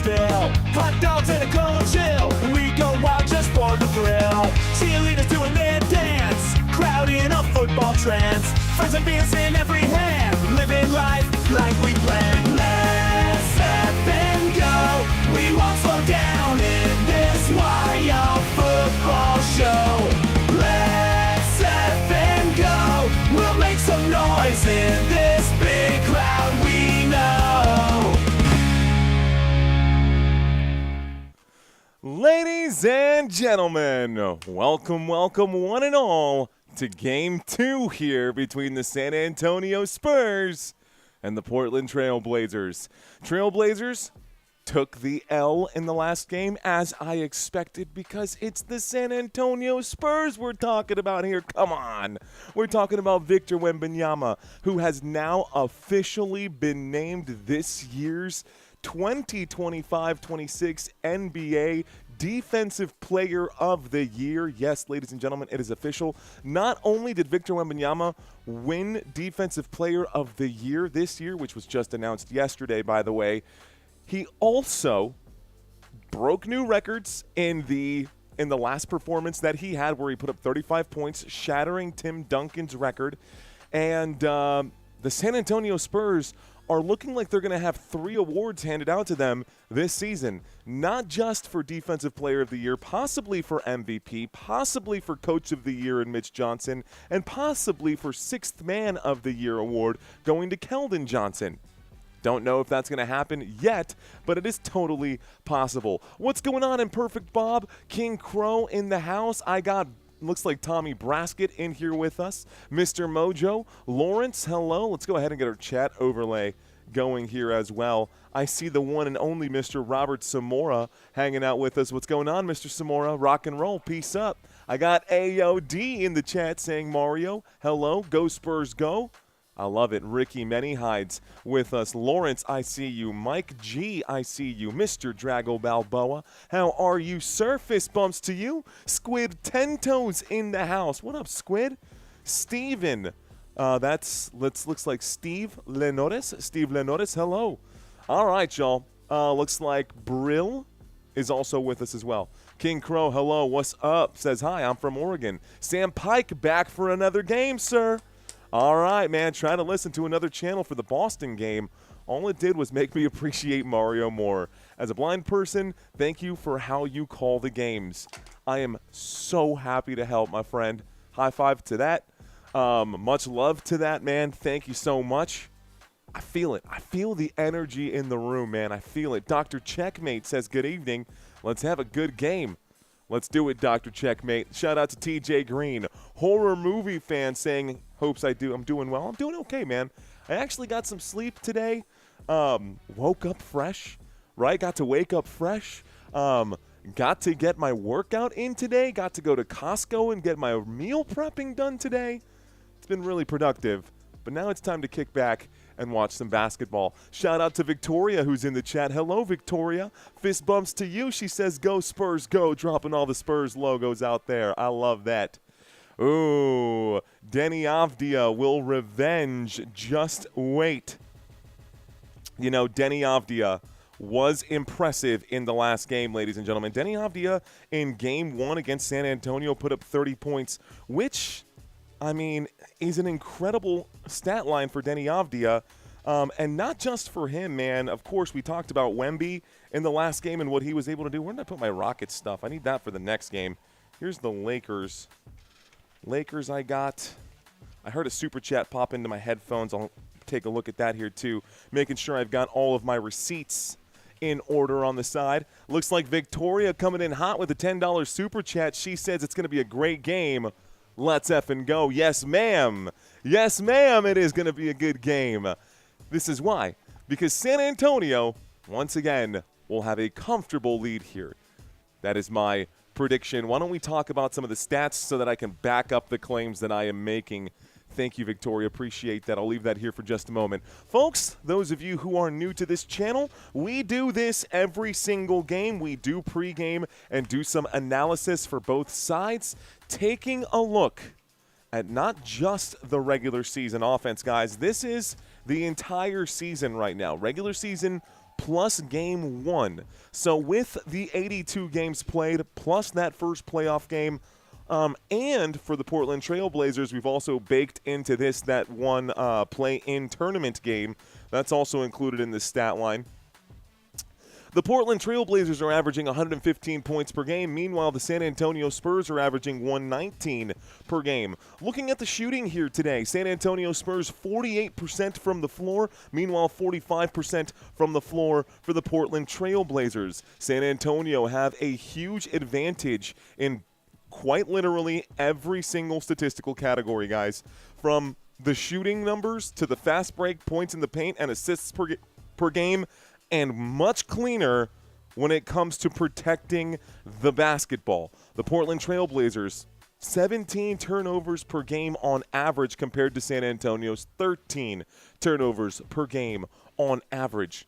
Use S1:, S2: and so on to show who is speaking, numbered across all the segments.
S1: still. Hot dogs and a cold chill. We go wild just for the thrill. Cheerleaders doing their dance. Crowd in a football trance. Friends and beers in every hand. Living life like we planned. Let's up and go. We won't slow down in this wild football show. Let's up and go. We'll make some noise in this big crowd we know.
S2: Ladies and gentlemen, welcome one and all to Game 2 here between the San Antonio Spurs and the Portland Trail Blazers. Trail Blazers took the L in the last game, as I expected, because it's the San Antonio Spurs we're talking about here. Come on. We're talking about Victor Wembanyama, who has now officially been named this year's 2025-26 NBA Defensive Player of the Year. Yes, ladies and gentlemen, it is official. Not only did Victor Wembanyama win Defensive Player of the Year this year, which was just announced yesterday, by the way, he also broke new records in the last performance that he had, where he put up 35 points, shattering Tim Duncan's record. And the San Antonio Spurs are looking like they're going to have 3 awards handed out to them this season, not just for Defensive Player of the Year, possibly for MVP, possibly for Coach of the Year in Mitch Johnson, and possibly for Sixth Man of the Year award going to Keldon Johnson. Don't know if that's going to happen yet, but it is totally possible. What's going on in Perfect Bob? King Crow in the house. I got looks like Tommy Braskett in here with us. Mr. Mojo. Lawrence, hello. Let's go ahead and get our chat overlay going here as well. I see the one and only Mr. Robert Samora hanging out with us. What's going on, Mr. Samora? Rock and roll. Peace up. I got AOD in the chat saying Mario. Hello. Go Spurs, go. I love it. Ricky Many hides with us. Lawrence, I see you. Mike G, I see you. Mr. Drago Balboa, how are you, sir? Fist bumps to you. Squid 10 Toes in the house. What up, Squid? Steven, looks like Steve Lenores. Steve Lenores, hello. All right, y'all. Looks like Brill is also with us as well. King Crow, hello. What's up? Says, hi, I'm from Oregon. Sam Pike back for another game, sir. All right, man, trying to listen to another channel for the Boston game. All it did was make me appreciate Mario more. As a blind person, thank you for how you call the games. I am so happy to help, my friend. High five to that. Much love to that, man. Thank you so much. I feel it. I feel the energy in the room, man. I feel it. Dr. Checkmate says, good evening. Let's have a good game. Let's do it, Dr. Checkmate. Shout out to TJ Green. Horror movie fan saying, hopes I'm doing well. I'm doing okay, man. I actually got some sleep today. Woke up fresh, right? Got to wake up fresh. Got to get my workout in today. Got to go to Costco and get my meal prepping done today. It's been really productive. But now it's time to kick back and watch some basketball. Shout out to Victoria, who's in the chat. Hello, Victoria. Fist bumps to you. She says, go Spurs, go. Dropping all the Spurs logos out there. I love that. Ooh, Deni Avdija will revenge. Just wait. You know, Deni Avdija was impressive in the last game, ladies and gentlemen. Deni Avdija in Game 1 against San Antonio put up 30 points, which, I mean, is an incredible stat line for Deni Avdija. And not just for him, man. Of course, we talked about Wemby in the last game and what he was able to do. Where did I put my Rockets stuff? I need that for the next game. Here's the Lakers. I heard a super chat pop into my headphones. I'll take a look at that here too. Making sure I've got all of my receipts in order on the side. Looks like Victoria coming in hot with a $10 super chat. She says it's going to be a great game. Let's effing go. Yes, ma'am. Yes, ma'am. It is going to be a good game. This is why. Because San Antonio, once again, will have a comfortable lead here. That is my prediction. Why don't we talk about some of the stats so that I can back up the claims that I am making. Thank you, Victoria. Appreciate that. I'll leave that here for just a moment. Folks, those of you who are new to this channel, we do this every single game. We do pregame and do some analysis for both sides, taking a look at not just the regular season offense, guys. This is the entire season right now. Regular season plus game 1. So with the 82 games played, plus that first playoff game, and for the Portland Trail Blazers, we've also baked into this that one play-in tournament game. That's also included in the stat line. The Portland Trail Blazers are averaging 115 points per game. Meanwhile, the San Antonio Spurs are averaging 119 per game. Looking at the shooting here today, San Antonio Spurs 48% from the floor. Meanwhile, 45% from the floor for the Portland Trail Blazers. San Antonio have a huge advantage in quite literally every single statistical category, guys. From the shooting numbers to the fast break, points in the paint, and assists per game, and much cleaner when it comes to protecting the basketball. The Portland Trail Blazers, 17 turnovers per game on average compared to San Antonio's 13 turnovers per game on average.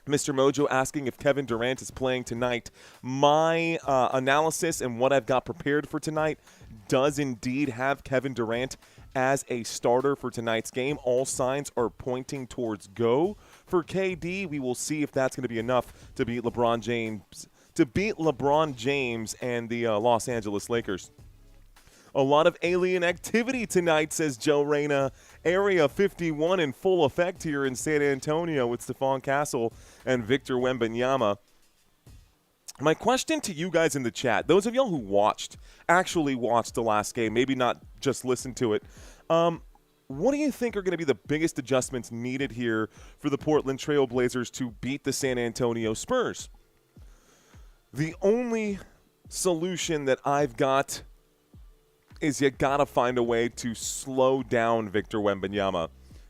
S2: Mr. Mojo asking if Kevin Durant is playing tonight. My analysis and what I've got prepared for tonight does indeed have Kevin Durant as a starter for tonight's game. All signs are pointing towards go for KD. We will see if that's going to be enough to beat LeBron James and the Los Angeles Lakers. A lot of alien activity tonight, says Joe Reyna. Area 51 in full effect here in San Antonio with Stephon Castle and Victor Wembanyama. My question to you guys in the chat, those of y'all who actually watched the last game, maybe not just listened to it, what do you think are going to be the biggest adjustments needed here for the Portland Trail Blazers to beat the San Antonio Spurs? The only solution that I've got is you got to find a way to slow down Victor Wembanyama.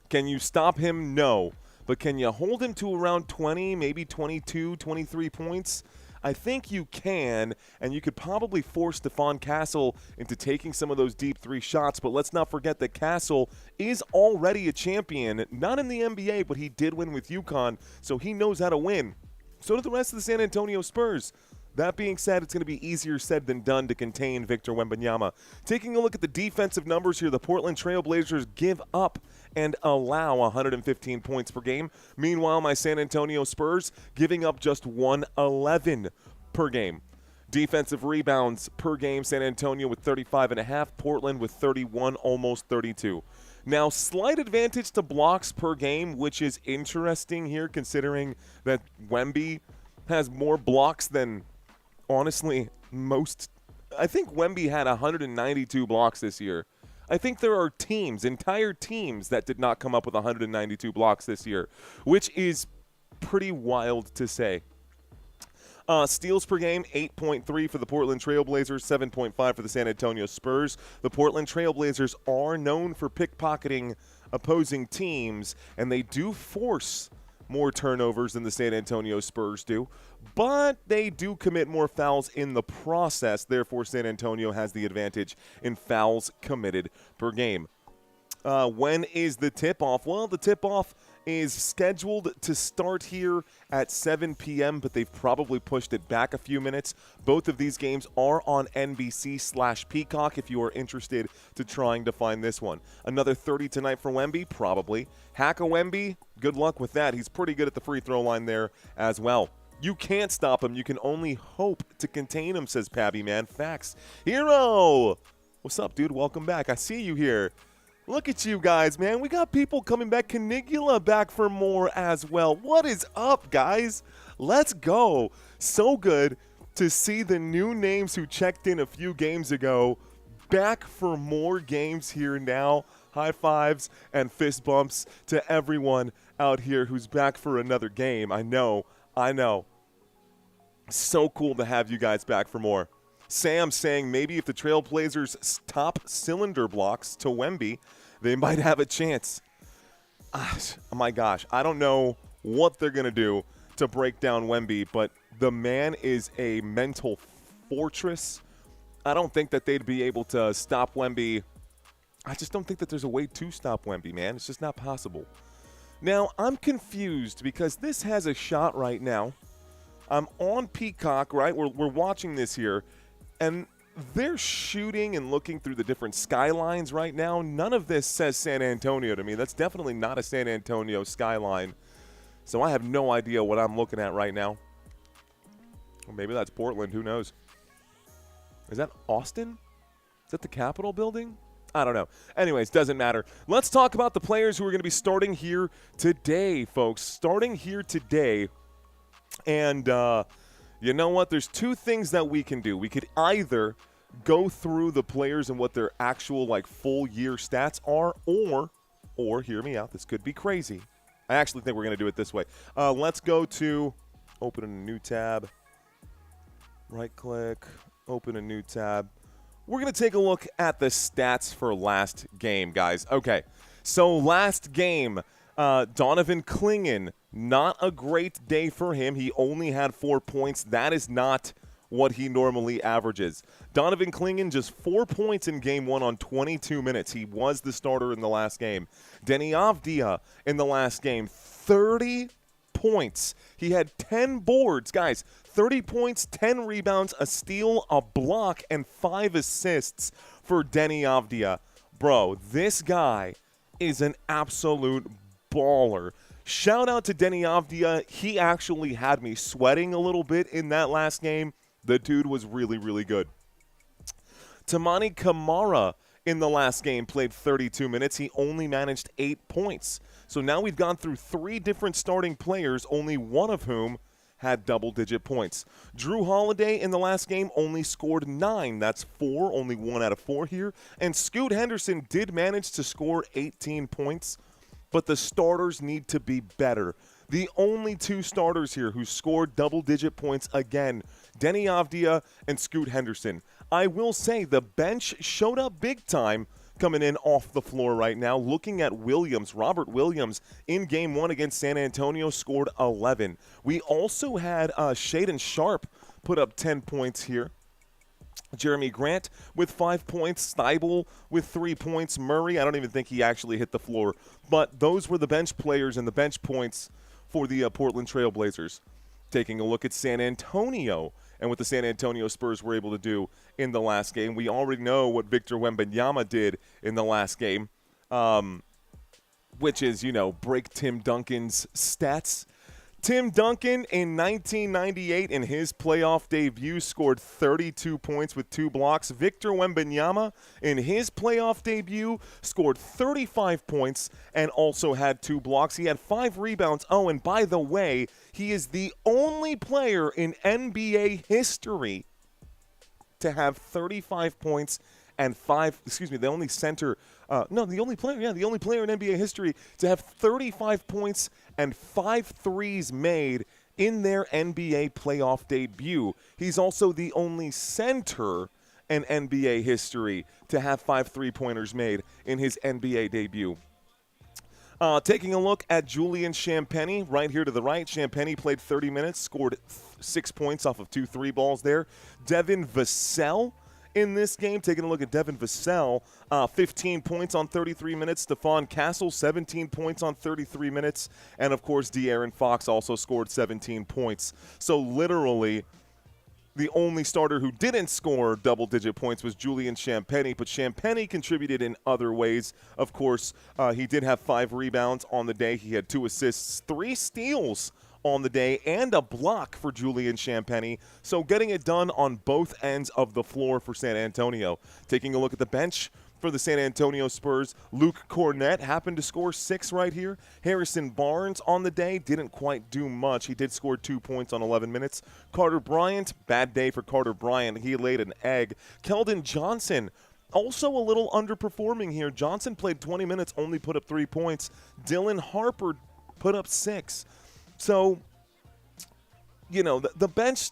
S2: Can you stop him? No. But can you hold him to around 20, maybe 22, 23 points? I think you can, and you could probably force Stephon Castle into taking some of those deep three shots. But let's not forget that Castle is already a champion, not in the NBA, but he did win with UConn, so he knows how to win. So do the rest of the San Antonio Spurs. That being said, it's going to be easier said than done to contain Victor Wembanyama. Taking a look at the defensive numbers here, the Portland Trail Blazers give up and allow 115 points per game. Meanwhile, my San Antonio Spurs giving up just 111 per game. Defensive rebounds per game, San Antonio with 35.5, Portland with 31, almost 32. Now, slight advantage to blocks per game, which is interesting here considering that Wemby has more blocks than, honestly, most. I think Wemby had 192 blocks this year. I think there are entire teams that did not come up with 192 blocks this year, which is pretty wild to say. Steals per game, 8.3 for the Portland Trail Blazers, 7.5 for the San Antonio Spurs. The Portland Trail Blazers are known for pickpocketing opposing teams, and they do force more turnovers than the San Antonio Spurs do, but they do commit more fouls in the process. Therefore, San Antonio has the advantage in fouls committed per game. When is the tip-off? Well, the tip-off is scheduled to start here at 7 p.m., but they've probably pushed it back a few minutes. Both of these games are on NBC/Peacock if you are interested to trying to find this one. Another 30 tonight for Wemby? Probably. Hack a Wemby? Good luck with that. He's pretty good at the free throw line there as well. You can't stop him. You can only hope to contain him, says Pabby Man. Facts. Hero! What's up, dude? Welcome back. I see you here. Look at you guys, man. We got people coming back. Canigula back for more as well. What is up, guys? Let's go. So good to see the new names who checked in a few games ago back for more games here now. High fives and fist bumps to everyone out here who's back for another game. I know. So cool to have you guys back for more. Sam saying maybe if the Trailblazers stop cylinder blocks to Wemby, they might have a chance. Oh my gosh, I don't know what they're going to do to break down Wemby, but the man is a mental fortress. I don't think that they'd be able to stop Wemby. I just don't think that there's a way to stop Wemby, man. It's just not possible. Now, I'm confused because this has a shot right now. I'm on Peacock, right? We're watching this here, and they're shooting and looking through the different skylines right now. None of this says San Antonio to me. That's definitely not a San Antonio skyline. So I have no idea what I'm looking at right now. Or maybe that's Portland. Who knows? Is that Austin? Is that the Capitol building? I don't know. Anyways, doesn't matter. Let's talk about the players who are going to be starting here today, folks. Starting here today. And you know what? There's two things that we can do. We could either go through the players and what their actual, like, full-year stats are, or hear me out, this could be crazy. I actually think we're going to do it this way. Let's go to open a new tab. Right-click, open a new tab. We're going to take a look at the stats for last game, guys. Okay, so last game, Donovan Clingan, not a great day for him. He only had 4 points. That is not what he normally averages. Donovan Clingan, just 4 points in game 1 on 22 minutes. He was the starter in the last game. Deni Avdija in the last game, 30 points. He had 10 boards. Guys, 30 points, 10 rebounds, a steal, a block, and 5 assists for Deni Avdija. Bro, this guy is an absolute baller. Shout out to Deni Avdija. He actually had me sweating a little bit in that last game. The dude was really, really good. Toumani Camara in the last game played 32 minutes. He only managed 8 points. So now we've gone through 3 different starting players, only one of whom had double-digit points. Drew Holiday in the last game only scored 9. That's 4, only 1 out of 4 here. And Scoot Henderson did manage to score 18 points, but the starters need to be better. The only 2 starters here who scored double-digit points again, Deni Avdija and Scoot Henderson. I will say the bench showed up big time coming in off the floor right now. Looking at Williams, Robert Williams in game 1 against San Antonio scored 11. We also had Shaedon Sharpe put up 10 points here. Jeremy Grant with 5 points, Steibel with 3 points, Murray, I don't even think he actually hit the floor. But those were the bench players and the bench points for the Portland Trail Blazers. Taking a look at San Antonio and what the San Antonio Spurs were able to do in the last game. We already know what Victor Wembanyama did in the last game, which is, break Tim Duncan's stats. Tim Duncan in 1998 in his playoff debut scored 32 points with 2 blocks. Victor Wembanyama in his playoff debut scored 35 points and also had 2 blocks. He had 5 rebounds. Oh, and by the way, he is the only player in NBA history to have 35 points and the only center, the only player in NBA history to have 35 points and 5 threes made in their NBA playoff debut. He's also the only center in NBA history to have 5 three-pointers made in his NBA debut. Taking a look at Julian Champagnie right here to the right. Champagnie played 30 minutes, scored 6 points off of 2 3-balls there. Devin Vassell in this game. Taking a look at Devin Vassell, 15 points on 33 minutes. Stephon Castle, 17 points on 33 minutes. And, of course, De'Aaron Fox also scored 17 points. So, literally, the only starter who didn't score double-digit points was Julian Champagnie, but Champagnie contributed in other ways. Of course, he did have 5 rebounds on the day. He had 2 assists, 3 steals on the day, and a block for Julian Champagnie. So getting it done on both ends of the floor for San Antonio. Taking a look at the bench for the San Antonio Spurs, Luke Cornett happened to score 6 right here. Harrison Barnes on the day didn't quite do much. He did score 2 points on 11 minutes. Carter Bryant, bad day for Carter Bryant. He laid an egg. Keldon Johnson, also a little underperforming here. Johnson played 20 minutes, only put up 3 points. Dylan Harper put up 6. So, the bench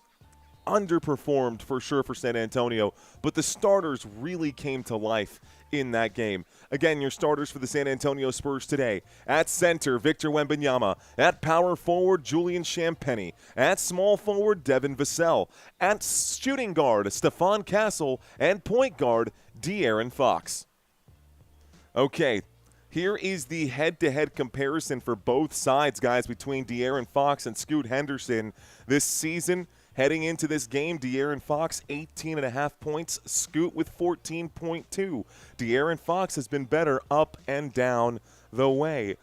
S2: underperformed for sure for San Antonio, but the starters really came to life in that game. Again, your starters for the San Antonio Spurs today. At center, Victor Wembanyama. At power forward, Julian Champagnie. At small forward, Devin Vassell. At shooting guard, Stephon Castle. And point guard, De'Aaron Fox. Okay. Here is the head-to-head comparison for both sides, guys, between De'Aaron Fox and Scoot Henderson this season. Heading into this game, De'Aaron Fox, 18.5 points. Scoot with 14.2. De'Aaron Fox has been better up and down the way.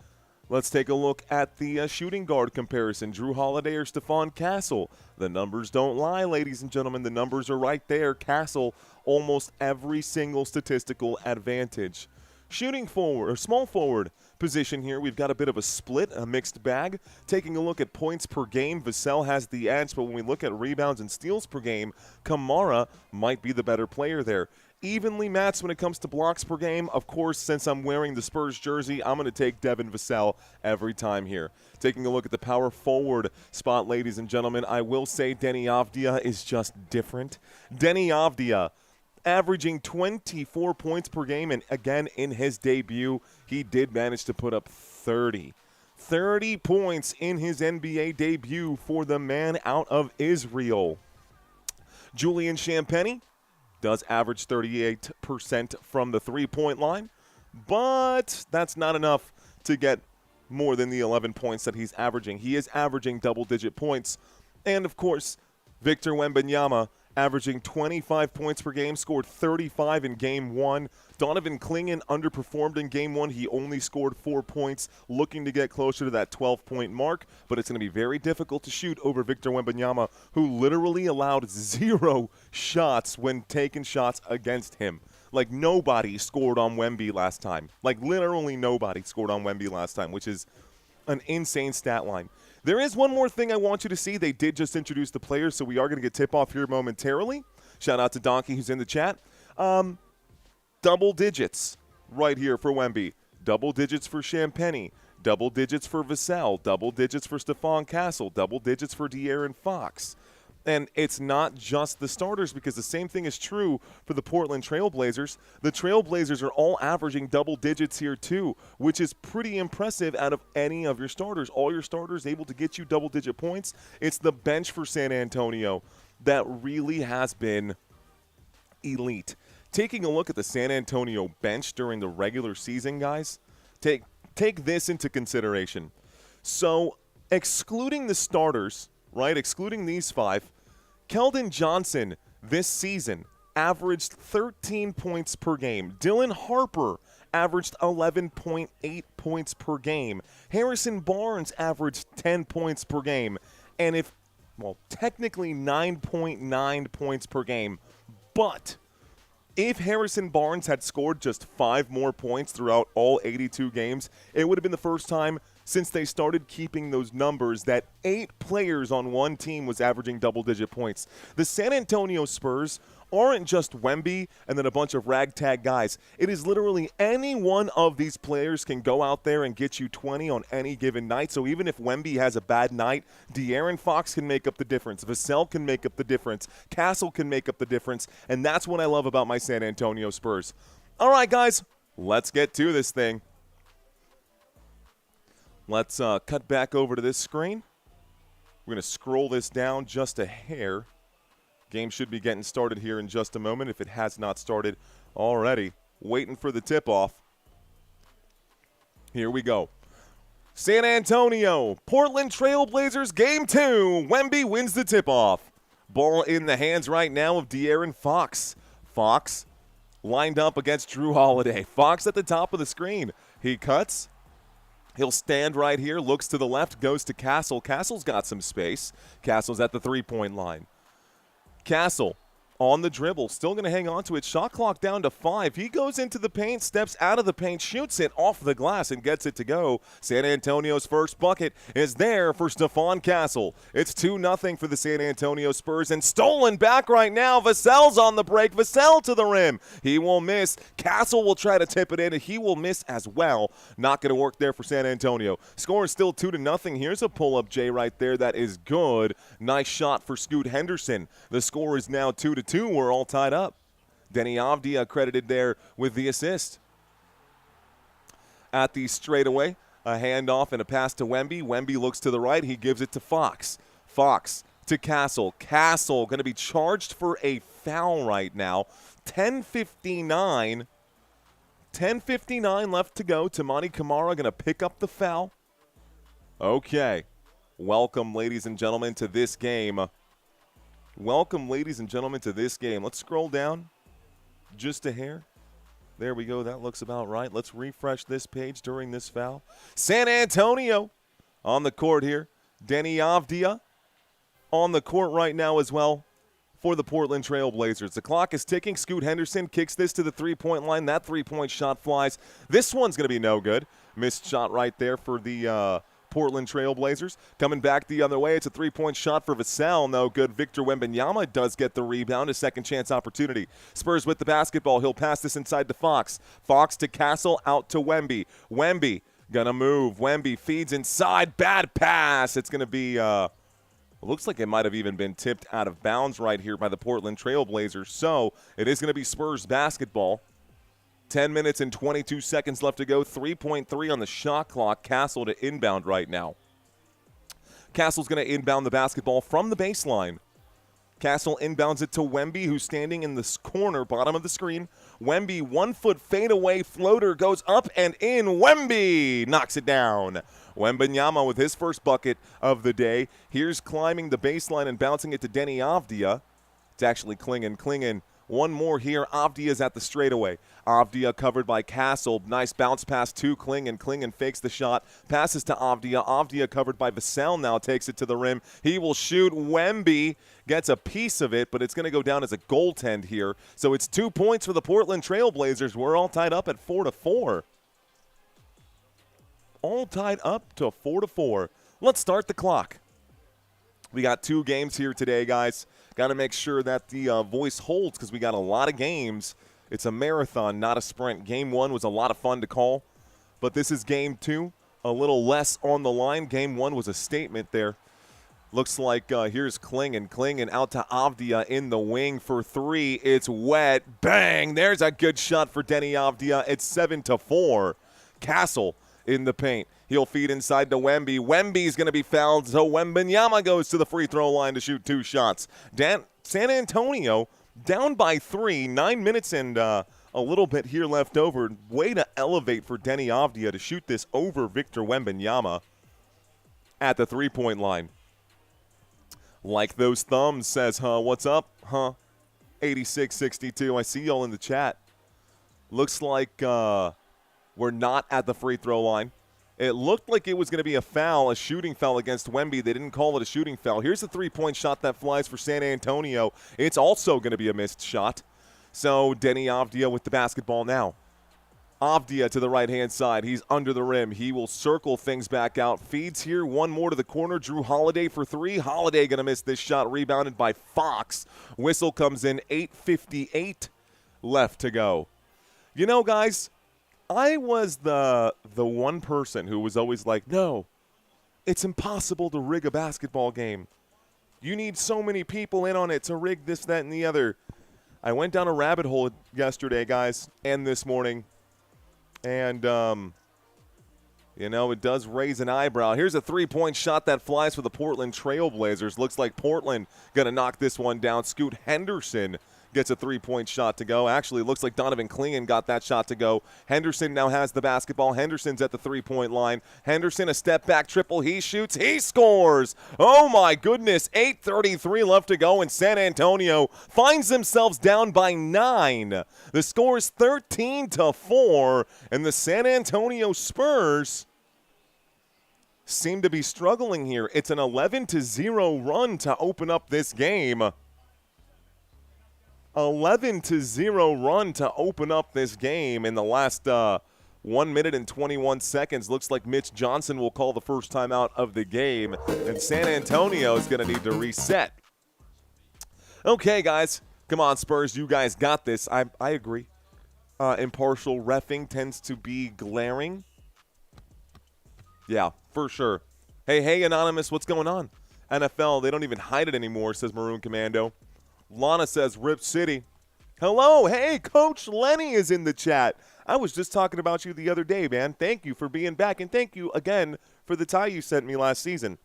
S2: Let's take a look at the shooting guard comparison. Drew Holiday or Stephon Castle. The numbers don't lie, ladies and gentlemen. The numbers are right there. Castle, almost every single statistical advantage. Shooting forward, or small forward position here, we've got a bit of a split, a mixed bag. Taking a look at points per game, Vassell has the edge, but when we look at rebounds and steals per game, Kamara might be the better player there. Evenly matched when it comes to blocks per game. Of course, since I'm wearing the Spurs jersey, I'm going to take Devin Vassell every time here. Taking a look at the power forward spot, ladies and gentlemen, I will say Deni Avdija is just different. Deni Avdija averaging 24 points per game, and again, in his debut, he did manage to put up 30 points in his NBA debut for the man out of Israel. Julian Champagnie does average 38% from the three-point line, but that's not enough to get more than the 11 points that he's averaging. He is averaging double-digit points. And, of course, Victor Wembanyama averaging 25 points per game, scored 35 in Game 1. Donovan Clingan underperformed in Game 1. He only scored 4 points, looking to get closer to that 12-point mark, but it's going to be very difficult to shoot over Victor Wembanyama, who literally allowed 0 shots when taking shots against him. Like, nobody scored on Wemby last time. Like, literally nobody scored on Wemby last time, which is an insane stat line. There is one more thing I want you to see. They did just introduce the players, so we are going to get tip-off here momentarily. Shout out to Donkey, who's in the chat. Double digits right here for Wemby. Double digits for Champagnie. Double digits for Vassell. Double digits for Stephon Castle. Double digits for De'Aaron Fox. And it's not just the starters, because the same thing is true for the Portland Trailblazers. The Trailblazers are all averaging double digits here too, which is pretty impressive out of any of your starters. All your starters able to get you double-digit points. It's the bench for San Antonio that really has been elite. Taking a look at the San Antonio bench during the regular season, guys, take this into consideration. So excluding the starters, right, excluding these 5, Keldon Johnson this season averaged 13 points per game. Dylan Harper averaged 11.8 points per game. Harrison Barnes averaged 10 points per game. And technically 9.9 points per game. But if Harrison Barnes had scored just 5 more points throughout all 82 games, it would have been the first time since they started keeping those numbers that 8 players on one team was averaging double-digit points. The San Antonio Spurs aren't just Wemby and then a bunch of ragtag guys. It is literally any one of these players can go out there and get you 20 on any given night. So even if Wemby has a bad night, De'Aaron Fox can make up the difference. Vassell can make up the difference. Castle can make up the difference. And that's what I love about my San Antonio Spurs. All right, guys, let's get to this thing. Let's cut back over to this screen. We're going to scroll this down just a hair. Game should be getting started here in just a moment if it has not started already. Waiting for the tip-off. Here we go. San Antonio, Portland Trailblazers, Game 2. Wemby wins the tip-off. Ball in the hands right now of De'Aaron Fox. Fox lined up against Drew Holiday. Fox at the top of the screen. He cuts. He'll stand right here, looks to the left, goes to Castle. Castle's got some space. Castle's at the three-point line. Castle on the dribble, still going to hang on to it. Shot clock down to 5. He goes into the paint, steps out of the paint, shoots it off the glass, and gets it to go. San Antonio's first bucket is there for Stephon Castle. It's 2-0 for the San Antonio Spurs, and stolen back right now. Vassell's on the break. Vassell to the rim. He will miss. Castle will try to tip it in, and he will miss as well. Not going to work there for San Antonio. Score is still 2-0. Here's a pull-up J right there. That is good. Nice shot for Scoot Henderson. The score is now 2-2. We're all tied up. Deni Avdija credited there with the assist. At the straightaway, a handoff and a pass to Wemby. Wemby looks to the right. He gives it to Fox. Fox to Castle. Castle going to be charged for a foul right now. 10:59 left to go. Tamani Kamara going to pick up the foul. Okay. Welcome, ladies and gentlemen, to this game. Welcome, ladies and gentlemen, to this game. Let's scroll down just a hair. There we go. That looks about right. Let's refresh this page during this foul. San Antonio on the court here. Deni Avdija on the court right now as well for the Portland Trail Blazers. The clock is ticking. Scoot Henderson kicks this to the three-point line. That three-point shot flies. This one's going to be no good. Missed shot right there for the Portland Trail Blazers. Coming back the other way, it's a three-point shot for Vassell. No good. Victor Wembanyama does get the rebound, a second-chance opportunity. Spurs with the basketball. He'll pass this inside to Fox. Fox to Castle, out to Wemby. Wemby gonna move. Wemby feeds inside. Bad pass. It's going to be looks like it might have even been tipped out of bounds right here by the Portland Trail Blazers. So it is going to be Spurs basketball. 10 minutes and 22 seconds left to go. 3.3 on the shot clock. Castle to inbound right now. Castle's going to inbound the basketball from the baseline. Castle inbounds it to Wemby, who's standing in this corner, bottom of the screen. Wemby, 1 foot fadeaway floater, goes up and in. Wemby knocks it down. Wembanyama with his first bucket of the day. Here's climbing the baseline and bouncing it to Deni Avdija. It's actually Clingan. Clingan, one more here. Avdija's at the straightaway. Avdija covered by Castle. Nice bounce pass to Clingan. Clingan fakes the shot. Passes to Avdija. Avdija covered by Vassell now takes it to the rim. He will shoot. Wemby gets a piece of it, but it's going to go down as a goaltend here. So it's 2 points for the Portland Trail Blazers. We're all tied up at 4-4. All tied up to 4-4. Let's start the clock. We got 2 games here today, guys. Got to make sure that the voice holds because we got a lot of games. It's a marathon, not a sprint. Game 1 was a lot of fun to call, but this is Game 2. A little less on the line. Game 1 was a statement there. Looks like here's Clingan. Clingan out to Avdija in the wing for 3. It's wet. Bang! There's a good shot for Deni Avdija. It's 7-4. Castle in the paint. He'll feed inside to Wemby. Wemby's going to be fouled, so Wembanyama goes to the free throw line to shoot 2 shots. San Antonio down by 3, 9 minutes and a little bit here left over. Way to elevate for Deni Avdija to shoot this over Victor Wembanyama at the three-point line. Like those thumbs, says, what's up, 8662. I see y'all in the chat. Looks like we're not at the free throw line. It looked like it was going to be a foul, a shooting foul against Wemby. They didn't call it a shooting foul. Here's a three-point shot that flies for San Antonio. It's also going to be a missed shot. So Deni Avdija with the basketball now. Avdija to the right-hand side. He's under the rim. He will circle things back out. Feeds here. One more to the corner. Drew Holiday for 3. Holiday going to miss this shot. Rebounded by Fox. Whistle comes in. 8:58 left to go. You know, guys, I was the one person who was always like, no, it's impossible to rig a basketball game. You need so many people in on it to rig this, that, and the other. I went down a rabbit hole yesterday, guys, and this morning. And, you know, it does raise an eyebrow. Here's a three-point shot that flies for the Portland Trail Blazers. Looks like Portland going to knock this one down. Scoot Henderson gets a three-point shot to go. Actually, it looks like Donovan Clingan got that shot to go. Henderson now has the basketball. Henderson's at the three-point line. Henderson, a step-back triple. He shoots. He scores. Oh, my goodness. 8:33 left to go, and San Antonio finds themselves down by 9. The score is 13-4, and the San Antonio Spurs seem to be struggling here. It's an 11-0 run to open up this game. 11-0 run to open up this game in the last 1 minute and 21 seconds. Looks like Mitch Johnson will call the first timeout of the game, and San Antonio is going to need to reset. Okay, guys. Come on, Spurs. You guys got this. I agree. Impartial reffing tends to be glaring. Yeah, for sure. Hey, Anonymous, what's going on? NFL, they don't even hide it anymore, says Maroon Commando. Lana says, Rip City. Hello, hey, Coach Lenny is in the chat. I was just talking about you the other day, man. Thank you for being back, and thank you again for the tie you sent me last season.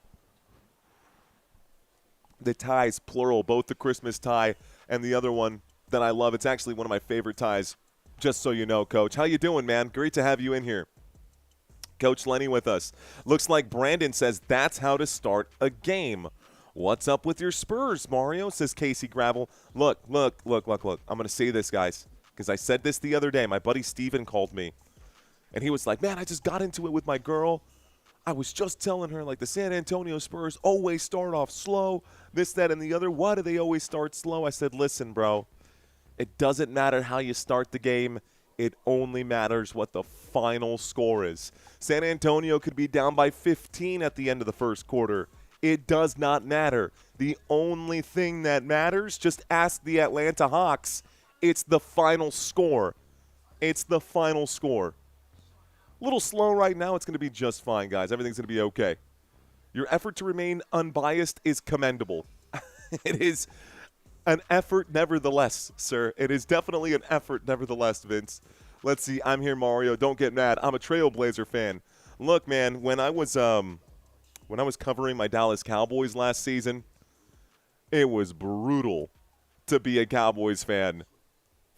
S2: The ties, plural, both the Christmas tie and the other one that I love. It's actually one of my favorite ties, just so you know, Coach. How you doing, man? Great to have you in here. Coach Lenny with us. Looks like Brandon says that's how to start a game. What's up with your Spurs, Mario? Says Casey Gravel. Look. I'm going to say this, guys. because I said this the other day. My buddy Steven called me, and he was like, man, I just got into it with my girl. I was just telling her, like, the San Antonio Spurs always start off slow, this, that, and the other. Why do they always start slow? I said, listen, bro, it doesn't matter how you start the game. It only matters what the final score is. San Antonio could be down by 15 at the end of the first quarter. It does not matter. The only thing that matters, just ask the Atlanta Hawks, it's the final score. It's the final score. A little slow right now. It's going to be just fine, guys. Everything's going to be okay. Your effort to remain unbiased is commendable. It is an effort nevertheless, sir. It is definitely an effort nevertheless, Vince. Let's see. I'm here, Mario. Don't get mad. I'm a Trailblazer fan. Look, man, when I was covering my Dallas Cowboys last season, it was brutal to be a Cowboys fan.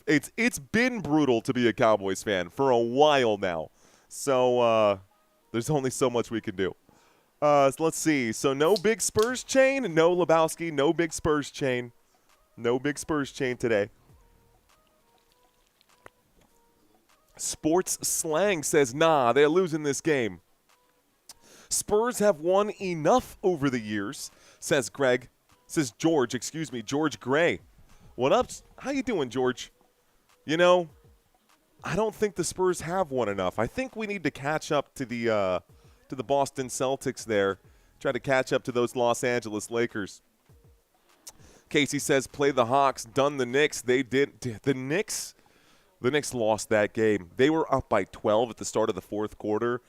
S2: It's been brutal to be a Cowboys fan for a while now. So there's only so much we can do. So let's see. So no big Spurs chain, no Lebowski, no big Spurs chain. No big Spurs chain today. Sports Slang says, nah, they're losing this game. Spurs have won enough over the years, says George Gray. What up? How you doing, George? You know, I don't think the Spurs have won enough. I think we need to catch up to the Boston Celtics there. Try to catch up to those Los Angeles Lakers. Casey says, play the Hawks, done the Knicks. They did. The Knicks lost that game. They were up by 12 at the start of the fourth quarter,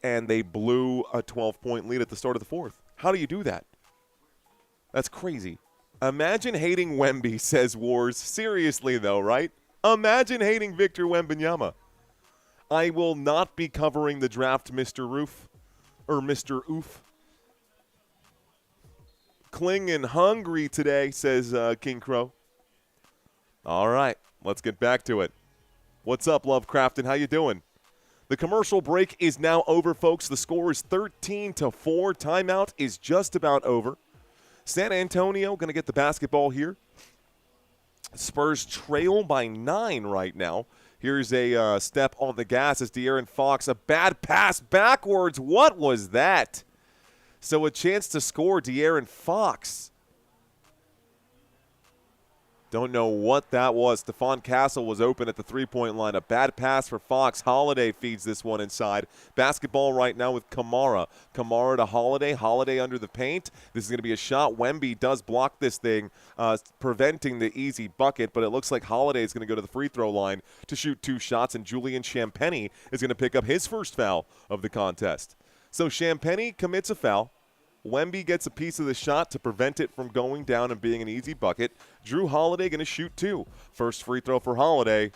S2: and they blew a 12-point lead at the start of the fourth. How do you do that? That's crazy. Imagine hating Wemby, says Wars. Seriously, though, right? Imagine hating Victor Wembanyama. I will not be covering the draft, Mr. Roof, or Mr. Oof. Clingan hungry today, says King Crow. All right, let's get back to it. What's up, Lovecrafton? How you doing? The commercial break is now over, folks. The score is 13-4. Timeout is just about over. San Antonio going to get the basketball here. Spurs trail by 9 right now. Here's a step on the gas as De'Aaron Fox. A bad pass backwards. What was that? So a chance to score, De'Aaron Fox. Don't know what that was. Stephon Castle was open at the three-point line. A bad pass for Fox. Holiday feeds this one inside. Basketball right now with Kamara. Kamara to Holiday. Holiday under the paint. This is going to be a shot. Wemby does block this thing, preventing the easy bucket, but it looks like Holiday is going to go to the free throw line to shoot 2 shots, and Julian Champagnie is going to pick up his first foul of the contest. So Champagnie commits a foul. Wemby gets a piece of the shot to prevent it from going down and being an easy bucket. Drew Holiday going to shoot 2. First free throw for Holiday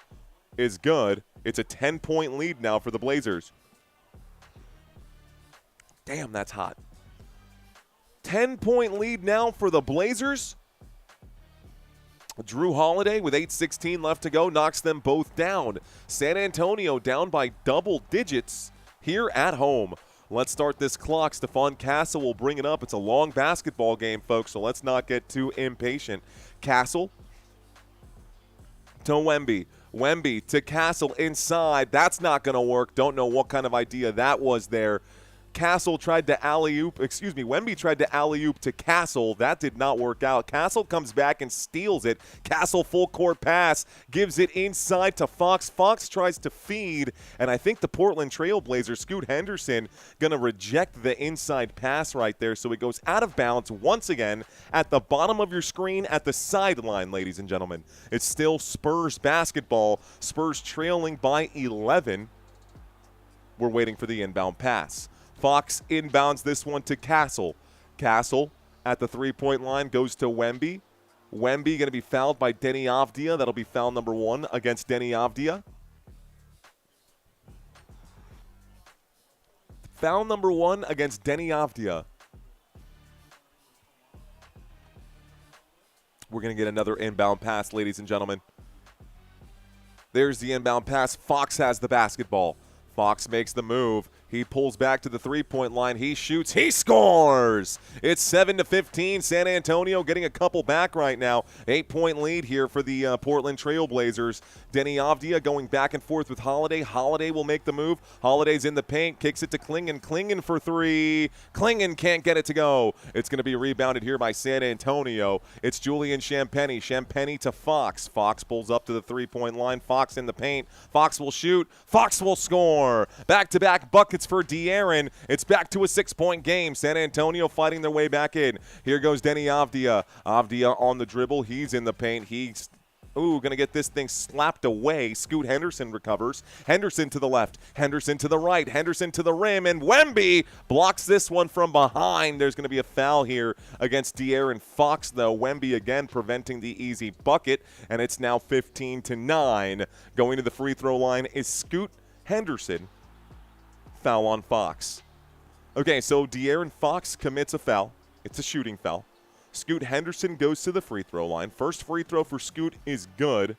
S2: is good. It's a 10-point lead now for the Blazers. Damn, that's hot. 10-point lead now for the Blazers. Drew Holiday with 8:16 left to go knocks them both down. San Antonio down by double digits here at home. Let's start this clock. Stephon Castle will bring it up. It's a long basketball game, folks, so let's not get too impatient. Castle to Wemby. Wemby to Castle inside. That's not going to work. Don't know what kind of idea that was there. Wemby tried to alley-oop to Castle. That did not work out. Castle comes back and steals it. Castle full court pass, gives it inside to Fox. Fox tries to feed, and I think the Portland Trailblazers, Scoot Henderson, going to reject the inside pass right there, so it goes out of bounds once again at the bottom of your screen at the sideline, ladies and gentlemen. It's still Spurs basketball. Spurs trailing by 11. We're waiting for the inbound pass. Fox inbounds this one to Castle. Castle at the three-point line goes to Wemby. Wemby going to be fouled by Deni Avdija. That'll be foul number 1 against Deni Avdija. Foul number 1 against Deni Avdija. We're going to get another inbound pass, ladies and gentlemen. There's the inbound pass. Fox has the basketball. Fox makes the move. He pulls back to the three-point line. He shoots. He scores. It's 7-15. San Antonio getting a couple back right now. 8-point lead here for the Portland Trail Blazers. Deni Avdija going back and forth with Holiday. Holiday will make the move. Holiday's in the paint. Kicks it to Clingan. Clingan for three. Clingan can't get it to go. It's going to be rebounded here by San Antonio. It's Julian Champagnie. Champagnie to Fox. Fox pulls up to the three-point line. Fox in the paint. Fox will shoot. Fox will score. Back-to-back buckets for De'Aaron. It's back to a 6-point game. San Antonio fighting their way back in. Here goes Deni Avdija. Avdija on the dribble. He's in the paint. He's going to get this thing slapped away. Scoot Henderson recovers. Henderson to the left. Henderson to the right. Henderson to the rim. And Wemby blocks this one from behind. There's going to be a foul here against De'Aaron Fox, though. Wemby again preventing the easy bucket. And it's now 15-9. Going to the free throw line is Scoot Henderson. Foul on Fox. Okay, so De'Aaron Fox commits a foul. It's a shooting foul. Scoot Henderson goes to the free throw line. First free throw for Scoot is good.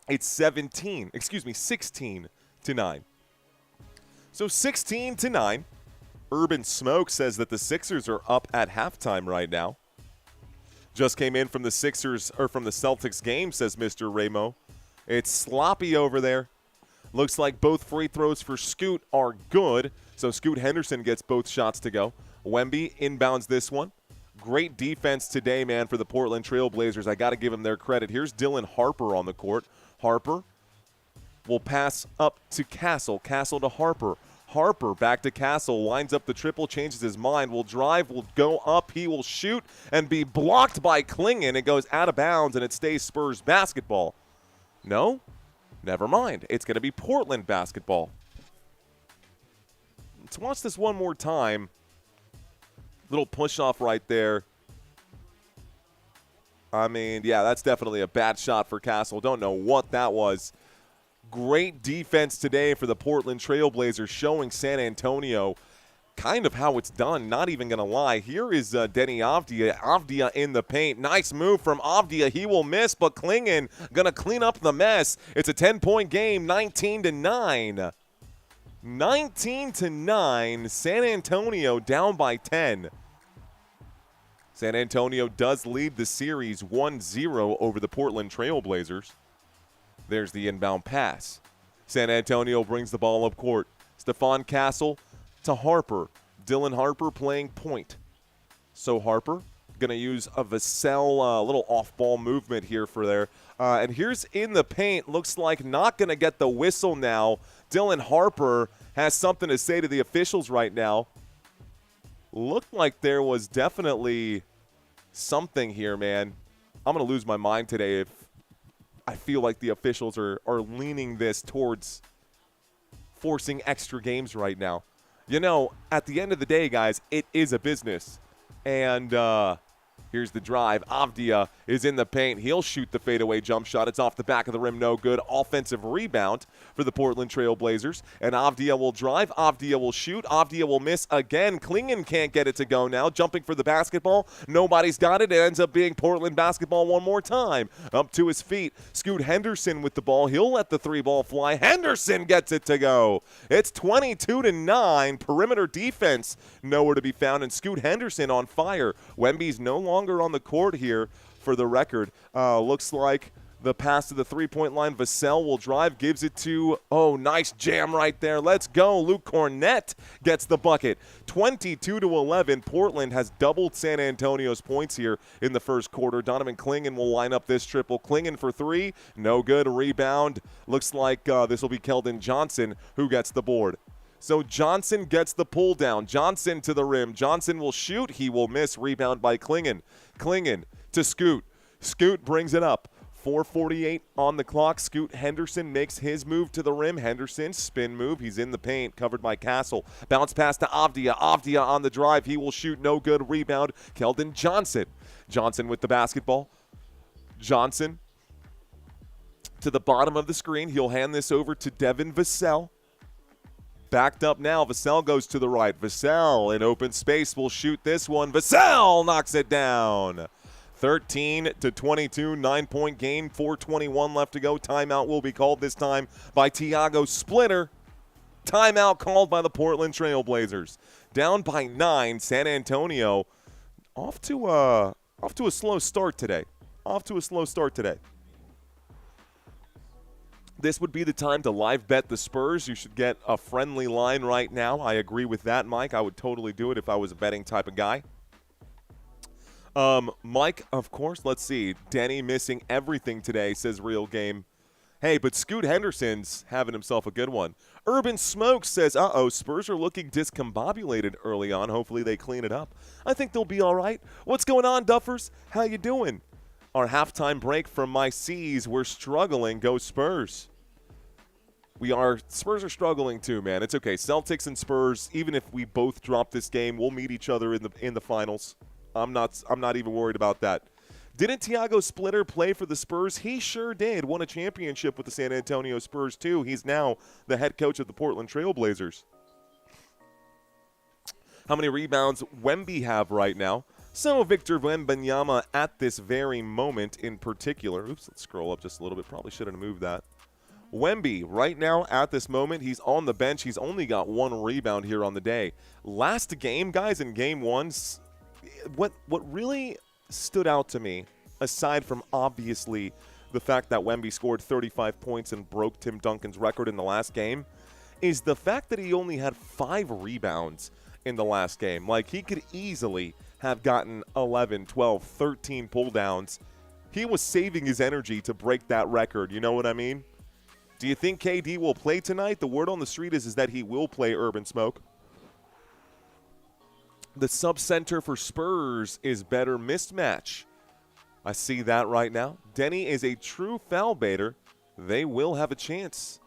S2: It's 16-9. So 16-9. Urban Smoke says that the Sixers are up at halftime right now. Just came in from the Celtics game, says Mr. Ramo. It's sloppy over there. Looks like both free throws for Scoot are good, so Scoot Henderson gets both shots to go. Wemby inbounds this one. Great defense today, man, for the Portland Trail Blazers. I got to give them their credit. Here's Dylan Harper on the court. Harper will pass up to Castle. Castle to Harper. Harper back to Castle. Lines up the triple, changes his mind. Will drive, will go up. He will shoot and be blocked by Clingan. It goes out of bounds, and it stays Spurs basketball. No? Never mind. It's going to be Portland basketball. Let's watch this one more time. Little push-off right there. I mean, yeah, that's definitely a bad shot for Castle. Don't know what that was. Great defense today for the Portland Trail Blazers, showing San Antonio kind of how it's done. Not even going to lie. Here is Deni Avdija. Avdija in the paint. Nice move from Avdija. He will miss, but Clingan going to clean up the mess. It's a 10-point game, 19-9. 19-9. San Antonio down by 10. San Antonio does lead the series 1-0 over the Portland Trail Blazers. There's the inbound pass. San Antonio brings the ball up court. Stephon Castle to Harper. Dylan Harper playing point. So Harper going to use a Vassell little off-ball movement here for there. And here's in the paint. Looks like not going to get the whistle now. Dylan Harper has something to say to the officials right now. Looked like there was definitely something here, man. I'm going to lose my mind today if I feel like the officials are leaning this towards forcing extra games right now. You know, at the end of the day, guys, it is a business. And here's the drive. Avdija is in the paint. He'll shoot the fadeaway jump shot. It's off the back of the rim. No good. Offensive rebound for the Portland Trail Blazers. And Avdija will drive. Avdija will shoot. Avdija will miss again. Clingan can't get it to go now. Jumping for the basketball. Nobody's got it. It ends up being Portland basketball one more time. Up to his feet. Scoot Henderson with the ball. He'll let the three ball fly. Henderson gets it to go. It's 22-9. Perimeter defense nowhere to be found. And Scoot Henderson on fire. Wemby's no longer on the court here for the record. Looks like the pass to the three-point line. Vassell will drive, gives it to, nice jam right there. Let's go. Luke Cornett gets the bucket. 22-11. Portland has doubled San Antonio's points here in the first quarter. Donovan Clingan will line up this triple. Clingan for three. No good. Rebound. Looks like this will be Keldon Johnson who gets the board. So Johnson gets the pull down. Johnson to the rim. Johnson will shoot. He will miss. Rebound by Clingan. Clingan to Scoot. Scoot brings it up. 4:48 on the clock. Scoot Henderson makes his move to the rim. Henderson, spin move. He's in the paint, covered by Castle. Bounce pass to Avdija. Avdija on the drive. He will shoot. No good. Rebound. Keldon Johnson. Johnson with the basketball. Johnson to the bottom of the screen. He'll hand this over to Devin Vassell. Backed up now. Vassell goes to the right. Vassell in open space will shoot this one. Vassell knocks it down. 13-22, 9-point game. 4:21 left to go. Timeout will be called this time by Tiago Splitter. Timeout called by the Portland Trail Blazers. Down by 9, San Antonio off to a slow start today. This would be the time to live bet the Spurs. You should get a friendly line right now. I agree with that, Mike. I would totally do it if I was a betting type of guy. Mike, of course, let's see. Deni missing everything today, says Real Game. Hey, but Scoot Henderson's having himself a good one. Urban Smoke says, Spurs are looking discombobulated early on. Hopefully they clean it up. I think they'll be all right. What's going on, Duffers? How you doing? Our halftime break from my C's. We're struggling. Go Spurs. Spurs are struggling too, man. It's okay. Celtics and Spurs, even if we both drop this game, we'll meet each other in the finals. I'm not even worried about that. Didn't Tiago Splitter play for the Spurs? He sure did. Won a championship with the San Antonio Spurs too. He's now the head coach of the Portland Trail Blazers. How many rebounds Wemby have right now? So Victor Wembanyama at this very moment in particular. Oops, let's scroll up just a little bit. Probably shouldn't have moved that. Wemby, right now at this moment, he's on the bench. He's only got 1 rebound here on the day. Last game, guys, in game 1, what really stood out to me, aside from obviously the fact that Wemby scored 35 points and broke Tim Duncan's record in the last game, is the fact that he only had 5 rebounds in the last game. Like, he could easily have gotten 11, 12, 13 pull downs. He was saving his energy to break that record. You know what I mean? Do you think KD will play tonight? The word on the street is that he will play, Urban Smoke. The sub-center for Spurs is better mismatch. I see that right now. Deni is a true foul baiter. They will have a chance.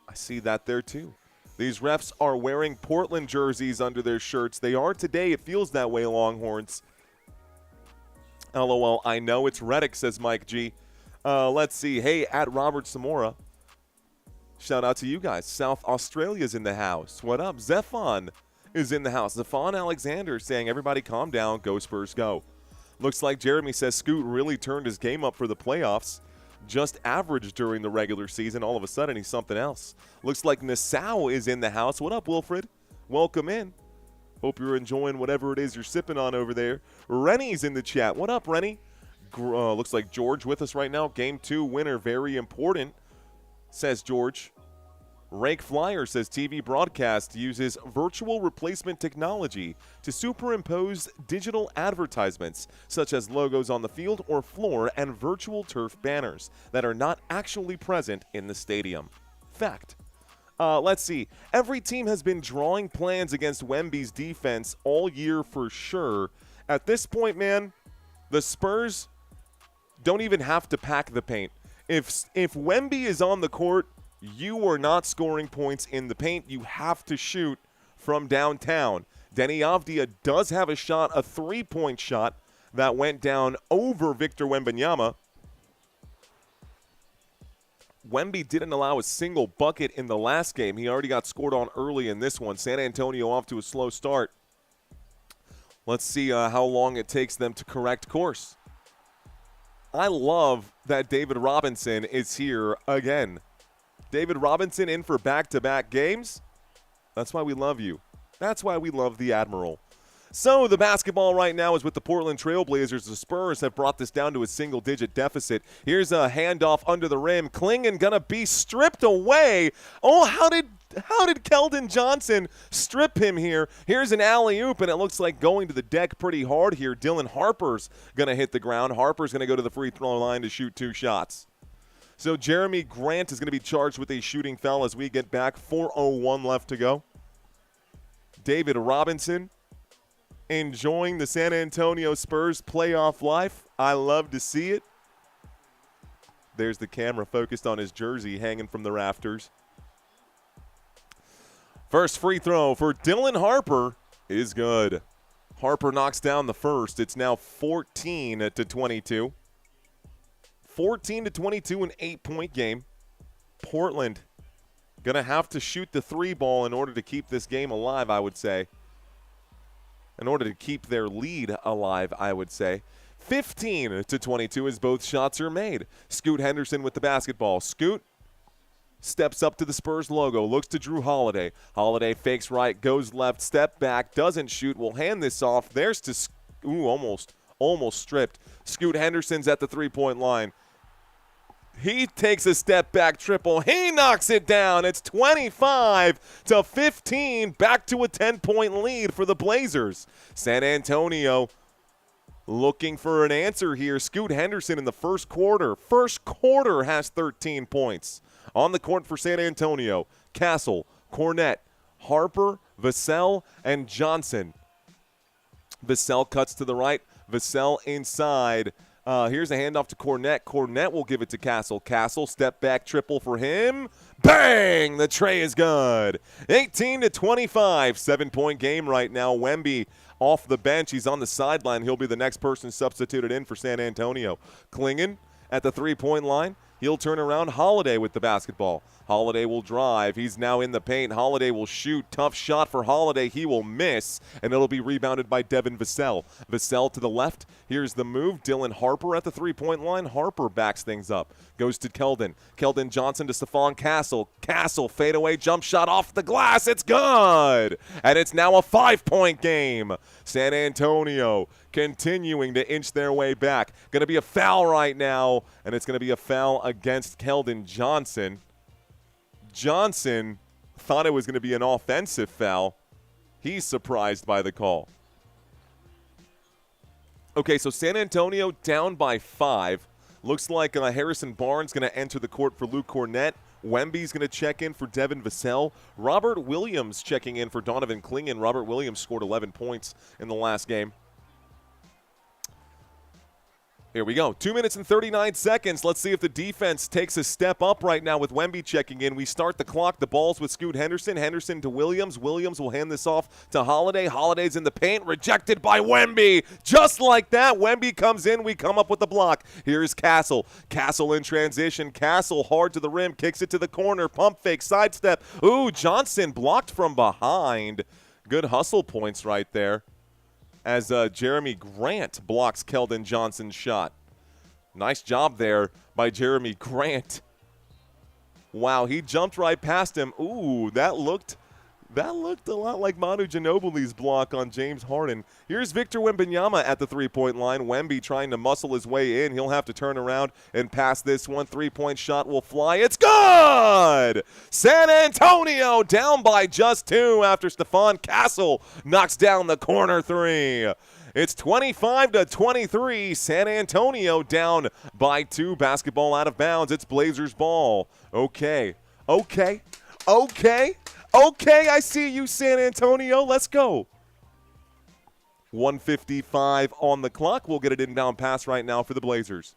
S2: I see that there too. These refs are wearing Portland jerseys under their shirts. They are today. It feels that way, Longhorns. LOL, I know it's Reddick, says Mike G. Let's see. Hey, at Robert Samora. Shout out to you guys. South Australia's in the house. What up? Zephon is in the house. Zephon Alexander saying, everybody calm down. Go Spurs, go. Looks like Jeremy says Scoot really turned his game up for the playoffs. Just average during the regular season. All of a sudden, he's something else. Looks like Nassau is in the house. What up, Wilfred? Welcome in. Hope you're enjoying whatever it is you're sipping on over there. Rennie's in the chat. What up, Rennie? Looks like George with us right now. Game 2 winner, very important, says George. Rake Flyer says TV broadcast uses virtual replacement technology to superimpose digital advertisements, such as logos on the field or floor and virtual turf banners that are not actually present in the stadium. Fact. Let's see. Every team has been drawing plans against Wemby's defense all year for sure. At this point, man, the Spurs don't even have to pack the paint. If Wemby is on the court, you are not scoring points in the paint. You have to shoot from downtown. Deni Avdija does have a shot, a 3-point shot that went down over Victor Wembanyama. Wemby didn't allow a single bucket in the last game. He already got scored on early in this one. San Antonio off to a slow start. Let's see how long it takes them to correct course. I love that David Robinson is here again. David Robinson in for back-to-back games. That's why we love you. That's why we love the Admiral. So the basketball right now is with the Portland Trail Blazers. The Spurs have brought this down to a single-digit deficit. Here's a handoff under the rim. Clingan gonna be stripped away. Oh, how did Keldon Johnson strip him here? Here's an alley-oop, and it looks like going to the deck pretty hard here. Dylan Harper's gonna hit the ground. Harper's gonna go to the free throw line to shoot 2 shots. So Jeremy Grant is going to be charged with a shooting foul as we get back. 4:01 left to go. David Robinson enjoying the San Antonio Spurs playoff life. I love to see it. There's the camera focused on his jersey hanging from the rafters. First free throw for Dylan Harper is good. Harper knocks down the first. It's now 14-22. 14-22, an 8-point game. Portland going to have to shoot the 3 ball in order to keep this game alive, I would say. In order to keep their lead alive, I would say. 15-22 as both shots are made. Scoot Henderson with the basketball. Scoot steps up to the Spurs logo, looks to Drew Holiday. Holiday fakes right, goes left, step back, doesn't shoot, will hand this off. There's to, almost stripped. Scoot Henderson's at the three-point line. He takes a step back triple. He knocks it down. It's 25-15, back to a 10-point lead for the Blazers. San Antonio looking for an answer here. Scoot Henderson in the first quarter. First quarter has 13 points. On the court for San Antonio, Castle, Cornette, Harper, Vassell, and Johnson. Vassell cuts to the right. Vassell inside. Here's a handoff to Cornette. Cornette will give it to Castle. Castle, step back triple for him. Bang! The tray is good. 18-25, 7-point game right now. Wemby off the bench. He's on the sideline. He'll be the next person substituted in for San Antonio. Clingan at the three-point line. He'll turn around. Holiday with the basketball. Holiday will drive. He's now in the paint. Holiday will shoot. Tough shot for Holiday. He will miss, and it'll be rebounded by Devin Vassell. Vassell to the left. Here's the move. Dylan Harper at the three-point line. Harper backs things up. Goes to Keldon. Keldon Johnson to Stephon Castle. Castle fadeaway jump shot off the glass. It's good. And it's now a 5-point game. San Antonio continuing to inch their way back. Going to be a foul right now, and it's going to be a foul against Keldon Johnson. Johnson thought it was going to be an offensive foul. He's surprised by the call. Okay, so San Antonio down by 5. Looks like Harrison Barnes going to enter the court for Luke Cornette. Wemby's going to check in for Devin Vassell. Robert Williams checking in for Donovan Clingan. Robert Williams scored 11 points in the last game. Here we go. 2 minutes and 39 seconds. Let's see if the defense takes a step up right now with Wemby checking in. We start the clock. The ball's with Scoot Henderson. Henderson to Williams. Williams will hand this off to Holiday. Holiday's in the paint. Rejected by Wemby. Just like that, Wemby comes in. We come up with the block. Here's Castle. Castle in transition. Castle hard to the rim. Kicks it to the corner. Pump fake. Sidestep. Ooh, Johnson blocked from behind. Good hustle points right there, as Jeremy Grant blocks Keldon Johnson's shot. Nice job there by Jeremy Grant. Wow, he jumped right past him. Ooh, that looked a lot like Manu Ginobili's block on James Harden. Here's Victor Wembanyama at the three-point line. Wemby trying to muscle his way in. He'll have to turn around and pass this one. Three-point shot will fly. It's good! San Antonio down by just 2 after Stephon Castle knocks down the corner 3. It's 25-23. San Antonio down by 2. Basketball out of bounds. It's Blazers ball. Okay, I see you, San Antonio. Let's go. 1:55 on the clock. We'll get an inbound pass right now for the Blazers.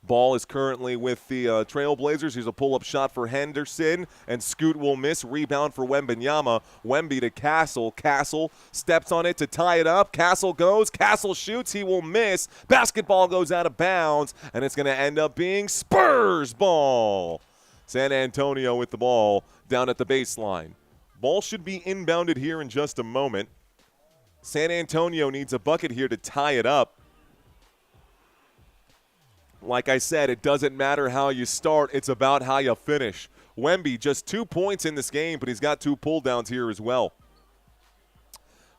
S2: Ball is currently with the Trailblazers. Here's a pull-up shot for Henderson, and Scoot will miss. Rebound for Wembanyama. Wemby to Castle. Castle steps on it to tie it up. Castle goes. Castle shoots. He will miss. Basketball goes out of bounds, and it's going to end up being Spurs ball. San Antonio with the ball down at the baseline. Ball should be inbounded here in just a moment. San Antonio needs a bucket here to tie it up. Like I said, it doesn't matter how you start. It's about how you finish. Wemby, just 2 points in this game, but he's got 2 pull-downs here as well.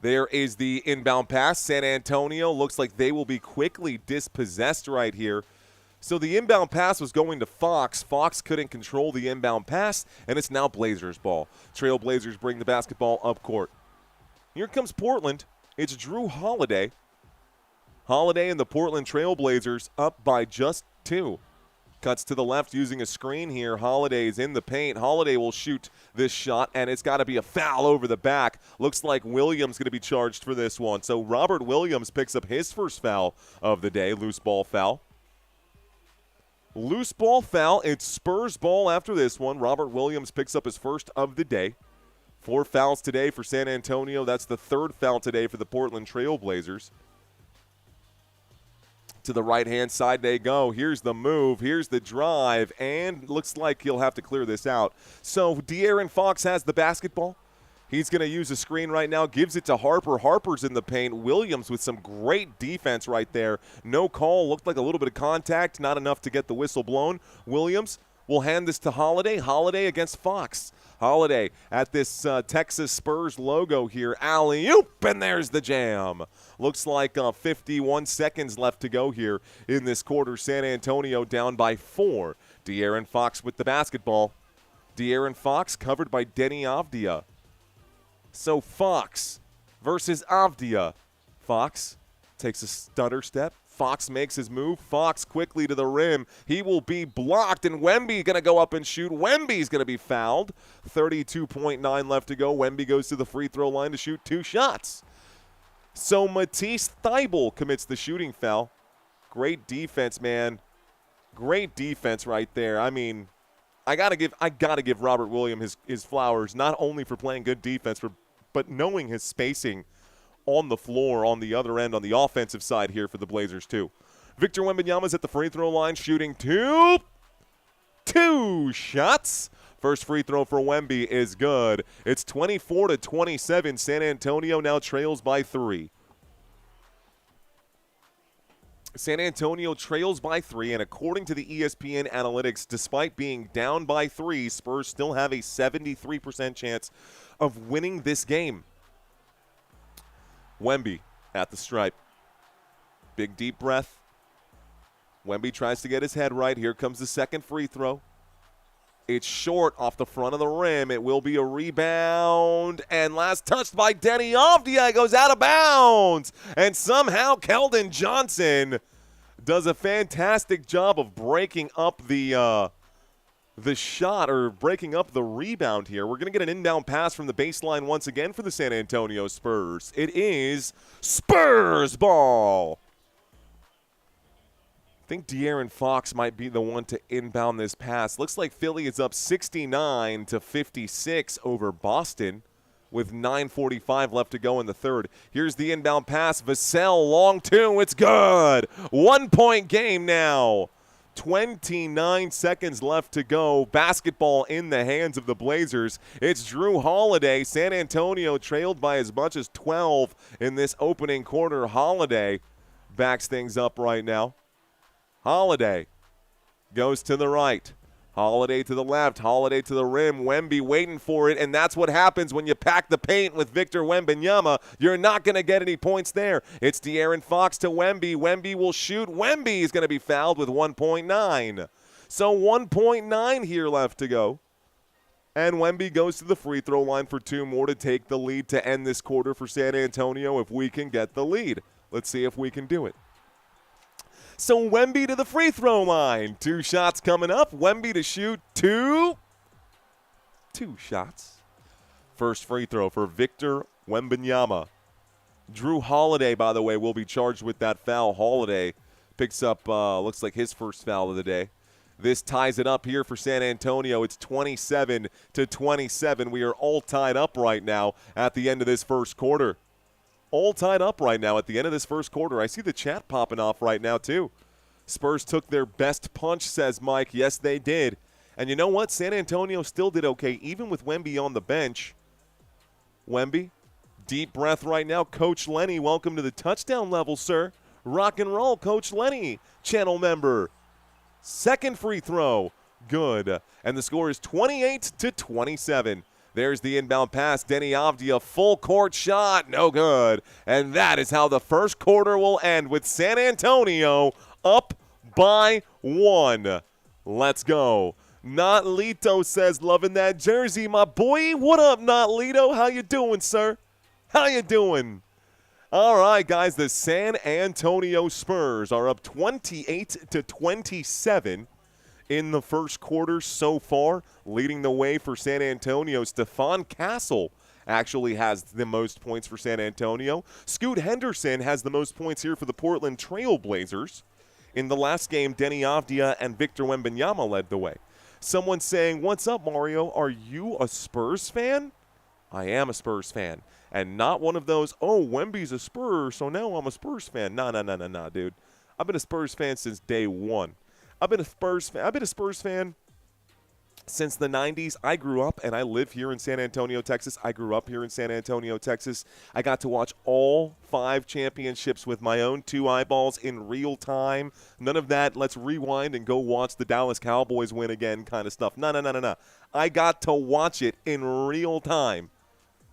S2: There is the inbound pass. San Antonio looks like they will be quickly dispossessed right here. So the inbound pass was going to Fox. Fox couldn't control the inbound pass, and it's now Blazers ball. Trailblazers bring the basketball up court. Here comes Portland. It's Drew Holiday. Holiday and the Portland Trailblazers up by just 2. Cuts to the left using a screen here. Holiday is in the paint. Holiday will shoot this shot, and it's got to be a foul over the back. Looks like Williams going to be charged for this one. So Robert Williams picks up his first foul of the day, loose ball foul. Loose ball foul. It's Spurs ball after this one. Robert Williams picks up his first of the day. 4 fouls today for San Antonio. That's the 3rd foul today for the Portland Trailblazers. To the right-hand side they go. Here's the move. Here's the drive. And looks like he'll have to clear this out. So De'Aaron Fox has the basketball. He's going to use a screen right now. Gives it to Harper. Harper's in the paint. Williams with some great defense right there. No call. Looked like a little bit of contact. Not enough to get the whistle blown. Williams We'll hand this to Holiday. Holiday against Fox. Holiday at this Texas Spurs logo here. Alley-oop, and there's the jam. Looks like 51 seconds left to go here in this quarter. San Antonio down by 4. De'Aaron Fox with the basketball. De'Aaron Fox covered by Deni Avdija. So Fox versus Avdija. Fox takes a stutter step. Fox makes his move. Fox quickly to the rim. He will be blocked, and Wemby going to go up and shoot. Wemby's going to be fouled. 32.9 left to go. Wemby goes to the free throw line to shoot 2 shots. So Matisse Thybulle commits the shooting foul. Great defense, man. Great defense right there. I mean, I gotta give Robert Williams his flowers, not only for playing good defense, but knowing his spacing on the floor on the other end on the offensive side here for the Blazers too. Victor Wembanyama's at the free throw line shooting 2 shots. First free throw for Wemby is good. It's 24-27. San Antonio now trails by 3. San Antonio trails by 3, and according to the ESPN analytics, despite being down by 3, Spurs still have a 73% chance of winning this game. Wemby at the stripe. Big deep breath. Wemby tries to get his head right. Here comes the second free throw. It's short off the front of the rim. It will be a rebound. And last touched by Deni Avdija. Goes out of bounds. And somehow Keldon Johnson does a fantastic job of breaking up the shot, or breaking up the rebound here. We're going to get an inbound pass from the baseline once again for the San Antonio Spurs. It is Spurs ball. I think De'Aaron Fox might be the one to inbound this pass. Looks like Philly is up 69-56 over Boston with 9:45 left to go in the third. Here's the inbound pass. Vassell, long 2. It's good. 1-point game now. 29 seconds left to go. Basketball in the hands of the Blazers. It's Drew Holiday. San Antonio trailed by as much as 12 in this opening quarter. Holiday backs things up right now. Holiday goes to the right. Holiday to the left. Holiday to the rim. Wemby waiting for it, and that's what happens when you pack the paint with Victor Wembanyama. You're not going to get any points there. It's De'Aaron Fox to Wemby. Wemby will shoot. Wemby is going to be fouled with 1.9. So 1.9 here left to go. And Wemby goes to the free throw line for 2 more to take the lead to end this quarter for San Antonio if we can get the lead. Let's see if we can do it. So Wemby to the free throw line. 2 shots coming up. Wemby to shoot 2 shots. First free throw for Victor Wembanyama. Drew Holiday, by the way, will be charged with that foul. Holiday picks up, looks like his first foul of the day. This ties it up here for San Antonio. It's 27-27. We are all tied up right now at the end of this first quarter. All tied up right now at the end of this first quarter. I see the chat popping off right now, too. Spurs took their best punch, says Mike. Yes, they did. And you know what? San Antonio still did okay, even with Wemby on the bench. Wemby, deep breath right now. Coach Lenny, welcome to the touchdown level, sir. Rock and roll, Coach Lenny, channel member. Second free throw, good. And the score is 28-27. There's the inbound pass. Deni Avdija, full court shot, no good. And that is how the first quarter will end, with San Antonio up by 1. Let's go. Not Lito says, loving that jersey, my boy. What up, Not Lito? How you doing, sir? How you doing? All right, guys, the San Antonio Spurs are up 28-27 in the first quarter so far. Leading the way for San Antonio, Stephon Castle actually has the most points for San Antonio. Scoot Henderson has the most points here for the Portland Trail Blazers. In the last game, Deni Avdija and Victor Wembanyama led the way. Someone saying, what's up, Mario? Are you a Spurs fan? I am a Spurs fan. And not one of those, oh, Wemby's a Spurs, so now I'm a Spurs fan. Nah, dude. I've been a Spurs fan since day one. I've been a Spurs fan since the 90s. I grew up and I live here in San Antonio, Texas. I grew up here in San Antonio, Texas. I got to watch all 5 championships with my own 2 eyeballs in real time. None of that, let's rewind and go watch the Dallas Cowboys win again kind of stuff. No. I got to watch it in real time.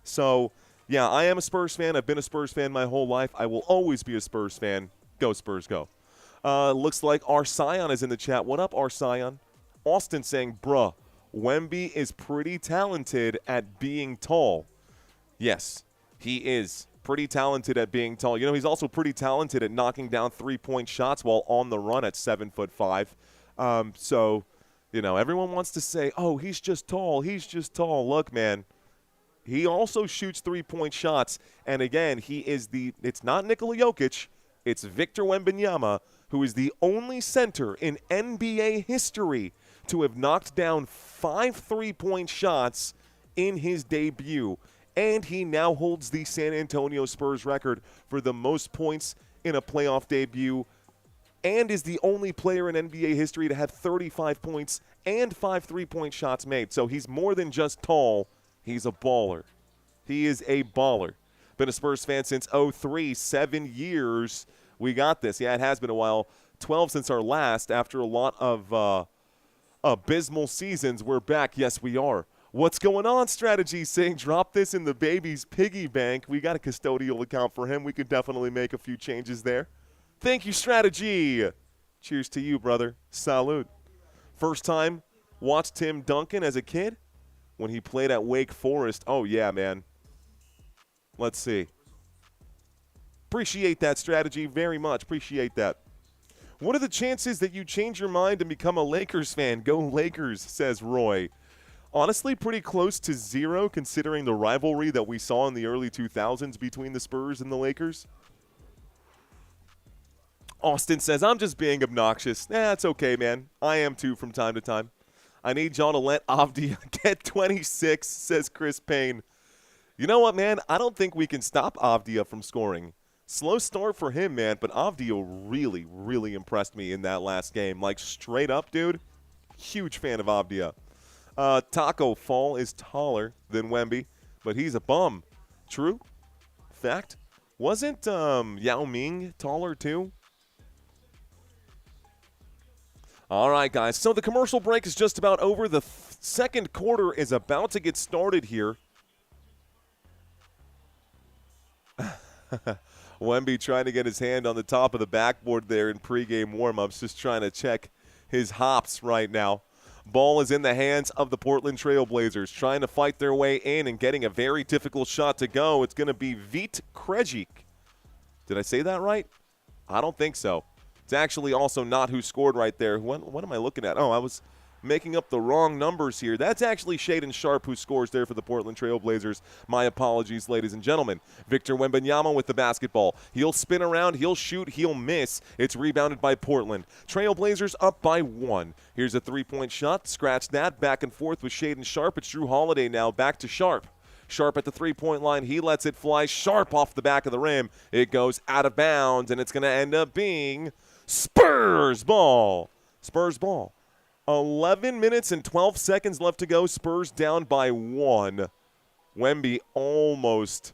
S2: So, yeah, I am a Spurs fan. I've been a Spurs fan my whole life. I will always be a Spurs fan. Go Spurs, go. Looks like our Scion is in the chat. What up, our Scion? Austin saying, bruh, Wemby is pretty talented at being tall. Yes, he is pretty talented at being tall. You know, he's also pretty talented at knocking down three-point shots while on the run at 7'5". So, you know, everyone wants to say, oh, he's just tall. He's just tall. Look, man, he also shoots three-point shots. And, again, it's not Nikola Jokic. It's Victor Wembanyama, who is the only center in NBA history to have knocked down 5 three-point shots in his debut. And he now holds the San Antonio Spurs record for the most points in a playoff debut and is the only player in NBA history to have 35 points and 5 three-point shots made. So he's more than just tall. He's a baller. He is a baller. Been a Spurs fan since 03, 7 years. We got this. Yeah, it has been a while. 12 since our last. After a lot of abysmal seasons, we're back. Yes, we are. What's going on, Strategy? Saying drop this in the baby's piggy bank. We got a custodial account for him. We could definitely make a few changes there. Thank you, Strategy. Cheers to you, brother. Salute. First time watched Tim Duncan as a kid when he played at Wake Forest. Oh, yeah, man. Let's see. Appreciate that, Strategy, very much. Appreciate that. What are the chances that you change your mind and become a Lakers fan? Go Lakers, says Roy. Honestly, pretty close to 0 considering the rivalry that we saw in the early 2000s between the Spurs and the Lakers. Austin says, I'm just being obnoxious. It's okay, man. I am too from time to time. I need y'all to let Avdija get 26, says Chris Payne. You know what, man? I don't think we can stop Avdija from scoring. Slow start for him, man, but Avdija really, really impressed me in that last game. Like, straight up, dude, huge fan of Avdija. Taco Fall is taller than Wemby, but he's a bum. True? Fact? Wasn't Yao Ming taller too? All right, guys, so the commercial break is just about over. The second quarter is about to get started here. Wemby trying to get his hand on the top of the backboard there in pregame warm-ups, just trying to check his hops right now. Ball is in the hands of the Portland Trail Blazers, trying to fight their way in and getting a very difficult shot to go. It's going to be Vit Krejci. Did I say that right? I don't think so. It's actually also not who scored right there. What am I looking at? Oh, I was making up the wrong numbers here. That's actually Shaedon Sharpe who scores there for the Portland Trail Blazers. My apologies, ladies and gentlemen. Victor Wembanyama with the basketball. He'll spin around, he'll shoot, he'll miss. It's rebounded by Portland. Trail Blazers up by 1. Here's a three-point shot. Scratch that. Back and forth with Shaedon Sharpe. It's Jrue Holiday now. Back to Sharpe. Sharpe at the three-point line. He lets it fly. Sharpe off the back of the rim. It goes out of bounds, and it's going to end up being Spurs ball. Spurs ball. 11 minutes and 12 seconds left to go. Spurs down by 1. Wemby almost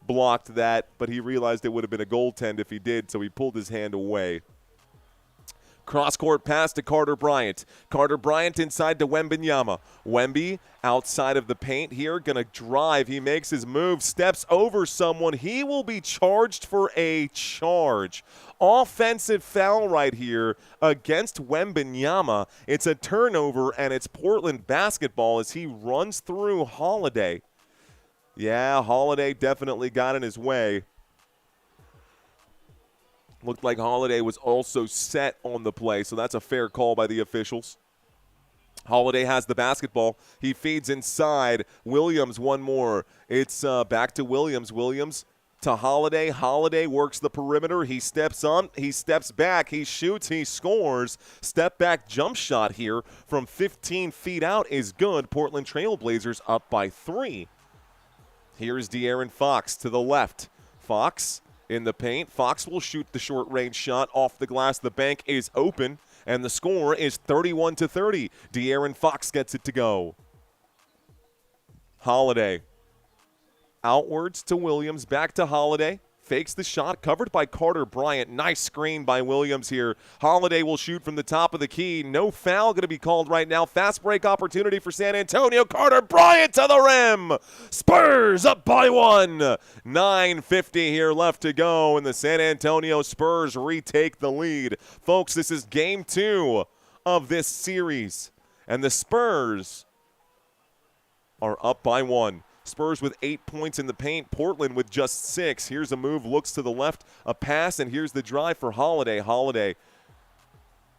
S2: blocked that, but he realized it would have been a goaltend if he did, so he pulled his hand away. Cross-court pass to Carter Bryant. Carter Bryant inside to Wembanyama. Wemby outside of the paint here, going to drive. He makes his move, steps over someone. He will be charged for a charge. Offensive foul right here against Wembanyama. It's a turnover, and it's Portland basketball as he runs through Holiday. Yeah, Holiday definitely got in his way. Looked like Holiday was also set on the play, so that's a fair call by the officials. Holiday has the basketball. He feeds inside. Williams one more. It's back to Williams. Williams to Holiday. Holiday works the perimeter. He steps on. He steps back. He shoots. He scores. Step back jump shot here from 15 feet out is good. Portland Trail Blazers up by 3. Here's De'Aaron Fox to the left. Fox in the paint. Fox will shoot the short-range shot off the glass. The bank is open, And the score is 31-30. De'Aaron Fox gets it to go. Holiday. Outwards to Williams, back to Holiday. Fakes the shot, covered by Carter Bryant. Nice screen by Williams here. Holiday will shoot from the top of the key. No foul going to be called right now. Fast break opportunity for San Antonio. Carter Bryant to the rim. Spurs up by 1. 9:50 here left to go, and the San Antonio Spurs retake the lead. Folks, this is game 2 of this series, and the Spurs are up by 1. Spurs with 8 points in the paint. Portland with just 6. Here's a move, looks to the left, a pass, and here's the drive for Holiday. Holiday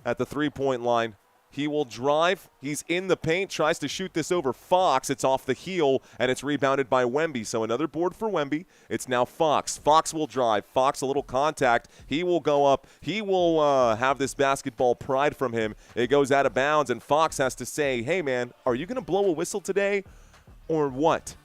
S2: at the three-point line. He will drive. He's in the paint, tries to shoot this over Fox. It's off the heel, and it's rebounded by Wemby. So another board for Wemby. It's now Fox. Fox will drive. Fox, a little contact. He will go up. He will have this basketball pride from him. It goes out of bounds, and Fox has to say, hey, man, are you going to blow a whistle today or what?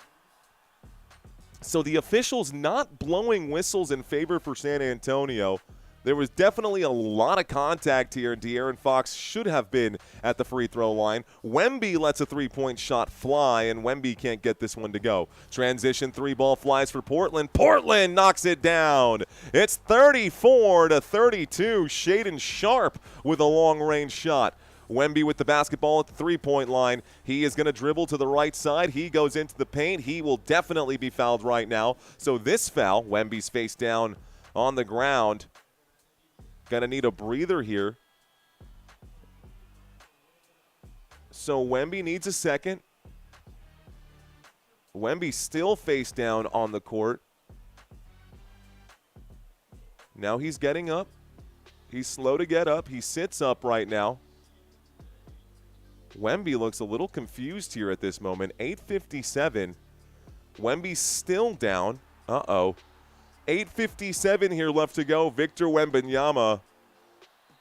S2: So the officials not blowing whistles in favor for San Antonio. There was definitely a lot of contact here. De'Aaron Fox should have been at the free throw line. Wemby lets a three-point shot fly, and Wemby can't get this one to go. Transition three-ball flies for Portland. Portland knocks it down. It's 34-32. Shaedon Sharpe with a long-range shot. Wemby with the basketball at the three-point line. He is going to dribble to the right side. He goes into the paint. He will definitely be fouled right now. So this foul, Wemby's face down on the ground. Going to need a breather here. So Wemby needs a second. Wemby still face down on the court. Now he's getting up. He's slow to get up. He sits up right now. Wemby looks a little confused here at this moment. 8:57. Wemby's still down. Uh-oh. 8:57 here left to go. Victor Wembanyama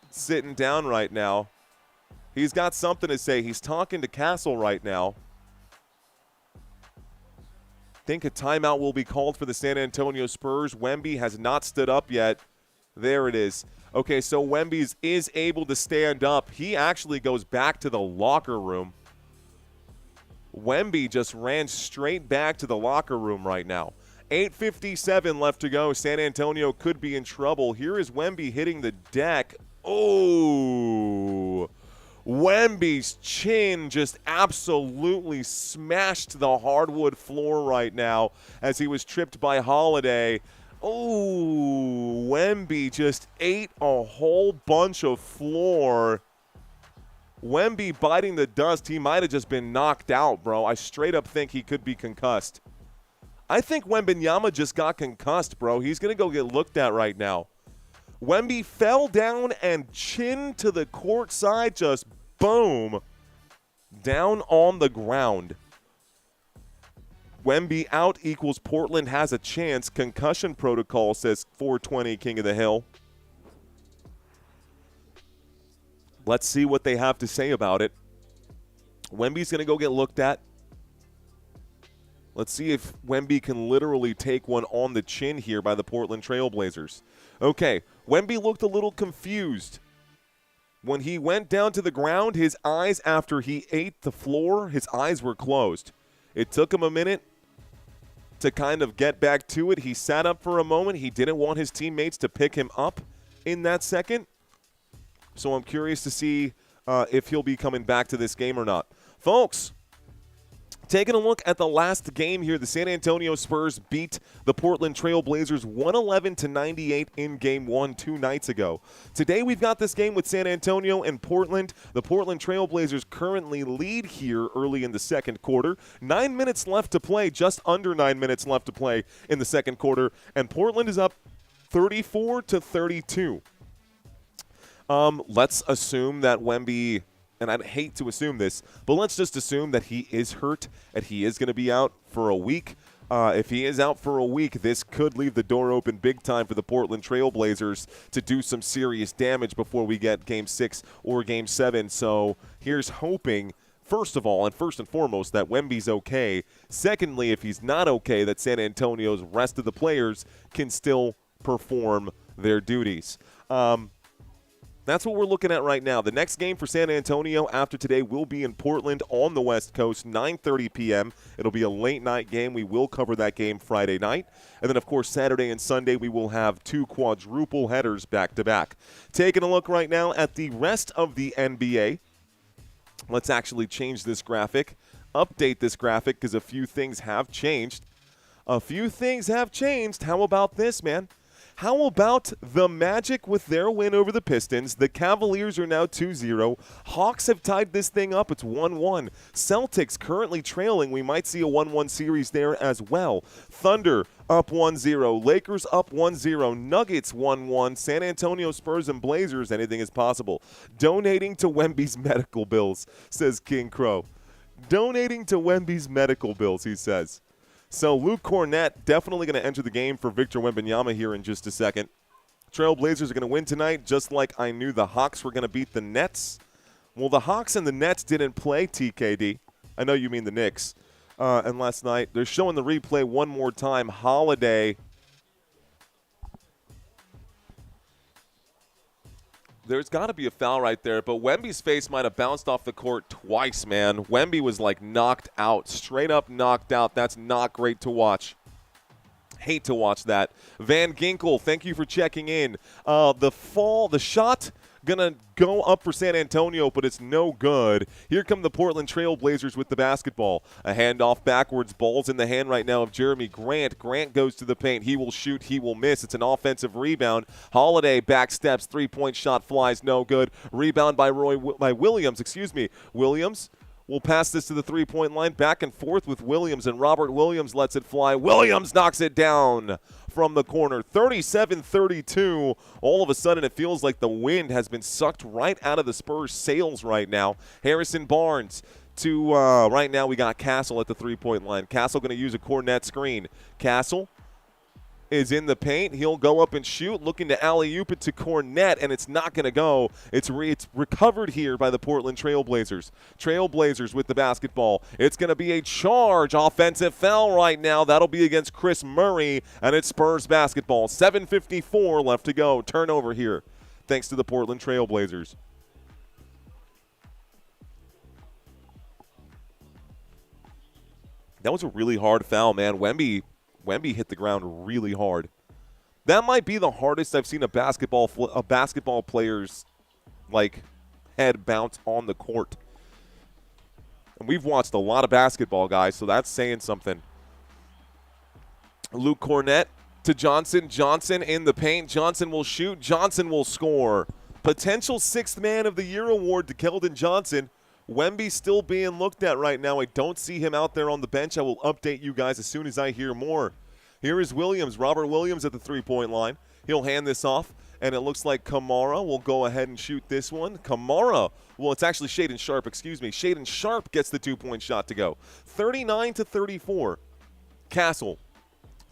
S2: sitting down right now. He's got something to say. He's talking to Castle right now. Think a timeout will be called for the San Antonio Spurs. Wemby has not stood up yet. There it is. Okay, so Wemby is able to stand up. He actually goes back to the locker room. Wemby just ran straight back to the locker room right now. 8:57 left to go. San Antonio could be in trouble. Here is Wemby hitting the deck. Oh, Wemby's chin just absolutely smashed the hardwood floor right now as he was tripped by Holiday. Oh, Wemby just ate a whole bunch of floor. Wemby biting the dust. He might have just been knocked out, bro. I straight up think he could be concussed. I think Wembanyama just got concussed, bro. He's going to go get looked at right now. Wemby fell down and chin to the court side, just boom, down on the ground. Wemby out equals Portland has a chance. Concussion protocol, says 420 King of the Hill. Let's see what they have to say about it. Wemby's going to go get looked at. Let's see if Wemby can literally take one on the chin here by the Portland Trail Blazers. Okay, Wemby looked a little confused. When he went down to the ground, his eyes, after he ate the floor, his eyes were closed. It took him a minute to kind of get back to it. He sat up for a moment. He didn't want his teammates to pick him up in that second. So I'm curious to see if he'll be coming back to this game or not. Folks, taking a look at the last game here, the San Antonio Spurs beat the Portland Trail Blazers 111-98 in Game 1 2 nights ago. Today we've got this game with San Antonio and Portland. The Portland Trail Blazers currently lead here early in the second quarter. 9 minutes left to play, just under 9 minutes left to play in the second quarter, and Portland is up 34-32. Let's assume that Wemby, and I'd hate to assume this, but let's just assume that he is hurt and he is going to be out for a week. If he is out for a week, this could leave the door open big time for the Portland Trail Blazers to do some serious damage before we get Game 6 or Game 7. So here's hoping, first of all, and first and foremost, that Wemby's okay. Secondly, if he's not okay, that San Antonio's rest of the players can still perform their duties. That's what we're looking at right now. The next game for San Antonio after today will be in Portland on the West Coast, 9:30 p.m. It'll be a late-night game. We will cover that game Friday night. And then, of course, Saturday and Sunday we will have 2 quadruple headers back-to-back. Taking a look right now at the rest of the NBA. Let's actually change this graphic, update this graphic, because a few things have changed. A few things have changed. How about this, man? How about the Magic with their win over the Pistons? The Cavaliers are now 2-0. Hawks have tied this thing up. It's 1-1. Celtics currently trailing. We might see a 1-1 series there as well. Thunder up 1-0. Lakers up 1-0. Nuggets 1-1. San Antonio Spurs and Blazers. Anything is possible. Donating to Wemby's medical bills, says King Crow. Donating to Wemby's medical bills, he says. So Luke Cornett definitely going to enter the game for Victor Wembanyama here in just a second. Trailblazers are going to win tonight, just like I knew the Hawks were going to beat the Nets. Well, the Hawks and the Nets didn't play, TKD. I know you mean the Knicks. And last night, they're showing the replay one more time. Holiday. There's got to be a foul right there, but Wemby's face might have bounced off the court twice, man. Wemby was like knocked out, straight up knocked out. That's not great to watch. Hate to watch that. Van Ginkel, thank you for checking in. The shot gonna go up for San Antonio, but it's no good. Here come the Portland Trail Blazers with the basketball. A handoff backwards. Ball's in the hand right now of Jeremy Grant. Grant goes to the paint. He will shoot. He will miss. It's an offensive rebound. Holiday back steps. Three-point shot flies. No good. Rebound by Williams. Williams will pass this to the three-point line. Back and forth with Williams, and Robert Williams lets it fly. Williams knocks it down from the corner. 37-32. All of a sudden, it feels like the wind has been sucked right out of the Spurs' sails right now. Harrison Barnes to right now we got Castle at the three-point line. Castle going to use a Cornet screen. Castle is in the paint. He'll go up and shoot, looking to alley-oop it to Cornet, and it's not going to go. It's recovered here by the Portland Trailblazers. Trailblazers with the basketball. It's going to be a charge. Offensive foul right now. That'll be against Chris Murray, and it's Spurs basketball. 7:54 left to go. Turnover here, thanks to the Portland Trailblazers. That was a really hard foul, man. Wemby hit the ground really hard. That might be the hardest I've seen a basketball player's head bounce on the court. And we've watched a lot of basketball, guys, so that's saying something. Luke Cornett to Johnson. Johnson in the paint. Johnson will shoot. Johnson will score. Potential Sixth Man of the Year award to Keldon Johnson. Wemby still being looked at right now. I don't see him out there on the bench. I will update you guys as soon as I hear more. Here is Williams, Robert Williams at the three-point line. He'll hand this off, and it looks like Kamara will go ahead and shoot this one. It's actually Shaedon Sharpe, Shaedon Sharpe gets the two-point shot to go. 39-34. Castle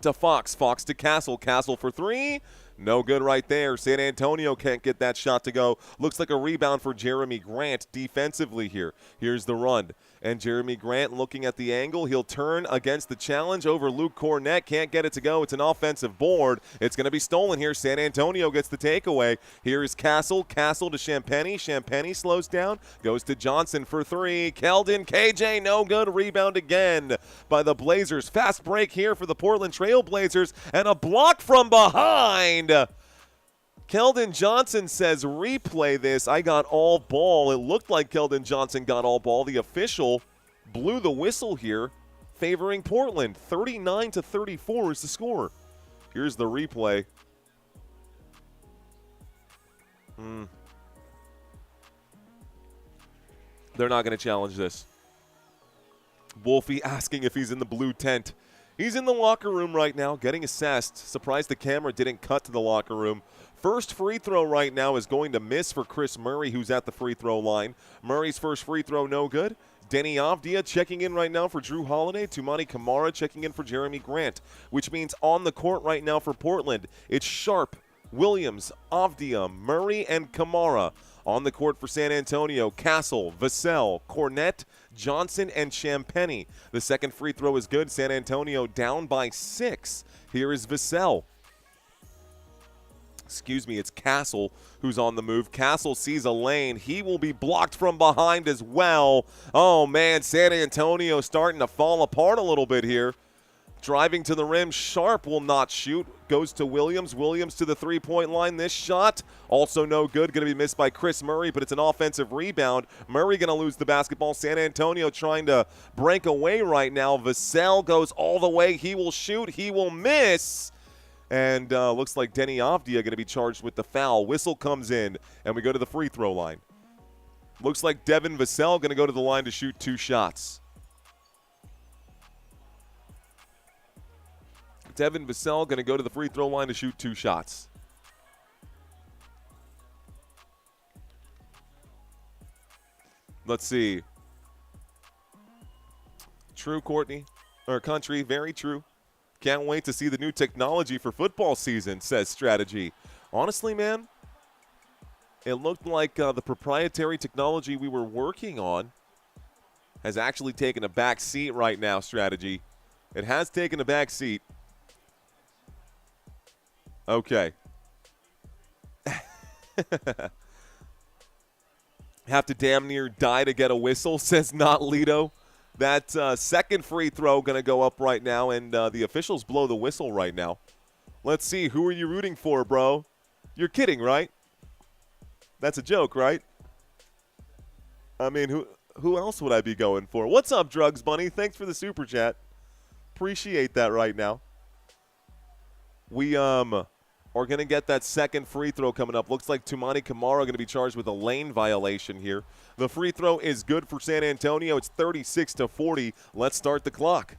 S2: to Fox. Fox to Castle. Castle for three. No good right there. San Antonio can't get that shot to go. Looks like a rebound for Jeremy Grant defensively here. Here's the run. And Jeremy Grant looking at the angle. He'll turn against the challenge over Luke Cornett. Can't get it to go. It's an offensive board. It's going to be stolen here. San Antonio gets the takeaway. Here is Castle. Castle to Champagny. Champagny slows down. Goes to Johnson for three. Keldon, KJ, no good. Rebound again by the Blazers. Fast break here for the Portland Trail Blazers. And a block from behind. Keldon Johnson says, replay this. I got all ball. It looked like Keldon Johnson got all ball. The official blew the whistle here, favoring Portland. 39-34 is the score. Here's the replay. They're not going to challenge this. Wolfie asking if he's in the blue tent. He's in the locker room right now, getting assessed. Surprised the camera didn't cut to the locker room. First free throw right now is going to miss for Chris Murray, who's at the free throw line. Murray's first free throw, no good. Deni Avdija checking in right now for Drew Holiday. Toumani Camara checking in for Jeremy Grant, which means on the court right now for Portland, it's Sharpe, Williams, Avdija, Murray, and Camara. On the court for San Antonio, Castle, Vassell, Cornett, Johnson, and Champagny. The second free throw is good. San Antonio down by 6. Here is Vassell. Excuse me, it's Castle who's on the move. Castle sees a lane. He will be blocked from behind as well. Oh, man, San Antonio starting to fall apart a little bit here. Driving to the rim, Sharp will not shoot. Goes to Williams. Williams to the three-point line. This shot also no good. Going to be missed by Chris Murray, but it's an offensive rebound. Murray going to lose the basketball. San Antonio trying to break away right now. Vassell goes all the way. He will shoot. He will miss. And looks like Deni Avdija going to be charged with the foul. Whistle comes in, and we go to the free throw line. Looks like Devin Vassell going to go to the line to shoot 2 shots. Devin Vassell going to go to the free throw line to shoot 2 shots. Let's see. True, Courtney. Or Country, very true. Can't wait to see the new technology for football season, says Strategy. Honestly, man, it looked like the proprietary technology we were working on has actually taken a back seat right now, Strategy. It has taken a back seat. Okay. Have to damn near die to get a whistle, says Not Lido. That second free throw going to go up right now, and the officials blow the whistle right now. Let's see. Who are you rooting for, bro? You're kidding, right? That's a joke, right? I mean, who else would I be going for? What's up, Drugs Bunny? Thanks for the super chat. Appreciate that right now. We are going to get that second free throw coming up. Looks like Toumani Camara going to be charged with a lane violation here. The free throw is good for San Antonio. It's 36-40. Let's start the clock.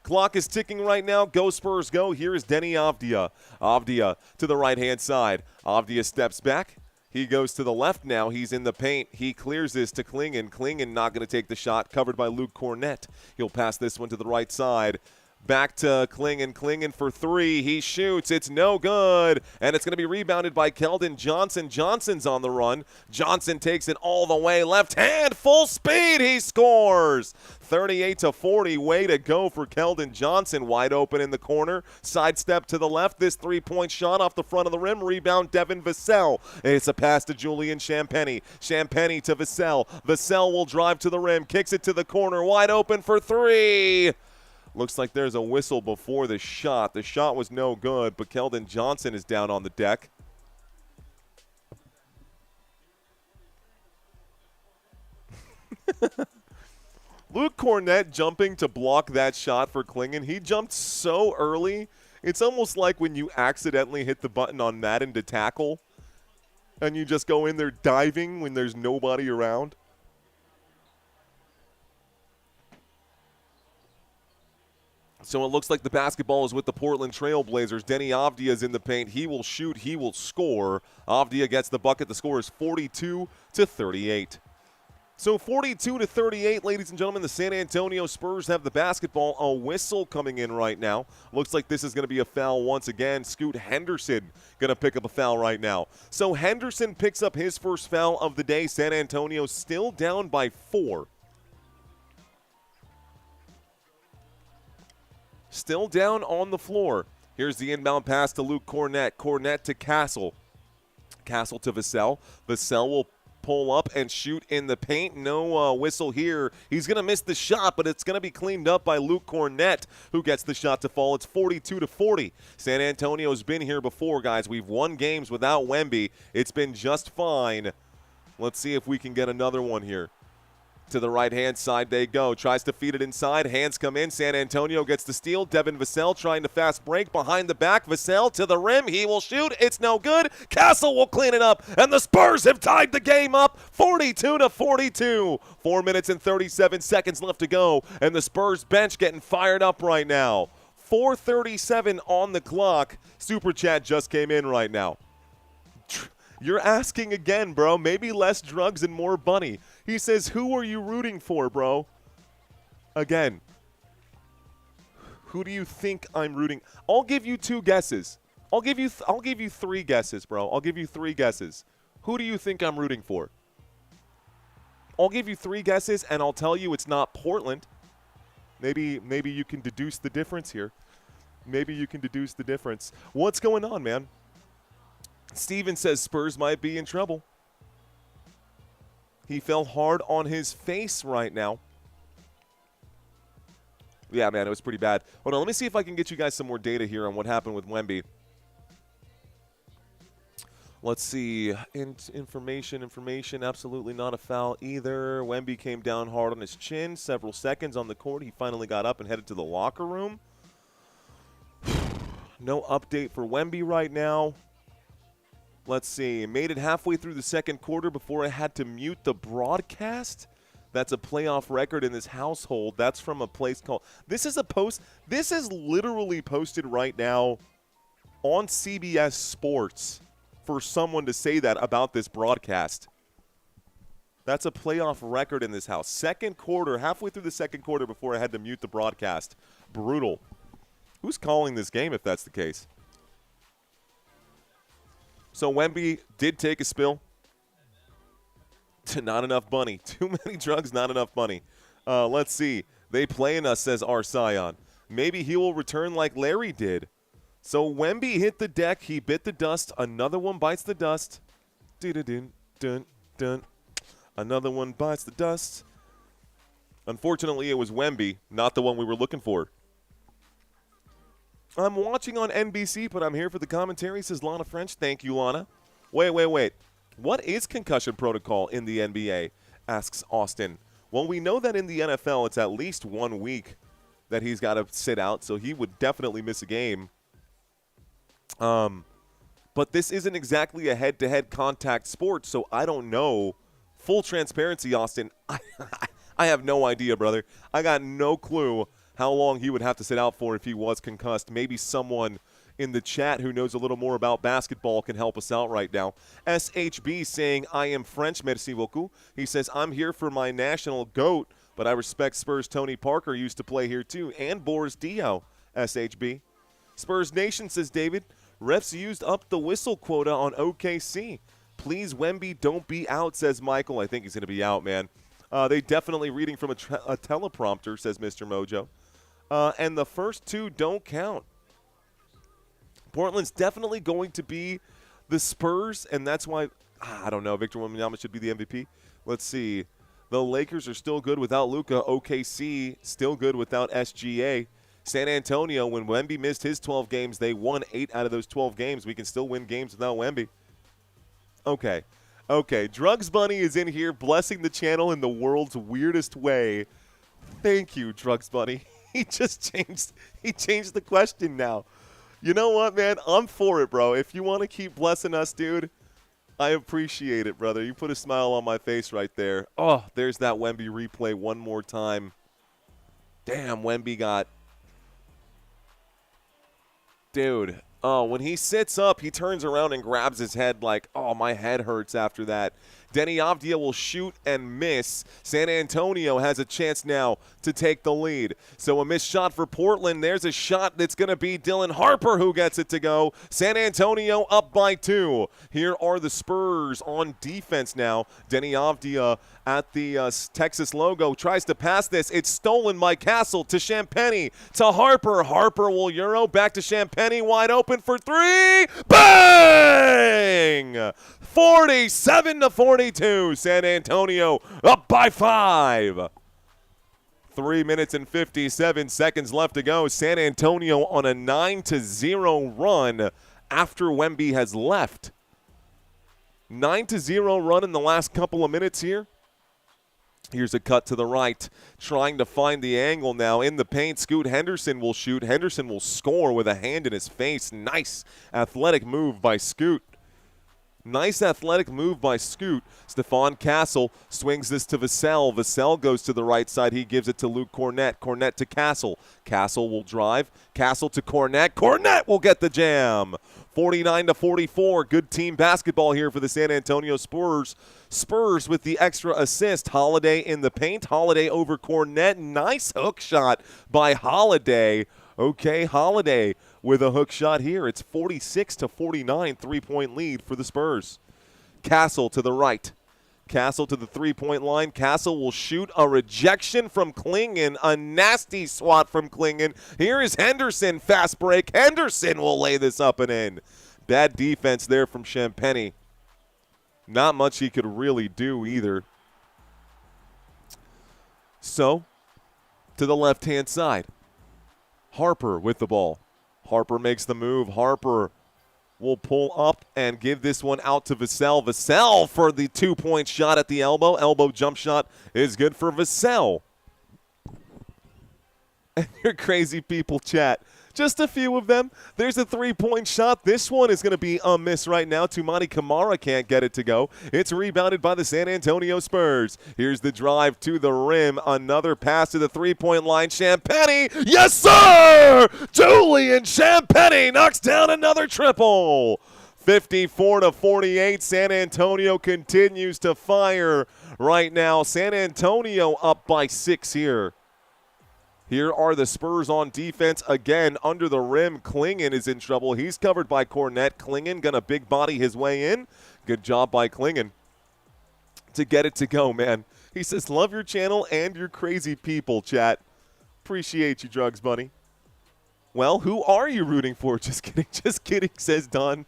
S2: Clock is ticking right now. Go Spurs, go. Here is Deni Avdija. Avdija to the right-hand side. Avdija steps back. He goes to the left now. He's in the paint. He clears this to Clingan. Clingan not going to take the shot. Covered by Luke Cornett. He'll pass this one to the right side. Back to Clingan. Clingan for 3. He shoots. It's no good. And it's going to be rebounded by Keldon Johnson. Johnson's on the run. Johnson takes it all the way. Left hand. Full speed. He scores. 38-40. Way to go for Keldon Johnson. Wide open in the corner. Sidestep to the left. This three-point shot off the front of the rim. Rebound Devin Vassell. It's a pass to Julian Champagny. Champagny to Vassell. Vassell will drive to the rim. Kicks it to the corner. Wide open for 3. Looks like there's a whistle before the shot. The shot was no good, but Keldon Johnson is down on the deck. Luke Cornett jumping to block that shot for Clingan. He jumped so early. It's almost like when you accidentally hit the button on Madden to tackle and you just go in there diving when there's nobody around. So it looks like the basketball is with the Portland Trail Blazers. Deni Avdija is in the paint. He will shoot. He will score. Avdija gets the bucket. The score is 42-38. So 42-38, ladies and gentlemen, the San Antonio Spurs have the basketball. A whistle coming in right now. Looks like this is going to be a foul once again. Scoot Henderson going to pick up a foul right now. So Henderson picks up his first foul of the day. San Antonio still down by 4. Still down on the floor. Here's the inbound pass to Luke Cornett. Cornett to Castle. Castle to Vassell. Vassell will pull up and shoot in the paint. No whistle here. He's going to miss the shot, but it's going to be cleaned up by Luke Cornett, who gets the shot to fall. It's 42-40. San Antonio's been here before, guys. We've won games without Wemby. It's been just fine. Let's see if we can get another one here. To the right-hand side they go. Tries to feed it inside. Hands come in. San Antonio gets the steal. Devin Vassell trying to fast break behind the back. Vassell to the rim. He will shoot. It's no good. Castle will clean it up. And the Spurs have tied the game up 42-42. 4 minutes and 37 seconds left to go. And the Spurs bench getting fired up right now. 4:37 on the clock. Super Chat just came in right now. You're asking again, bro. Maybe less drugs and more bunny. He says, who are you rooting for, bro? Again. Who do you think I'm rooting? I'll give you 2 guesses. I'll give you 3 guesses, bro. I'll give you 3 guesses. Who do you think I'm rooting for? I'll give you 3 guesses, and I'll tell you it's not Portland. Maybe you can deduce the difference here. Maybe you can deduce the difference. What's going on, man? Steven says Spurs might be in trouble. He fell hard on his face right now. Yeah, man, it was pretty bad. Hold on, let me see if I can get you guys some more data here on what happened with Wemby. Let's see. Information. Absolutely not a foul either. Wemby came down hard on his chin. Several seconds on the court. He finally got up and headed to the locker room. No update for Wemby right now. Let's see. Made it halfway through the second quarter before I had to mute the broadcast. That's a playoff record in this household. That's from a place called – this is literally posted right now on CBS Sports for someone to say that about this broadcast. That's a playoff record in this house. Second quarter, halfway through the second quarter before I had to mute the broadcast. Brutal. Who's calling this game if that's the case? So Wemby did take a spill. Not enough money. Too many drugs, not enough money. Let's see. They playing us, says Arsion. Maybe he will return like Larry did. So Wemby hit the deck. He bit the dust. Another one bites the dust. Dun. Another one bites the dust. Unfortunately, it was Wemby, not the one we were looking for. I'm watching on NBC, but I'm here for the commentary, says Lana French. Thank you, Lana. Wait. What is concussion protocol in the NBA? Asks Austin. Well, we know that in the NFL it's at least 1 week that he's got to sit out, so he would definitely miss a game. But this isn't exactly a head-to-head contact sport, so I don't know. Full transparency, Austin, I have no idea, brother. I got no clue how long he would have to sit out for if he was concussed. Maybe someone in the chat who knows a little more about basketball can help us out right now. SHB saying, I am French, merci beaucoup. He says, I'm here for my national GOAT, but I respect Spurs. Tony Parker used to play here too, and Boris Dio, SHB. Spurs Nation, says David, refs used up the whistle quota on OKC. Please, Wemby, don't be out, says Michael. I think he's going to be out, man. They definitely reading from a teleprompter, says Mr. Mojo. And the first two don't count. Portland's definitely going to be the Spurs, and that's why, I don't know, Victor Wembanyama should be the MVP. Let's see. The Lakers are still good without Luka. OKC still good without SGA. San Antonio, when Wemby missed his 12 games, they won 8 out of those 12 games. We can still win games without Wemby. Okay. Drugs Bunny is in here blessing the channel in the world's weirdest way. Thank you, Drugs Bunny. He changed the question now. You know what, man? I'm for it, bro. If you want to keep blessing us, dude, I appreciate it, brother. You put a smile on my face right there. Oh, there's that Wemby replay one more time. Damn, Wemby got... Dude, when he sits up, he turns around and grabs his head like, oh, my head hurts after that. Deni Avdija will shoot and miss. San Antonio has a chance now to take the lead. So a missed shot for Portland. There's a shot that's going to be Dylan Harper who gets it to go. San Antonio up by 2. Here are the Spurs on defense now. Deni Avdija at the Texas logo tries to pass this. It's stolen by Castle to Champagny to Harper. Harper will Euro back to Champagny, wide open for 3. Bang! 47-42. San Antonio up by 5. 3 minutes and 57 seconds left to go. San Antonio on a 9-0 run after Wemby has left. 9-0 run in the last couple of minutes here. Here's a cut to the right, trying to find the angle now in the paint. Scoot Henderson will shoot. Henderson will score with a hand in his face. Nice athletic move by Scoot. Nice athletic move by Scoot. Stephon Castle swings this to Vassell. Vassell goes to the right side. He gives it to Luke Cornett. Cornett to Castle. Castle will drive. Castle to Cornett. Cornett will get the jam. 49-44. Good team basketball here for the San Antonio Spurs. Spurs with the extra assist. Holiday in the paint. Holiday over Cornett. Nice hook shot by Holiday. Okay, Holiday with a hook shot here. It's 46-49, 3-point lead for the Spurs. Castle to the right. Castle to the three-point line. Castle will shoot a rejection from Clingan. A nasty swat from Clingan. Here is Henderson. Fast break. Henderson will lay this up and in. Bad defense there from Champagny. Not much he could really do either. So, to the left-hand side. Harper with the ball. Harper makes the move. Harper will pull up and give this one out to Vassell. Vassell for the 2-point shot at the elbow. Elbow jump shot is good for Vassell. And your crazy people chat. Just a few of them. There's a 3-point shot. This one is going to be a miss right now. Toumani Camara can't get it to go. It's rebounded by the San Antonio Spurs. Here's the drive to the rim. Another pass to the 3-point line. Champagny. Yes, sir! Julian Champagny knocks down another triple. 54-48. San Antonio continues to fire right now. San Antonio up by 6 here. Here are the Spurs on defense. Again, under the rim, Clingan is in trouble. He's covered by Cornette. Clingan going to big body his way in. Good job by Clingan to get it to go, man. He says, love your channel and your crazy people, chat. Appreciate you, Drugs Bunny. Well, who are you rooting for? Just kidding, says Don.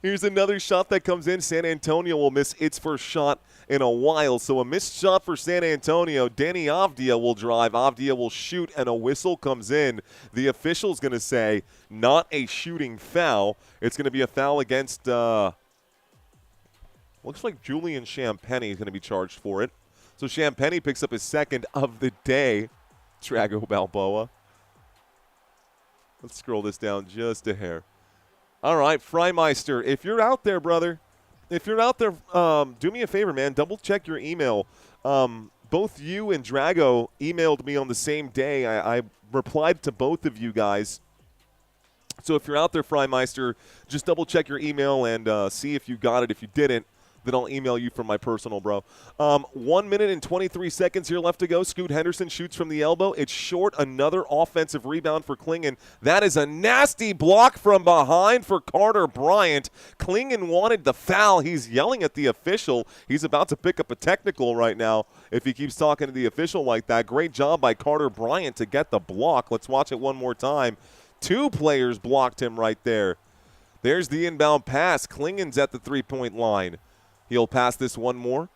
S2: Here's another shot that comes in. San Antonio will miss its first shot in a while. So a missed shot for San Antonio. Deni Avdija will drive. Avdija will shoot, and a whistle comes in. The official's going to say not a shooting foul. It's going to be a foul against, looks like Julian Champagny is going to be charged for it. So Champagny picks up his second of the day. Trago Balboa. Let's scroll this down just a hair. All right, Freimeister, if you're out there, brother, if you're out there, do me a favor, man. Double check your email. Both you and Drago emailed me on the same day. I replied to both of you guys. So if you're out there, Freimeister, just double check your email and see if you got it. If you didn't, then I'll email you from my personal, bro. 1 minute and 23 seconds here left to go. Scoot Henderson shoots from the elbow. It's short. Another offensive rebound for Clingan. That is a nasty block from behind for Carter Bryant. Clingan wanted the foul. He's yelling at the official. He's about to pick up a technical right now if he keeps talking to the official like that. Great job by Carter Bryant to get the block. Let's watch it one more time. 2 players blocked him right there. There's the inbound pass. Clingan's at the 3-point line. He'll pass this one more.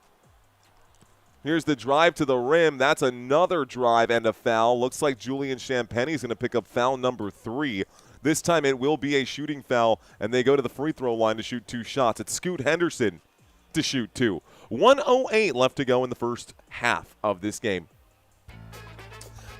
S2: Here's the drive to the rim. That's another drive and a foul. Looks like Julian Champagny is going to pick up foul number 3. This time it will be a shooting foul, and they go to the free throw line to shoot 2 shots. It's Scoot Henderson to shoot 2. 1:08 left to go in the first half of this game.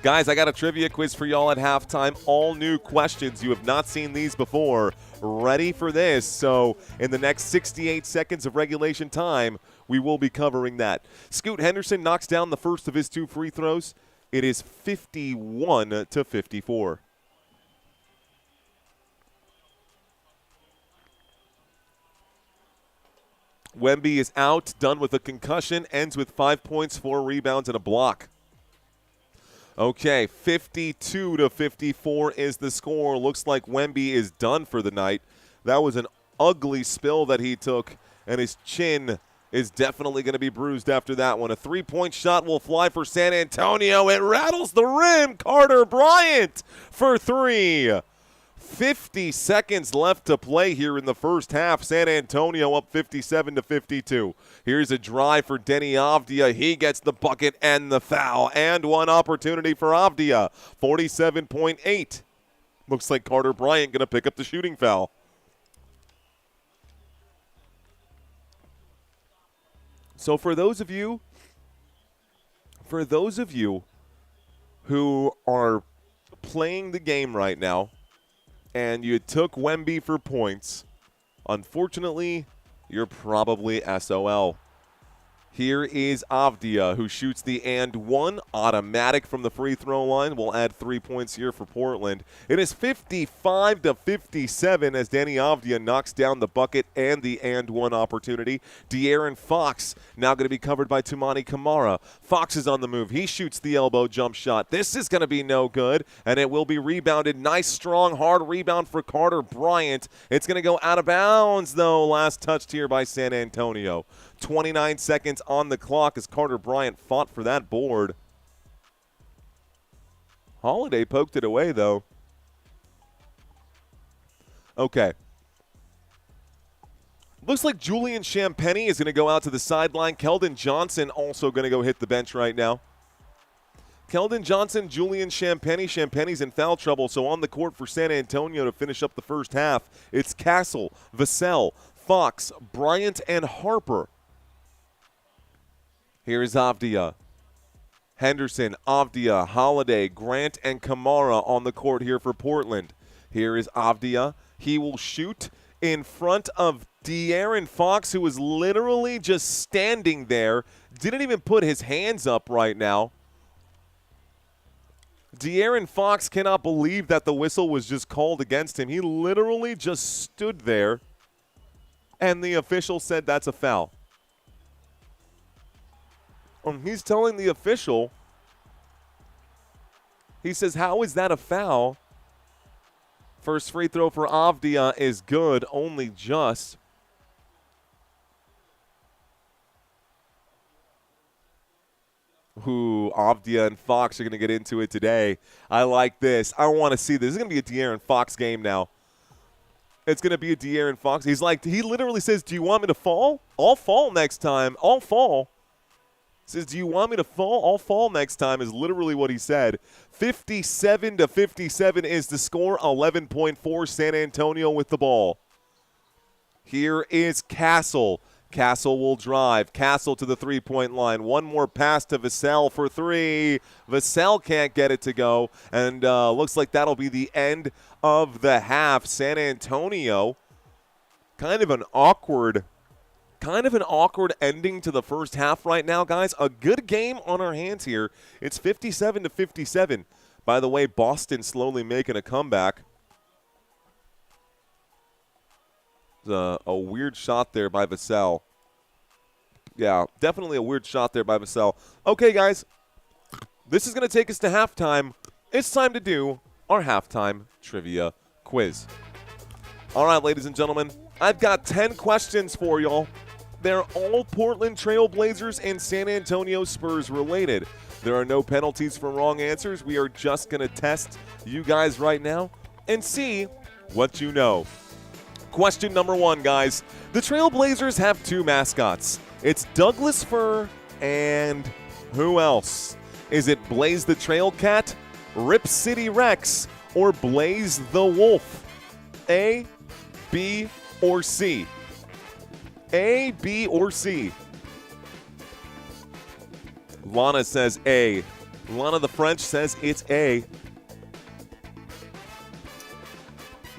S2: Guys, I got a trivia quiz for y'all at halftime. All new questions. You have not seen these before. Ready for this. So in the next 68 seconds of regulation time, we will be covering that. Scoot Henderson knocks down the first of his 2 free throws. It is 51-54. Wemby is out, done with a concussion, ends with 5 points, 4 rebounds, and a block. Okay, 52-54 is the score. Looks like Wemby is done for the night. That was an ugly spill that he took, and his chin is definitely going to be bruised after that one. A 3-point shot will fly for San Antonio. It rattles the rim. Carter Bryant for 3. 50 seconds left to play here in the first half. San Antonio up 57-52. Here's a drive for Deni Avdija. He gets the bucket and the foul. And one opportunity for Avdija. 47.8. Looks like Carter Bryant going to pick up the shooting foul. So for those of you who are playing the game right now, and you took Wemby for points, unfortunately, you're probably SOL. Here is Avdija, who shoots the and one automatic from the free throw line. We'll add 3 points here for Portland. It is 55-57 as Deni Avdija knocks down the bucket and the and one opportunity. De'Aaron Fox now going to be covered by Toumani Camara. Fox is on the move. He shoots the elbow jump shot. This is going to be no good, and it will be rebounded. Nice, strong, hard rebound for Carter Bryant. It's going to go out of bounds, though. Last touched here by San Antonio. 29 seconds on the clock as Carter Bryant fought for that board. Holiday poked it away, though. Okay. Looks like Julian Champagny is going to go out to the sideline. Keldon Johnson also going to go hit the bench right now. Keldon Johnson, Julian Champagny. Champagny's in foul trouble, so on the court for San Antonio to finish up the first half, it's Castle, Vassell, Fox, Bryant, and Harper. Here is Avdija. Henderson, Avdija, Holiday, Grant, and Kamara on the court here for Portland. Here is Avdija. He will shoot in front of De'Aaron Fox, who is literally just standing there. Didn't even put his hands up right now. De'Aaron Fox cannot believe that the whistle was just called against him. He literally just stood there, and the official said that's a foul. He's telling the official, he says, how is that a foul? First free throw for Avdija is good, only just. Ooh, Avdija and Fox are going to get into it today. I like this. I want to see this. This is going to be a De'Aaron Fox game now. It's going to be a De'Aaron Fox. He literally says, do you want me to fall? I'll fall next time. I'll fall. Says, do you want me to fall? I'll fall next time is literally what he said. 57-57 is the score. 11.4 San Antonio with the ball. Here is Castle. Castle will drive. Castle to the three-point line. One more pass to Vassell for three. Vassell can't get it to go. And looks like that'll be the end of the half. San Antonio, kind of an awkward ending to the first half right now, guys. A good game on our hands here. It's 57-57. By the way, Boston slowly making a comeback. A weird shot there by Vassell. Yeah, definitely a weird shot there by Vassell. Okay, guys, this is going to take us to halftime. It's time to do our halftime trivia quiz. All right, ladies and gentlemen, I've got 10 questions for y'all. They're all Portland Trail Blazers and San Antonio Spurs related. There are no penalties for wrong answers. We are just going to test you guys right now and see what you know. Question number 1, guys. The Trail Blazers have 2 mascots. It's Douglas Fir and who else? Is it Blaze the Trail Cat, Rip City Rex, or Blaze the Wolf? A, B, or C? A, B, or C? Lana says A. Lana the French says it's A.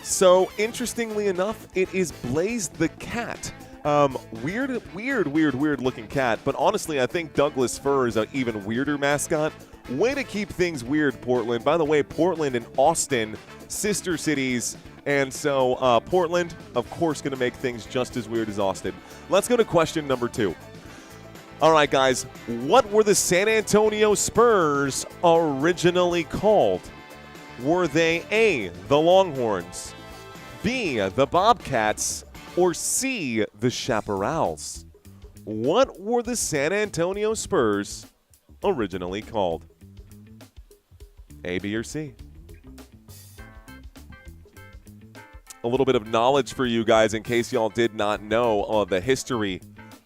S2: So, interestingly enough, it is Blaze the Cat. Weird looking cat. But honestly, I think Douglas Fir is an even weirder mascot. Way to keep things weird, Portland. By the way, Portland and Austin, sister cities. And so Portland, of course, going to make things just as weird as Austin. Let's go to question number 2. All right, guys. What were the San Antonio Spurs originally called? Were they A, the Longhorns, B, the Bobcats, or C, the Chaparrals? What were the San Antonio Spurs originally called? A, B, or C? A little bit of knowledge for you guys in case y'all did not know the history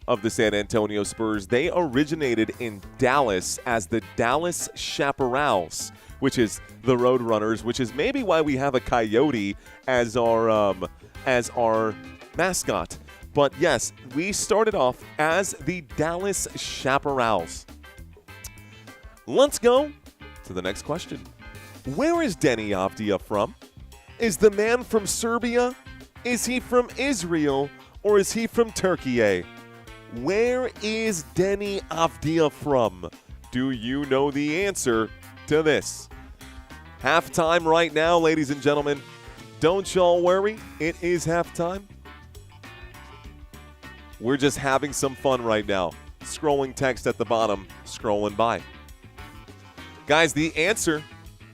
S2: of the San Antonio Spurs. They originated in Dallas as the Dallas Chaparrals, which is the Roadrunners, which is maybe why we have a coyote as our mascot. But yes, we started off as the Dallas Chaparrals. Let's go to the next question. Where is Deni Avdija from? Is the man from Serbia? Is he from Israel? Or is he from Turkey? Where is Deni Avdija from? Do you know the answer to this? Halftime right now, ladies and gentlemen. Don't y'all worry. It is halftime. We're just having some fun right now. Scrolling text at the bottom, scrolling by. Guys, the answer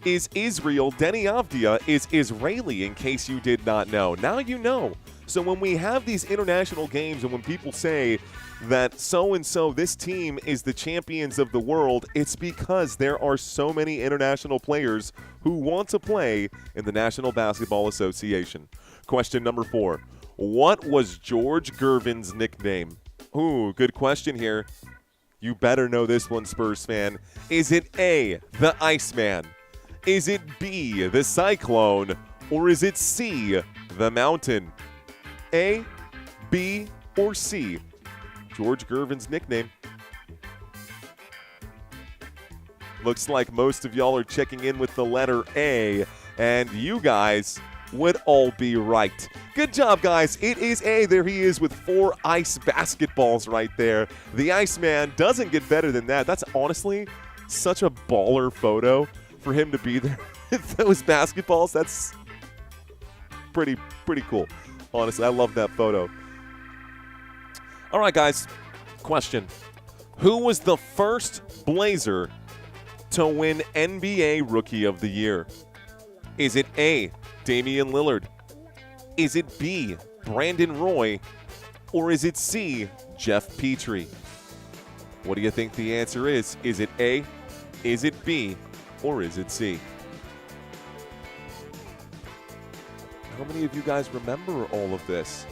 S2: is Israel. Deni Avdija is Israeli, in case you did not know. Now you know. So when we have these international games and when people say that so-and-so, this team is the champions of the world, it's because there are so many international players who want to play in the National Basketball Association. Question number 4. What was George Gervin's nickname? Ooh, good question here. You better know this one, Spurs fan. Is it A, the Iceman? Is it B, the Cyclone? Or is it C, the Mountain? A, B, or C? George Gervin's nickname. Looks like most of y'all are checking in with the letter A, and you guys would all be right. Good job, guys. It is A. There he is with 4 ice basketballs right there. The Iceman doesn't get better than that. That's honestly such a baller photo for him to be there with those basketballs. That's pretty cool. Honestly, I love that photo. All right, guys. Question. Who was the first Blazer to win NBA Rookie of the Year? Is it A, Damian Lillard? Is it B, Brandon Roy? Or is it C, Jeff Petrie? What do you think the answer is? Is it A, is it B, or is it C? How many of you guys remember all of this?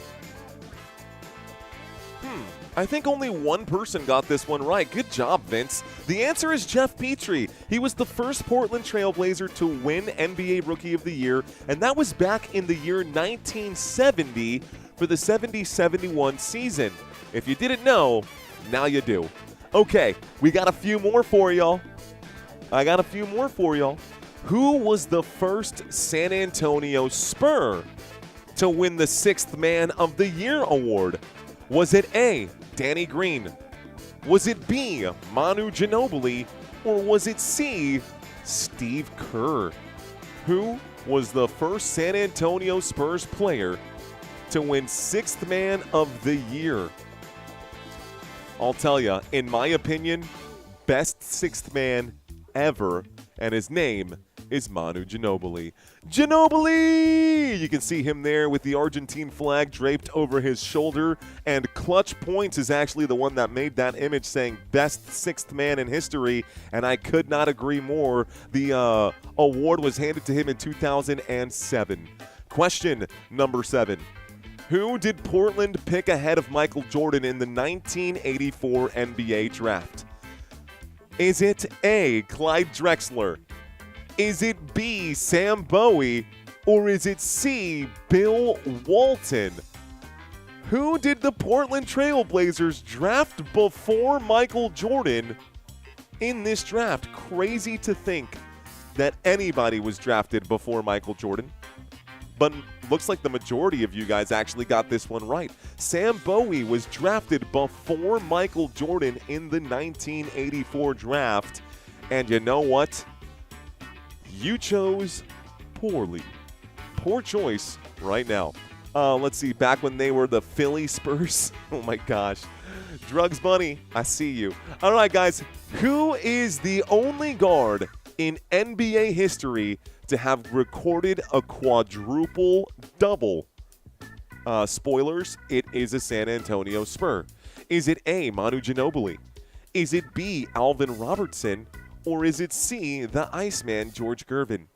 S2: I think only one person got this one right. Good job, Vince. The answer is Jeff Petrie. He was the first Portland Trailblazer to win NBA Rookie of the Year, and that was back in the year 1970 for the 70-71 season. If you didn't know, now you do. Okay, we got a few more for y'all. Who was the first San Antonio Spur to win the 6th Man of the Year award? Was it A, Danny Green? Was it B, Manu Ginobili? Or was it C, Steve Kerr? Who was the first San Antonio Spurs player to win 6th Man of the Year? I'll tell you, in my opinion, best 6th man ever, and his name is Manu Ginobili. Ginobili! You can see him there with the Argentine flag draped over his shoulder, and Clutch Points is actually the one that made that image saying best 6th man in history, and I could not agree more. The award was handed to him in 2007. Question number 7. Who did Portland pick ahead of Michael Jordan in the 1984 NBA draft? Is it A, Clyde Drexler? Is it B, Sam Bowie? Or is it C, Bill Walton? Who did the Portland Trailblazers draft before Michael Jordan in this draft? Crazy to think that anybody was drafted before Michael Jordan. But looks like the majority of you guys actually got this one right. Sam Bowie was drafted before Michael Jordan in the 1984 draft. And you know what? You chose poorly. Poor choice right now. Let's see, back when they were the Philly Spurs. Oh my gosh. Drugs Bunny, I see you. All right, guys. Who is the only guard in NBA history to have recorded a quadruple double? Spoilers, it is a San Antonio Spur. Is it A, Manu Ginobili? Is it B, Alvin Robertson? Or is it C, the Iceman, George Gervin?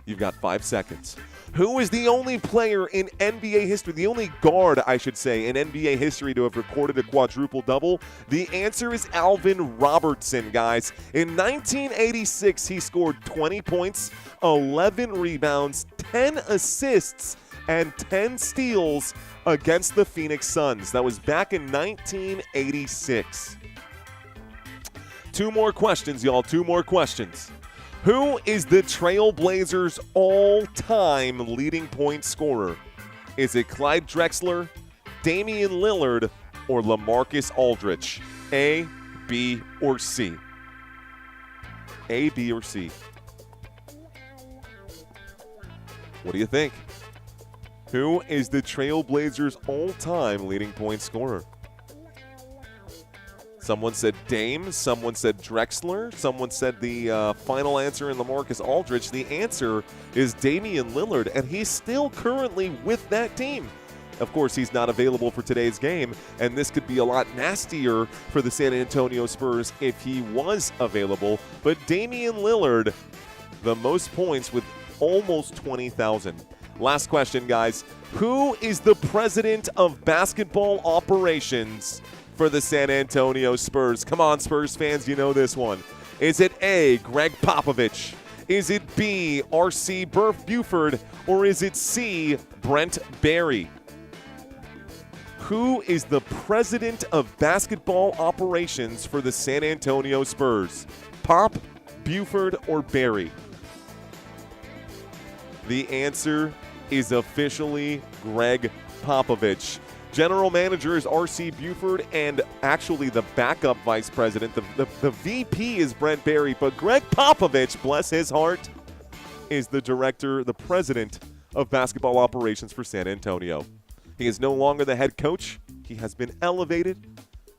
S2: You've got 5 seconds. Who is the only player in NBA history, the only guard, I should say, in NBA history to have recorded a quadruple double? The answer is Alvin Robertson, guys. In 1986, he scored 20 points, 11 rebounds, 10 assists, and 10 steals against the Phoenix Suns. That was back in 1986. 2 more questions, y'all. 2 more questions. Who is the Trailblazers' all-time leading point scorer? Is it Clyde Drexler, Damian Lillard, or LaMarcus Aldridge? A, B, or C? A, B, or C? What do you think? Who is the Trailblazers' all-time leading point scorer? Someone said Dame. Someone said Drexler. Someone said the final answer in LaMarcus Aldridge. The answer is Damian Lillard, and he's still currently with that team. Of course, he's not available for today's game, and this could be a lot nastier for the San Antonio Spurs if he was available. But Damian Lillard, the most points with almost 20,000. Last question, guys. Who is the president of basketball operations for the San Antonio Spurs? Come on, Spurs fans, you know this one. Is it A, Greg Popovich? Is it B, R.C. Buford? Or is it C, Brent Barry? Who is the president of basketball operations for the San Antonio Spurs? Pop, Buford, or Barry? The answer is officially Greg Popovich. General manager is R.C. Buford, and actually the backup vice president, the VP is Brent Barry, but Greg Popovich, bless his heart, is the director, the president of basketball operations for San Antonio. He is no longer the head coach. He has been elevated,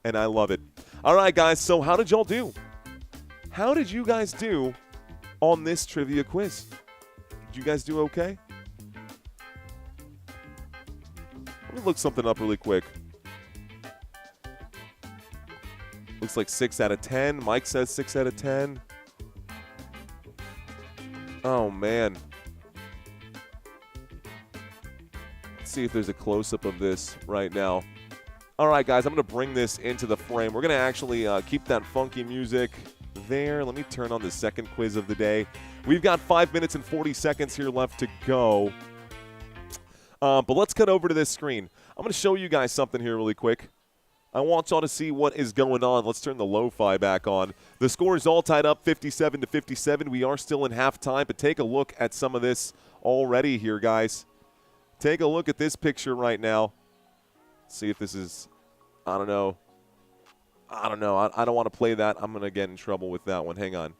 S2: and I love it. All right, guys, so how did y'all do? How did you guys do on this trivia quiz? Did you guys do okay? Let me look something up really quick. Looks like 6 out of 10. Mike says 6 out of 10. Oh, man. Let's see if there's a close-up of this right now. All right, guys, I'm going to bring this into the frame. We're going to actually keep that funky music there. Let me turn on the second quiz of the day. We've got 5 minutes and 40 seconds here left to go. But let's cut over to this screen. I'm going to show you guys something here really quick. I want y'all to see what is going on. Let's turn the lo-fi back on. The score is all tied up 57-57. We are still in halftime, but take a look at some of this already here, guys. Take a look at this picture right now. See if this is, I don't know. I don't want to play that. I'm going to get in trouble with that one. Hang on.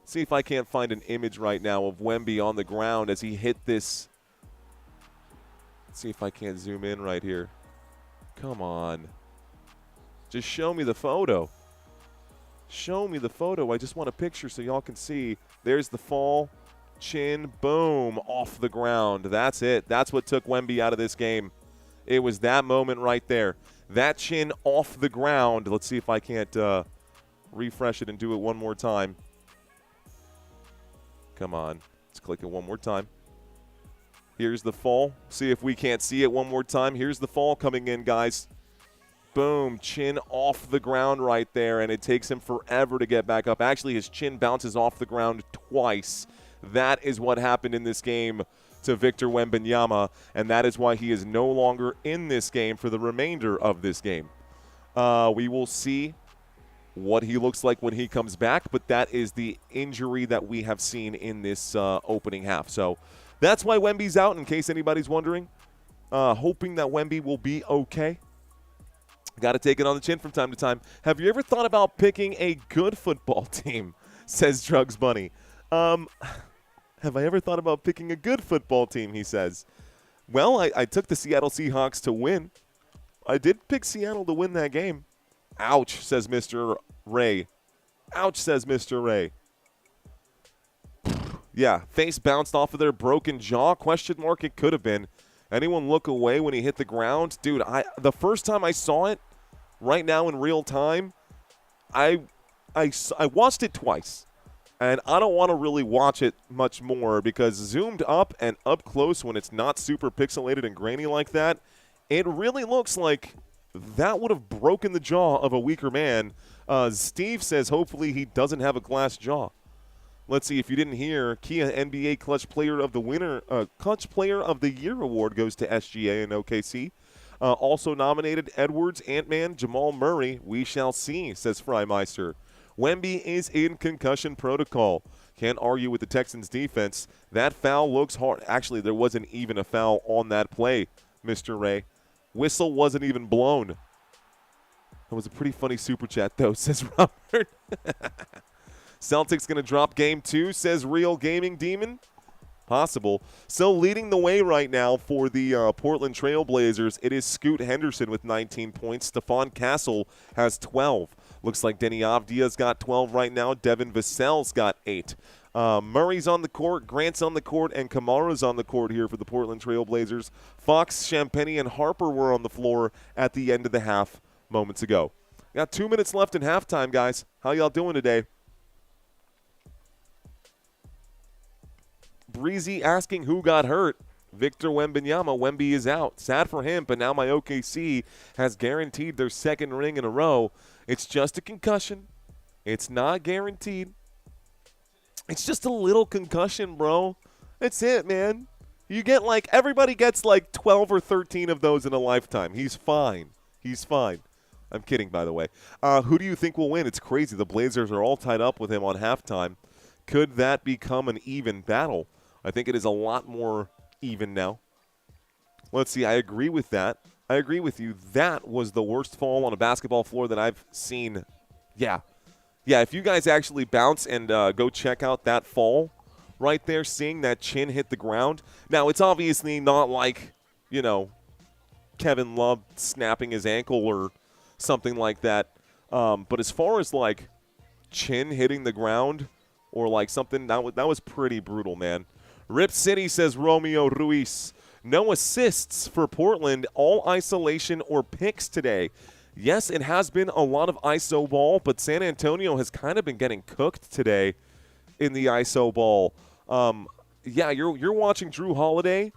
S2: See if I can't find an image right now of Wemby on the ground as he hit this. Let's see if I can't zoom in right here. Come on. Just show me the photo. Show me the photo. I just want a picture so y'all can see. There's the fall. Chin, boom, off the ground. That's it. That's what took Wemby out of this game. It was that moment right there. That chin off the ground. Let's see if I can't refresh it and do it one more time. Come on. Let's click it one more time. Here's the fall. See if we can't see it one more time. Here's the fall coming in, guys. Boom, chin off the ground right there, and it takes him forever to get back up. Actually, his chin bounces off the ground twice. That is what happened in this game to Victor Wembanyama, and that is why he is no longer in this game for the remainder of this game. We will see what he looks like when he comes back, but that is the injury that we have seen in this opening half. So that's why Wemby's out, in case anybody's wondering. Hoping that Wemby will be okay. Got to take it on the chin from time to time. Have you ever thought about picking a good football team, says Drugs Bunny. Have I ever thought about picking a good football team, he says. Well, I took the Seattle Seahawks to win. I did pick Seattle to win that game. Ouch, says Mr. Ray. Ouch, says Mr. Ray. Yeah, face bounced off of their broken jaw, question mark, it could have been. Anyone look away when he hit the ground? Dude, the first time I saw it, right now in real time, I watched it twice. And I don't want to really watch it much more because zoomed up and up close when it's not super pixelated and grainy like that, it really looks like that would have broken the jaw of a weaker man. Steve says hopefully he doesn't have a glass jaw. Let's see, if you didn't hear, Kia NBA Clutch Player of the Year award goes to SGA and OKC. Also nominated Edwards, Ant-Man, Jamal Murray. We shall see, says Freimeister. Wemby is in concussion protocol. Can't argue with the Texans' defense. That foul looks hard. Actually, there wasn't even a foul on that play, Mr. Ray. Whistle wasn't even blown. That was a pretty funny super chat, though, says Robert. Celtics going to drop game 2, says Real Gaming Demon. Possible. So leading the way right now for the Portland Trail Blazers, it is Scoot Henderson with 19 points. Stephon Castle has 12. Looks like Deni Avdija's got 12 right now. Devin Vassell's got 8. Murray's on the court, Grant's on the court, and Kamara's on the court here for the Portland Trail Blazers. Fox, Champagnie, and Harper were on the floor at the end of the half moments ago. Got 2 minutes left in halftime, guys. How y'all doing today? Breezy asking who got hurt. Victor Wembanyama. Wemby is out. Sad for him, but now my OKC has guaranteed their second ring in a row. It's just a concussion. It's not guaranteed. It's just a little concussion, bro. That's it, man. You get everybody gets 12 or 13 of those in a lifetime. He's fine. He's fine. I'm kidding, by the way. Who do you think will win? It's crazy. The Blazers are all tied up with him on halftime. Could that become an even battle? I think it is a lot more even now. Let's see. I agree with that. I agree with you. That was the worst fall on a basketball floor that I've seen. Yeah. Yeah, if you guys actually bounce and go check out that fall right there, seeing that chin hit the ground. Now, it's obviously not Kevin Love snapping his ankle or something like that. But as far as, chin hitting the ground or, something, that was pretty brutal, man. Rip City says Romeo Ruiz. No assists for Portland, all isolation or picks today. Yes, it has been a lot of ISO ball, but San Antonio has kind of been getting cooked today in the ISO ball. You're watching Drew Holiday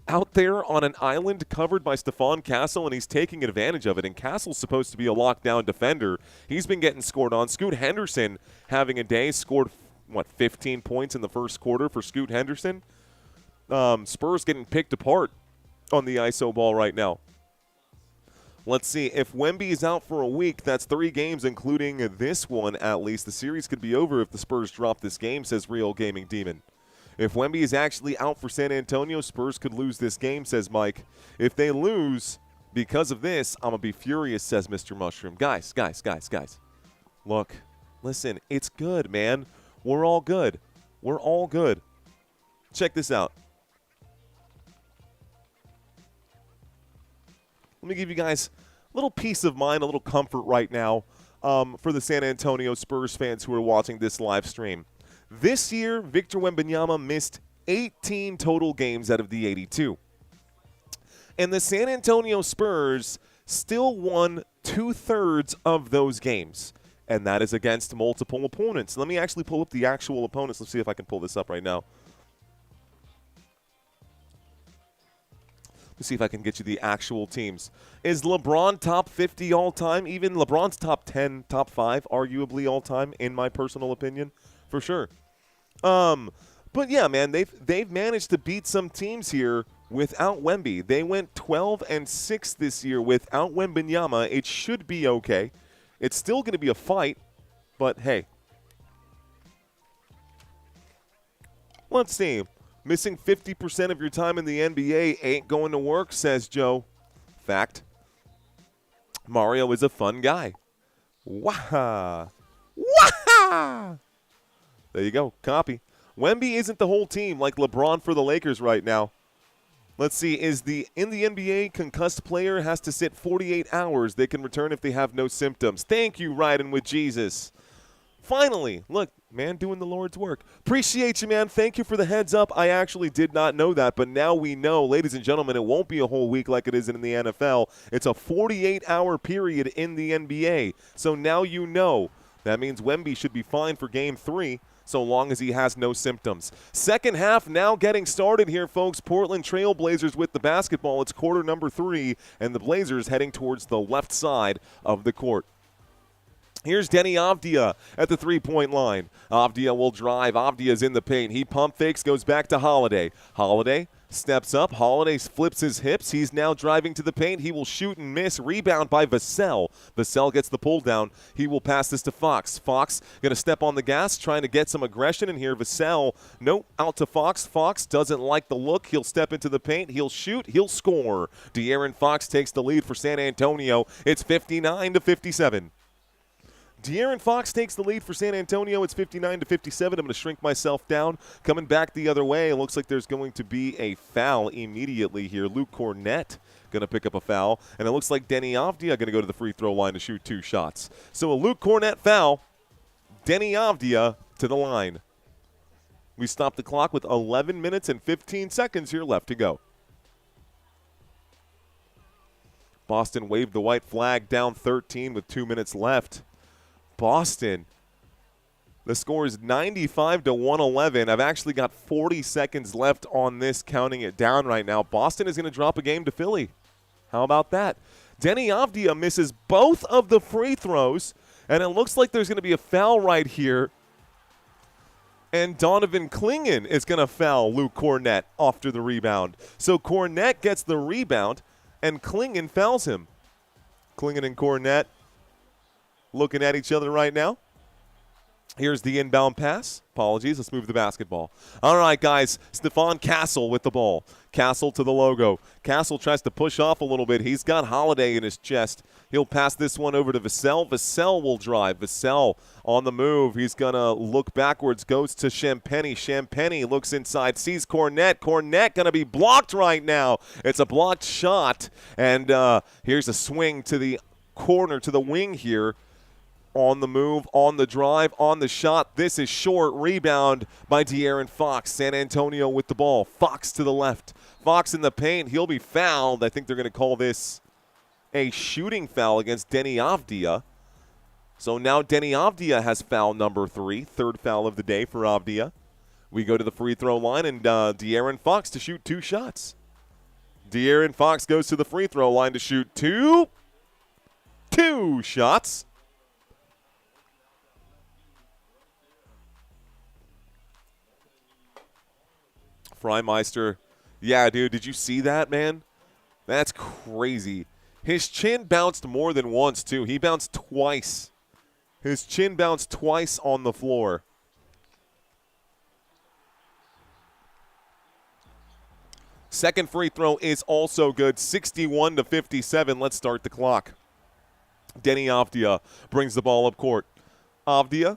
S2: out there on an island covered by Stephon Castle, and he's taking advantage of it. And Castle's supposed to be a lockdown defender. He's been getting scored on. Scoot Henderson having a day, scored, 15 points in the first quarter for Scoot Henderson. Spurs getting picked apart on the ISO ball right now. Let's see. If Wemby is out for a week, that's 3 games, including this one at least. The series could be over if the Spurs drop this game, says Real Gaming Demon. If Wemby is actually out for San Antonio, Spurs could lose this game, says Mike. If they lose because of this, I'm going to be furious, says Mr. Mushroom. Guys. Look, listen, it's good, man. We're all good. We're all good. Check this out. Let me give you guys a little peace of mind, a little comfort right now for the San Antonio Spurs fans who are watching this live stream. This year, Victor Wembanyama missed 18 total games out of the 82. And the San Antonio Spurs still won 2/3 of those games. And that is against multiple opponents. Let me actually pull up the actual opponents. Let's see if I can pull this up right now. Let's see if I can get you the actual teams. Is LeBron top 50 all-time? Even LeBron's top 10, top 5, arguably all-time, in my personal opinion, for sure. But yeah, man, they've managed to beat some teams here without Wemby. They went 12-6 this year without Wembanyama. It should be okay. It's still going to be a fight, but hey. Let's see. Missing 50% of your time in the NBA ain't going to work, says Joe. Fact. Mario is a fun guy. Wah! Wah! There you go. Copy. Wemby isn't the whole team like LeBron for the Lakers right now. Let's see. In the NBA, concussed player has to sit 48 hours. They can return if they have no symptoms. Thank you, Riding with Jesus. Finally, look, man, doing the Lord's work. Appreciate you, man. Thank you for the heads up. I actually did not know that, but now we know, ladies and gentlemen, it won't be a whole week like it is in the NFL. It's a 48-hour period in the NBA. So now you know. That means Wemby should be fine for Game 3 so long as he has no symptoms. Second half now getting started here, folks. Portland Trail Blazers with the basketball. It's quarter number 3, and the Blazers heading towards the left side of the court. Here's Deni Avdija at the three-point line. Avdija will drive. Avdija's in the paint. He pump fakes, goes back to Holiday. Holiday steps up. Holiday flips his hips. He's now driving to the paint. He will shoot and miss. Rebound by Vassell. Vassell gets the pull down. He will pass this to Fox. Fox going to step on the gas, trying to get some aggression in here. Vassell, nope, out to Fox. Fox doesn't like the look. He'll step into the paint. He'll shoot. He'll score. De'Aaron Fox takes the lead for San Antonio. It's 59-57. De'Aaron Fox takes the lead for San Antonio. It's 59-57. I'm going to shrink myself down. Coming back the other way, it looks like there's going to be a foul immediately here. Luke Cornett going to pick up a foul. And it looks like Deni Avdija going to go to the free throw line to shoot 2 shots. So a Luke Cornett foul. Deni Avdija to the line. We stop the clock with 11 minutes and 15 seconds here left to go. Boston waved the white flag, down 13 with 2 minutes left. Boston The score is 95-111. I've actually got 40 seconds left on this, counting it down right now. Boston is going to drop a game to Philly. How about that? Deni Avdija misses both of the free throws, and it looks like there's going to be a foul right here. And Donovan Clingan is going to foul Luke Kornet after the rebound. So Kornet gets the rebound, and Clingan fouls him. Clingan and Kornet looking at each other right now. Here's the inbound pass. Apologies. Let's move the basketball. All right, guys. Stephon Castle with the ball. Castle to the logo. Castle tries to push off a little bit. He's got Holiday in his chest. He'll pass this one over to Vassell. Vassell will drive. Vassell on the move. He's going to look backwards. Goes to Champagny. Champagny looks inside. Sees Kornet. Kornet going to be blocked right now. It's a blocked shot. And here's a swing to the corner, to the wing here. On the move, on the drive, on the shot. This is short. Rebound by De'Aaron Fox. San Antonio with the ball. Fox to the left. Fox in the paint. He'll be fouled. I think they're going to call this a shooting foul against Deni Avdija. So now Deni Avdija has foul number 3. Third foul of the day for Avdija. We go to the free throw line, and De'Aaron Fox to shoot 2 shots. De'Aaron Fox goes to the free throw line to shoot two shots. Freimeister. Yeah, dude, did you see that, man? That's crazy. His chin bounced more than once, too. He bounced twice. His chin bounced twice on the floor. Second free throw is also good. 61-57. Let's start the clock. Deni Avdija brings the ball up court. Avdija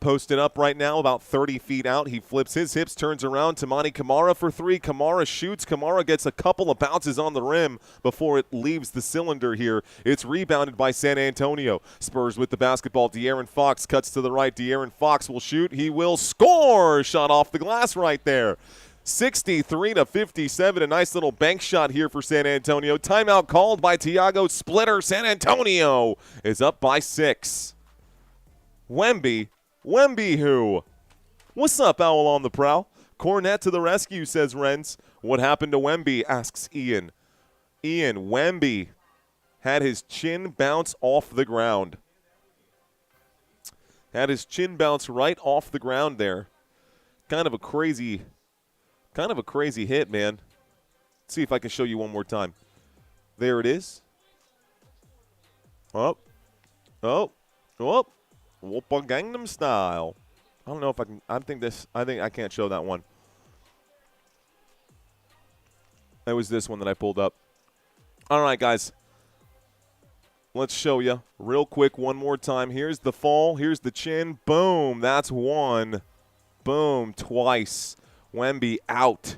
S2: posted up right now about 30 feet out. He flips his hips, turns around. Tamani Kamara for 3. Kamara shoots. Kamara gets a couple of bounces on the rim before it leaves the cylinder here. It's rebounded by San Antonio. Spurs with the basketball. De'Aaron Fox cuts to the right. De'Aaron Fox will shoot. He will score. Shot off the glass right there. 63-57. A nice little bank shot here for San Antonio. Timeout called by Tiago Splitter. San Antonio is up by 6. Wemby who? What's up, Owl on the prowl? Kornet to the rescue, says Renz. What happened to Wemby, asks Ian. Ian, Wemby had his chin bounce off the ground. Had his chin bounce right off the ground there. Kind of a crazy hit, man. Let's see if I can show you one more time. There it is. Oh. Whoppa Gangnam Style. I don't know if I can. I think I can't show that one. It was this one that I pulled up. All right, guys. Let's show you real quick one more time. Here's the fall. Here's the chin. Boom. That's one. Boom. Twice. Wemby out.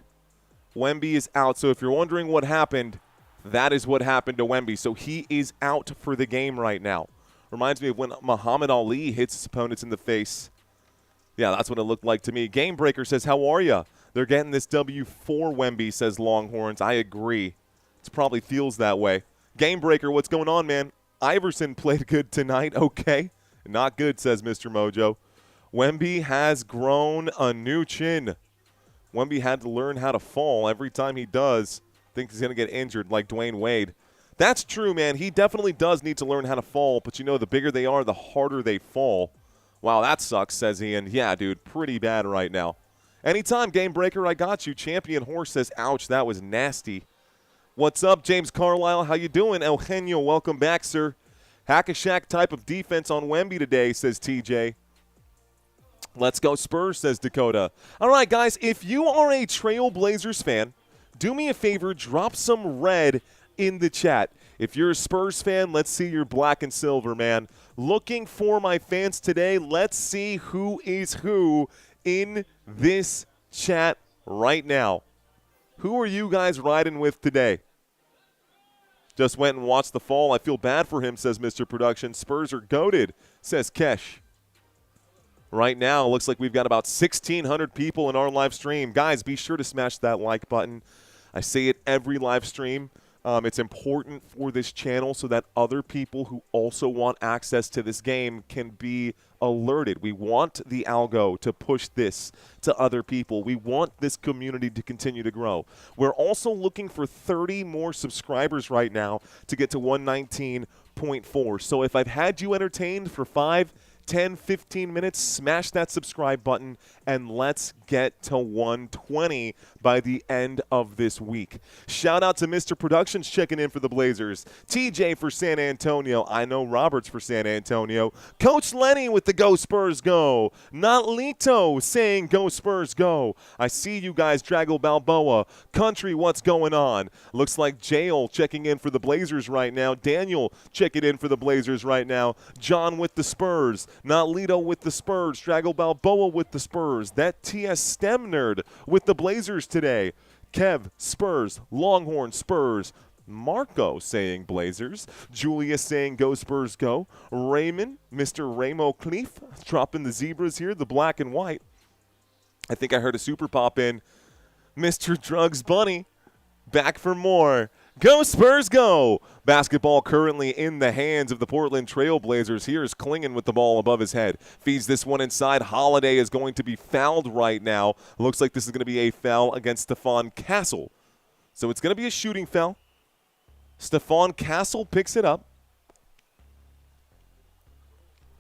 S2: Wemby is out. So if you're wondering what happened, that is what happened to Wemby. So he is out for the game right now. Reminds me of when Muhammad Ali hits his opponents in the face. Yeah, that's what it looked like to me. Game Breaker says, how are ya? They're getting this W for Wemby, says Longhorns. I agree. It probably feels that way. Game Breaker, what's going on, man? Iverson played good tonight. Okay. Not good, says Mr. Mojo. Wemby has grown a new chin. Wemby had to learn how to fall. Every time he does, thinks he's going to get injured like Dwayne Wade. That's true, man. He definitely does need to learn how to fall, but you know, the bigger they are, the harder they fall. Wow, that sucks, says Ian. Yeah, dude, pretty bad right now. Anytime, Game Breaker, I got you. Champion Horse says, ouch, that was nasty. What's up, James Carlisle? How you doing? Eugenio, welcome back, sir. Hack-a-shack type of defense on Wemby today, says TJ. Let's go Spurs, says Dakota. All right, guys, if you are a Trailblazers fan, do me a favor, drop some red in the chat. If you're a Spurs fan, let's see your black and silver, man. Looking for my fans today. Let's see who is who in this chat right now. Who are you guys riding with today? Just went and watched the fall. I feel bad for him, says Mr. Production. Spurs are goated, says Kesh. Right now, looks like we've got about 1,600 people in our live stream. Guys, be sure to smash that like button. I say it every live stream. It's important for this channel so that other people who also want access to this game can be alerted. We want the algo to push this to other people. We want this community to continue to grow. We're also looking for 30 more subscribers right now to get to 119.4. So if I've had you entertained for 5, 10, 15 minutes, smash that subscribe button, and let's get to 120 by the end of this week. Shout out to Mr. Productions checking in for the Blazers. TJ for San Antonio. I know Roberts for San Antonio. Coach Lenny with the Go Spurs Go. Not Lito saying Go Spurs Go. I see you guys, Drago Balboa. Country, what's going on? Looks like Jail checking in for the Blazers right now. Daniel checking in for the Blazers right now. John with the Spurs. Not Lito with the Spurs. Drago Balboa with the Spurs. That TS STEM nerd with the Blazers today. Kev, Spurs. Longhorn, Spurs. Marco saying Blazers. Julia saying Go Spurs Go. Raymond, Mr. Ramo Cleef, dropping the zebras here, the black and white. I think I heard a super pop in. Mr. Drugs Bunny, back for more. Go Spurs Go! Basketball currently in the hands of the Portland Trail Blazers. Here's Clingan with the ball above his head. Feeds this one inside. Holiday is going to be fouled right now. Looks like this is going to be a foul against Stefan Castle. So it's going to be a shooting foul. Stefan Castle picks it up.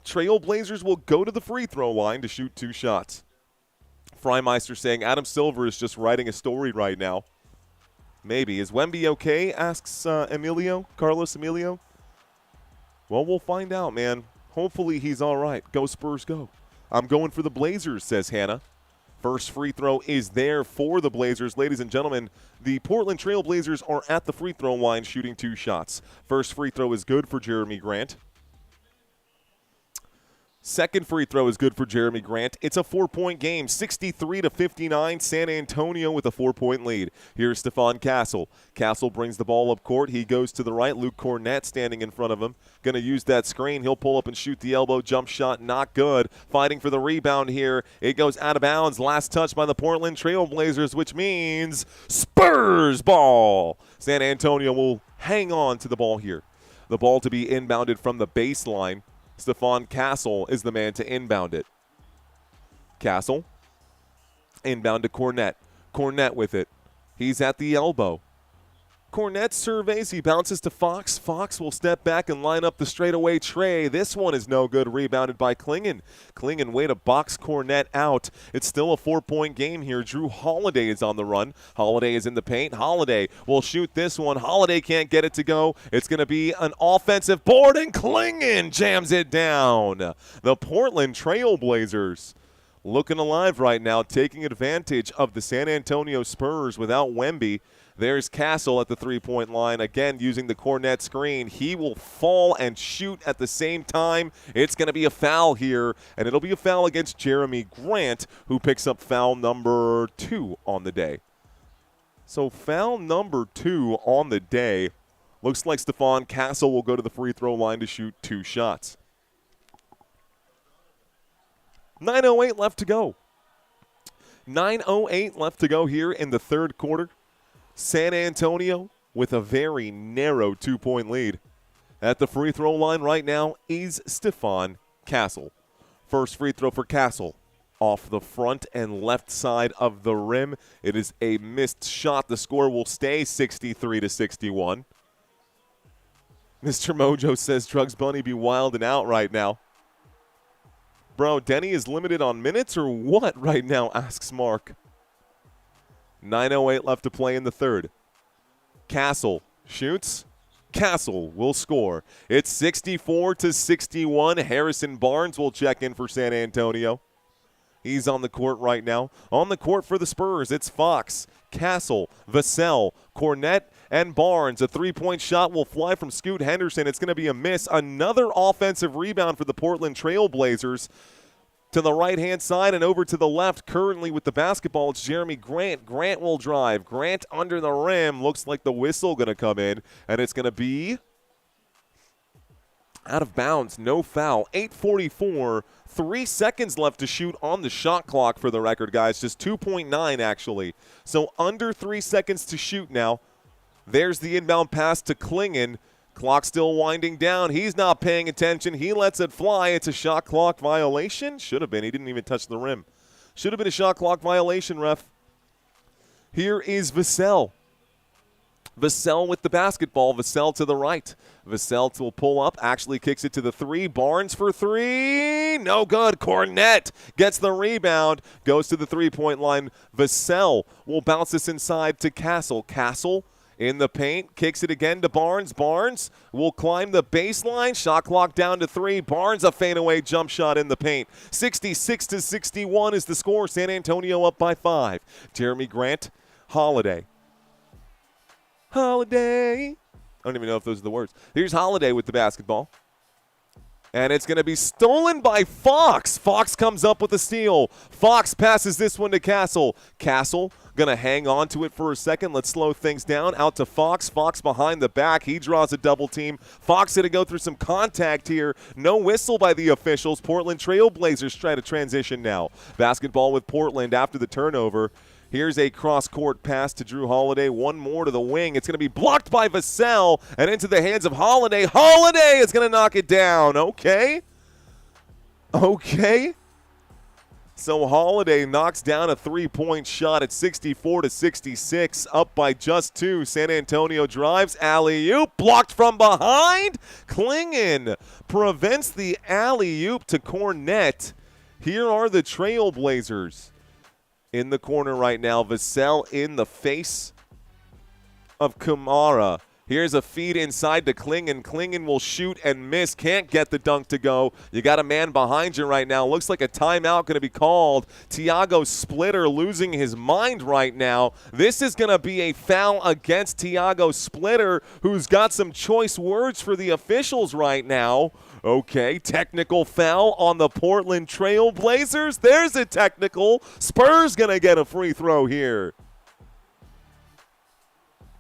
S2: Trail Blazers will go to the free throw line to shoot 2 shots. Freimeister saying Adam Silver is just writing a story right now. Maybe. Is Wemby okay? Asks Carlos Emilio. Well, we'll find out, man. Hopefully he's all right. Go Spurs, go. I'm going for the Blazers, says Hannah. First free throw is there for the Blazers. Ladies and gentlemen, the Portland Trail Blazers are at the free throw line shooting 2 shots. First free throw is good for Jeremy Grant. Second free throw is good for Jeremy Grant. It's a 4-point game, 63-59. San Antonio with a 4-point lead. Here's Stefan Castle. Castle brings the ball up court. He goes to the right. Luke Cornett standing in front of him. Going to use that screen. He'll pull up and shoot the elbow. Jump shot, not good. Fighting for the rebound here. It goes out of bounds. Last touch by the Portland Trail Blazers, which means Spurs ball. San Antonio will hang on to the ball here. The ball to be inbounded from the baseline. Stefan Castle is the man to inbound it. Castle, inbound to Cornett. Cornett with it. He's at the elbow. Cornett surveys. He bounces to Fox. Fox will step back and line up the straightaway tray. This one is no good. Rebounded by Clingan. Clingan way to box Cornett out. It's still a 4-point game here. Drew Holiday is on the run. Holiday is in the paint. Holiday will shoot this one. Holiday can't get it to go. It's going to be an offensive board, and Clingan jams it down. The Portland Trail Blazers looking alive right now, taking advantage of the San Antonio Spurs without Wemby. There's Castle at the 3-point line, again using the Cornett screen. He will fall and shoot at the same time. It's going to be a foul here, and it'll be a foul against Jeremy Grant, who picks up foul number 2 on the day. So foul number 2 on the day. Looks like Stefan Castle will go to the free throw line to shoot 2 shots. 9:08 left to go. 9:08 left to go here in the third quarter. San Antonio with a very narrow 2-point lead. At the free throw line right now is Stefan Castle. First free throw for Castle. Off the front and left side of the rim. It is a missed shot. The score will stay 63-61. Mr. Mojo says Drugs Bunny be wilding out right now. Bro, Deni is limited on minutes or what right now, asks Mark. 9:08 left to play in the third. Castle shoots. Castle will score. It's 64-61. Harrison Barnes will check in for San Antonio. He's on the court right now. On the court for the Spurs, it's Fox, Castle, Vassell, Cornett, and Barnes. A 3-point shot will fly from Scoot Henderson. It's going to be a miss. Another offensive rebound for the Portland Trail Blazers. To the right-hand side and over to the left, currently with the basketball, it's Jeremy Grant. Grant will drive. Grant under the rim. Looks like the whistle going to come in, and it's going to be out of bounds. No foul. 8:44. 3 seconds left to shoot on the shot clock for the record, guys. Just 2.9, actually. So under 3 seconds to shoot now. There's the inbound pass to Clingan. Clock still winding down. He's not paying attention. He lets it fly. It's a shot clock violation. Should have been. He didn't even touch the rim. Should have been a shot clock violation, ref. Here is Vassell. Vassell with the basketball. Vassell to the right. Vassell will pull up. Actually kicks it to the three. Barnes for three. No good. Cornette gets the rebound. Goes to the three-point line. Vassell will bounce this inside to Castle. Castle in the paint, kicks it again to Barnes. Barnes will climb the baseline. Shot clock down to three. Barnes a fadeaway jump shot in the paint. 66-61 is the score. San Antonio up by 5. Jeremy Grant, Holiday. Holiday. I don't even know if those are the words. Here's Holiday with the basketball. And it's going to be stolen by Fox. Fox comes up with a steal. Fox passes this one to Castle. Castle going to hang on to it for a second. Let's slow things down. Out to Fox. Fox behind the back. He draws a double team. Fox going to go through some contact here. No whistle by the officials. Portland Trail Blazers try to transition now. Basketball with Portland after the turnover. Here's a cross-court pass to Drew Holiday. One more to the wing. It's going to be blocked by Vassell and into the hands of Holiday. Holiday is going to knock it down. Okay. So Holiday knocks down a three-point shot at 64-66, up by just 2. San Antonio drives, alley-oop, blocked from behind. Clingan prevents the alley-oop to Cornette. Here are the Trailblazers. In the corner right now, Vassell in the face of Kamara. Here's a feed inside to Clingan. Clingan will shoot and miss. Can't get the dunk to go. You got a man behind you right now. Looks like a timeout going to be called. Tiago Splitter losing his mind right now. This is going to be a foul against Tiago Splitter, who's got some choice words for the officials right now. Okay, technical foul on the Portland Trail Blazers. There's a technical. Spurs going to get a free throw here.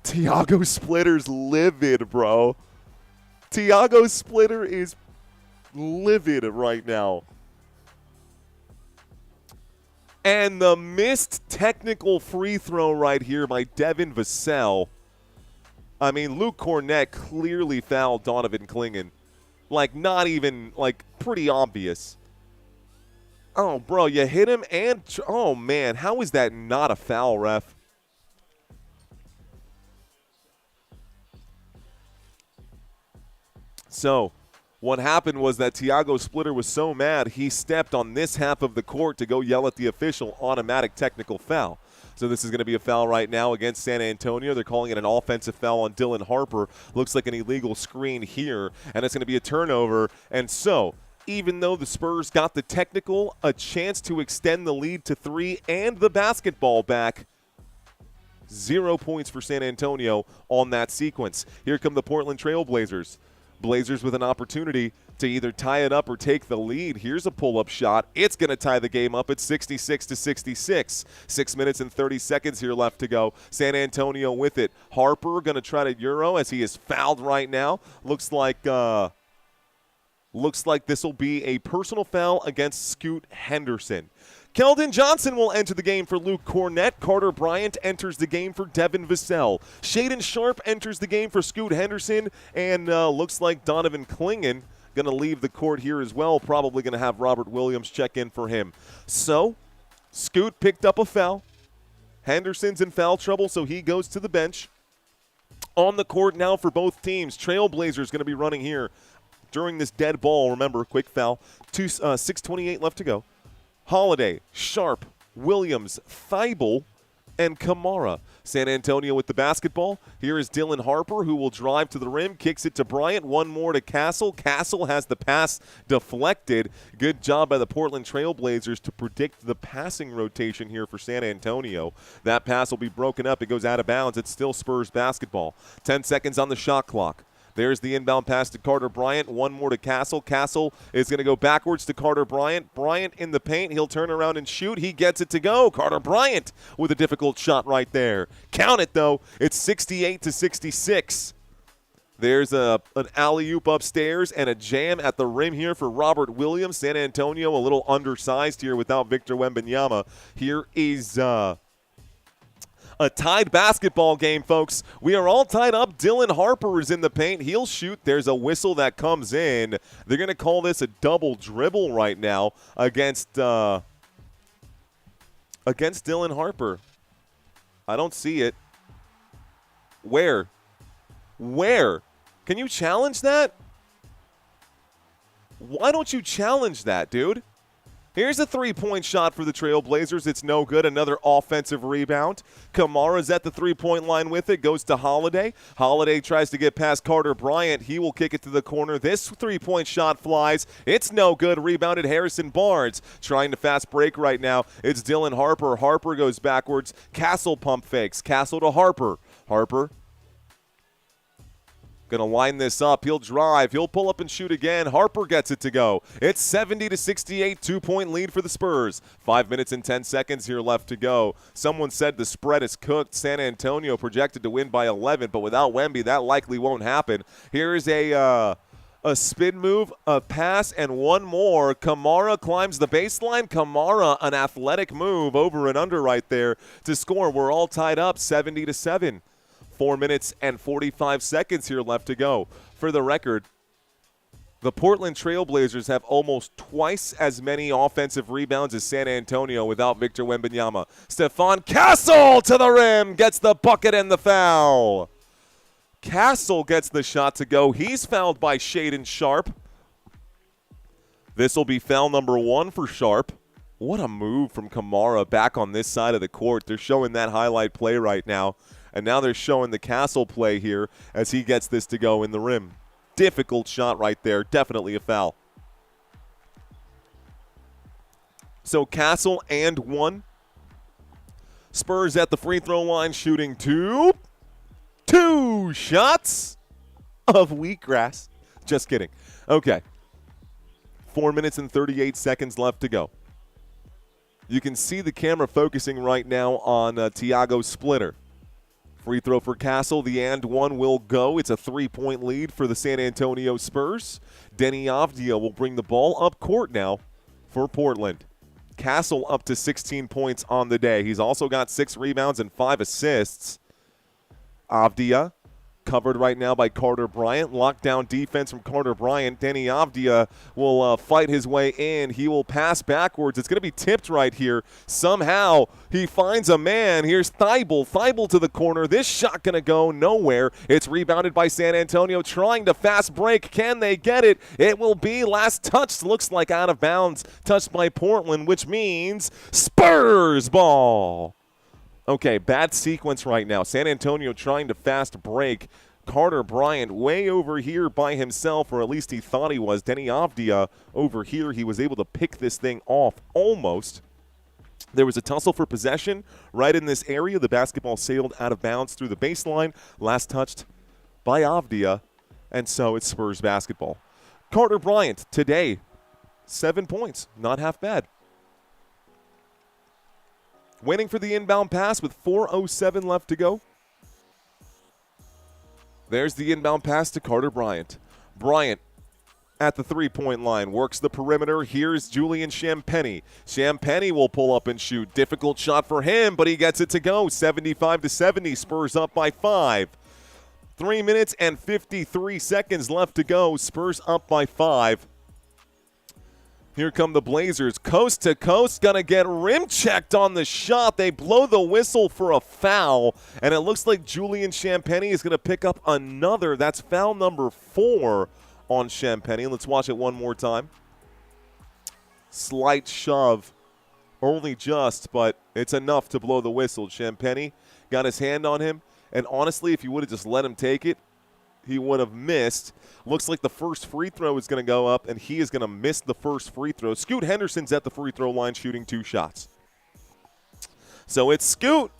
S2: Tiago Splitter's livid, bro. Tiago Splitter is livid right now. And the missed technical free throw right here by Devin Vassell. I mean, Luke Cornette clearly fouled Donovan Clingan. Like, not even, like, pretty obvious. Oh, bro, you hit him and, oh, man, how is that not a foul, ref? So, what happened was that Tiago Splitter was so mad, he stepped on this half of the court to go yell at the official, automatic technical foul. So this is going to be a foul right now against San Antonio. They're calling it an offensive foul on Dylan Harper. Looks like an illegal screen here, and it's going to be a turnover. And so, even though the Spurs got the technical, a chance to extend the lead to 3 and the basketball back, 0 points for San Antonio on that sequence. Here come the Portland Trail Blazers. Blazers with an opportunity to either tie it up or take the lead. Here's a pull-up shot. It's going to tie the game up at 66-66. 6 minutes and 30 seconds here left to go. San Antonio with it. Harper going to try to Euro as he is fouled right now. Looks like this will be a personal foul against Scoot Henderson. Keldon Johnson will enter the game for Luke Cornette. Carter Bryant enters the game for Devin Vassell. Shaden Sharp enters the game for Scoot Henderson. And looks like Donovan Clingan going to leave the court here as well. Probably going to have Robert Williams check in for him. So, Scoot picked up a foul. Henderson's in foul trouble, so he goes to the bench. On the court now for both teams. Trailblazers going to be running here during this dead ball. Remember, quick foul. 6:28 left to go. Holiday, Sharp, Williams, Thibault, and Kamara. San Antonio with the basketball. Here is Dylan Harper, who will drive to the rim, kicks it to Bryant. One more to Castle. Castle has the pass deflected. Good job by the Portland Trail Blazers to predict the passing rotation here for San Antonio. That pass will be broken up. It goes out of bounds. It's still Spurs basketball. 10 seconds on the shot clock. There's the inbound pass to Carter Bryant. One more to Castle. Castle is going to go backwards to Carter Bryant. Bryant in the paint. He'll turn around and shoot. He gets it to go. Carter Bryant with a difficult shot right there. Count it, though. It's 68-66. There's an alley-oop upstairs and a jam at the rim here for Robert Williams. San Antonio a little undersized here without Victor Wembanyama. Here is A tied basketball game, folks. We are all tied up. Dylan Harper is in the paint. He'll shoot. There's a whistle that comes in. They're going to call this a double dribble right now against Dylan Harper. I don't see it. Where? Can you challenge that? Why don't you challenge that, dude? Here's a three-point shot for the Trailblazers. It's no good. Another offensive rebound. Kamara's at the three-point line with it. Goes to Holiday. Holiday tries to get past Carter Bryant. He will kick it to the corner. This three-point shot flies. It's no good. Rebounded Harrison Barnes. Trying to fast break right now. It's Dylan Harper. Harper goes backwards. Castle pump fakes. Castle to Harper. Harper going to line this up. He'll drive. He'll pull up and shoot again. Harper gets it to go. It's 70-68, 2-point lead for the Spurs. 5 minutes and 10 seconds here left to go. Someone said the spread is cooked. San Antonio projected to win by 11, but without Wemby, that likely won't happen. Here's a spin move, a pass, and one more. Kamara climbs the baseline. Kamara, an athletic move over and under right there to score. We're all tied up 70-7. 4 minutes and 45 seconds here left to go. For the record, the Portland Trailblazers have almost twice as many offensive rebounds as San Antonio without Victor Wembanyama. Stephon Castle to the rim, gets the bucket and the foul. Castle gets the shot to go. He's fouled by Shaedon Sharpe. This will be foul number 1 for Sharpe. What a move from Kamara back on this side of the court. They're showing that highlight play right now. And now they're showing the Castle play here as he gets this to go in the rim. Difficult shot right there. Definitely a foul. So Castle and 1. Spurs at the free throw line shooting 2. 2 shots of wheatgrass. Just kidding. Okay. 4 minutes and 38 seconds left to go. You can see the camera focusing right now on Tiago Splitter. Free throw for Castle. The and one will go. It's a 3-point lead for the San Antonio Spurs. Deni Avdija will bring the ball up court now for Portland. Castle up to 16 points on the day. He's also got 6 rebounds and 5 assists. Avdija covered right now by Carter Bryant. Lockdown defense from Carter Bryant. Deni Avdija will fight his way in. He will pass backwards. It's going to be tipped right here. Somehow he finds a man. Here's Thibault. Thibault to the corner. This shot going to go nowhere. It's rebounded by San Antonio trying to fast break. Can they get it? It will be last touch. Looks like out of bounds. Touched by Portland, which means Spurs ball. Okay, bad sequence right now. San Antonio trying to fast break. Carter Bryant way over here by himself, or at least he thought he was. Deni Avdija over here. He was able to pick this thing off almost. There was a tussle for possession right in this area. The basketball sailed out of bounds through the baseline. Last touched by Avdija, and so it's Spurs basketball. Carter Bryant today, 7 points. Not half bad. Waiting for the inbound pass with 4:07 left to go. There's the inbound pass to Carter Bryant. Bryant at the three-point line, works the perimeter. Here's Julian Champagnie. Champagnie will pull up and shoot. Difficult shot for him, but he gets it to go. 75-70, Spurs up by 5. 3 minutes and 53 seconds left to go. Spurs up by 5. Here come the Blazers, coast to coast, gonna get rim checked on the shot. They blow the whistle for a foul, and it looks like Julian Champagnie is gonna pick up another. That's foul number 4 on Champagnie. Let's watch it one more time. Slight shove, only just, but it's enough to blow the whistle. Champagnie got his hand on him, and honestly, if you would have just let him take it, he would have missed. Looks like the first free throw is going to go up, and he is going to miss the first free throw. Scoot Henderson's at the free throw line shooting 2 shots. So it's Scoot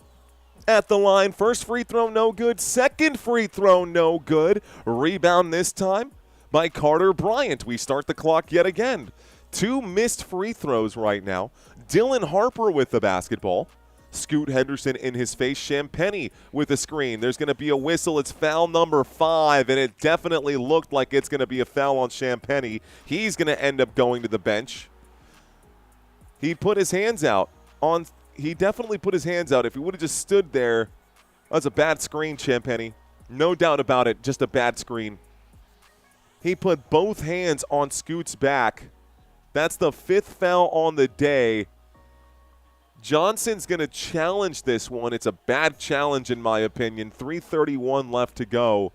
S2: at the line. First free throw, no good. Second free throw, no good. Rebound this time by Carter Bryant. We start the clock yet again. 2 missed free throws right now. Dylan Harper with the basketball. Scoot Henderson in his face. Champagnie with a screen. There's going to be a whistle. It's foul number 5, and it definitely looked like it's going to be a foul on Champagnie. He's going to end up going to the bench. He put his hands out on he definitely put his hands out. If he would have just stood there, that was a bad screen, Champagny. No doubt about it, just a bad screen. He put both hands on Scoot's back. That's the 5th foul on the day. Johnson's going to challenge this one. It's a bad challenge in my opinion. 3:31 left to go.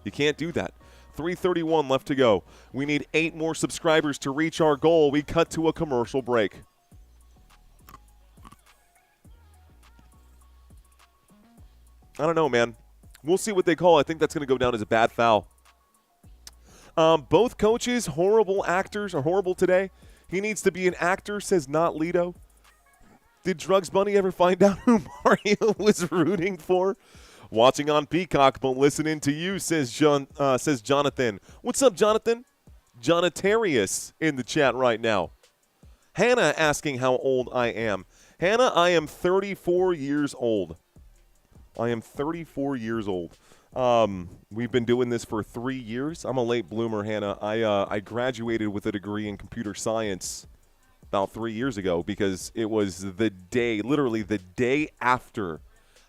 S2: You can't do that. 3:31 left to go. We need 8 more subscribers to reach our goal. We cut to a commercial break. I don't know, man. We'll see what they call. I think that's going to go down as a bad foul. Both coaches, horrible actors, are horrible today. He needs to be an actor, says not Lito. Did Drugs Bunny ever find out who Mario was rooting for? Watching on Peacock, but listening to you, says Jonathan. What's up, Jonathan? Jonatarius in the chat right now. Hannah asking how old I am. Hannah, I am 34 years old. I am 34 years old. We've been doing this for 3 years. I'm a late bloomer, Hannah. I graduated with a degree in computer science about 3 years ago because it was the day, literally the day after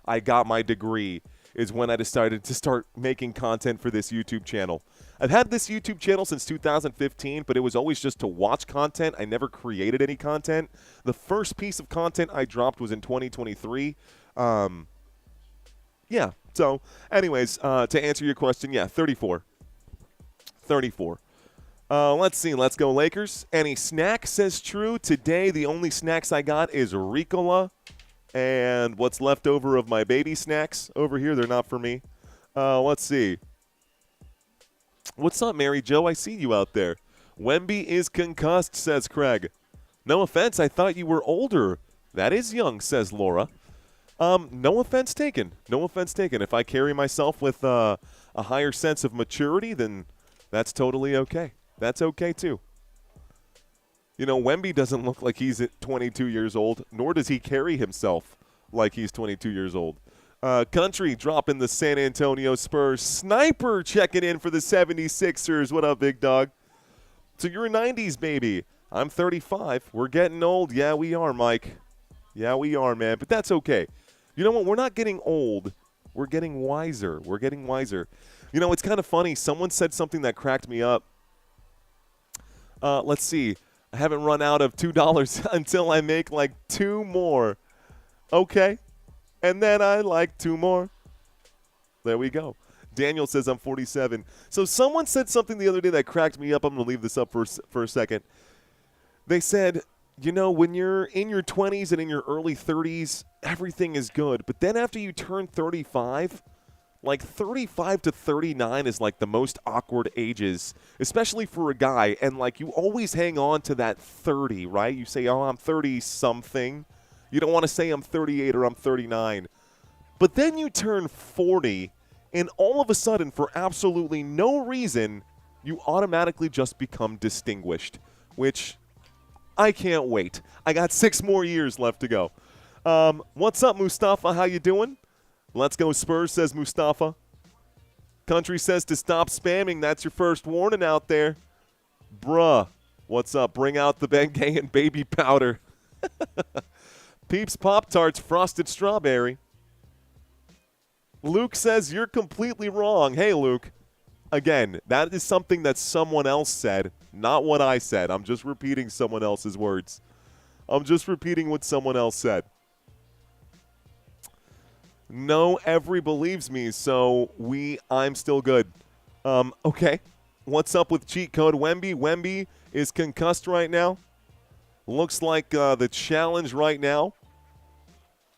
S2: I got my degree is when I decided to start making content for this YouTube channel. I've had this YouTube channel since 2015, but it was always just to watch content. I never created any content. The first piece of content I dropped was in 2023. Yeah, so anyways, to answer your question, yeah, 34. 34. Let's see. Let's go Lakers. Any snack, says True. Today, the only snacks I got is Ricola and what's left over of my baby snacks over here. They're not for me. Let's see. What's up, Mary Jo? I see you out there. Wemby is concussed, says Craig. No offense. I thought you were older. That is young, says Laura. No offense taken. No offense taken. If I carry myself with a higher sense of maturity, then that's totally okay. That's okay, too. You know, Wemby doesn't look like he's at 22 years old, nor does he carry himself like he's 22 years old. Country dropping the San Antonio Spurs. Sniper checking in for the 76ers. What up, big dog? So you're a 90s baby. I'm 35. We're getting old. Yeah, we are, Mike. Yeah, we are, man. But that's okay. You know what? We're not getting old. We're getting wiser. We're getting wiser. You know, it's kind of funny. Someone said something that cracked me up. Let's see. I haven't run out of $2 until I make like 2 more. Okay. And then I like 2 more. There we go. Daniel says I'm 47. So someone said something the other day that cracked me up. I'm going to leave this up for a second. They said, you know, when you're in your 20s and in your early 30s, everything is good. But then after you turn 35, like 35 to 39 is like the most awkward ages, especially for a guy. And like you always hang on to that 30, right? You say, oh, I'm 30-something. You don't want to say I'm 38 or I'm 39. But then you turn 40, and all of a sudden, for absolutely no reason, you automatically just become distinguished, which I can't wait. I got 6 more years left to go. What's up, Mustafa? How you doing? Let's go Spurs, says Mustafa. Country says to stop spamming. That's your first warning out there. Bruh. What's up? Bring out the Bengay and baby powder. Peeps Pop-Tarts, frosted strawberry. Luke says you're completely wrong. Hey, Luke. Again, that is something that someone else said, not what I said. I'm just repeating someone else's words. I'm just repeating what someone else said. No, every believes me, so I'm still good. Okay. What's up with cheat code Wemby? Wemby is concussed right now. Looks like the challenge right now.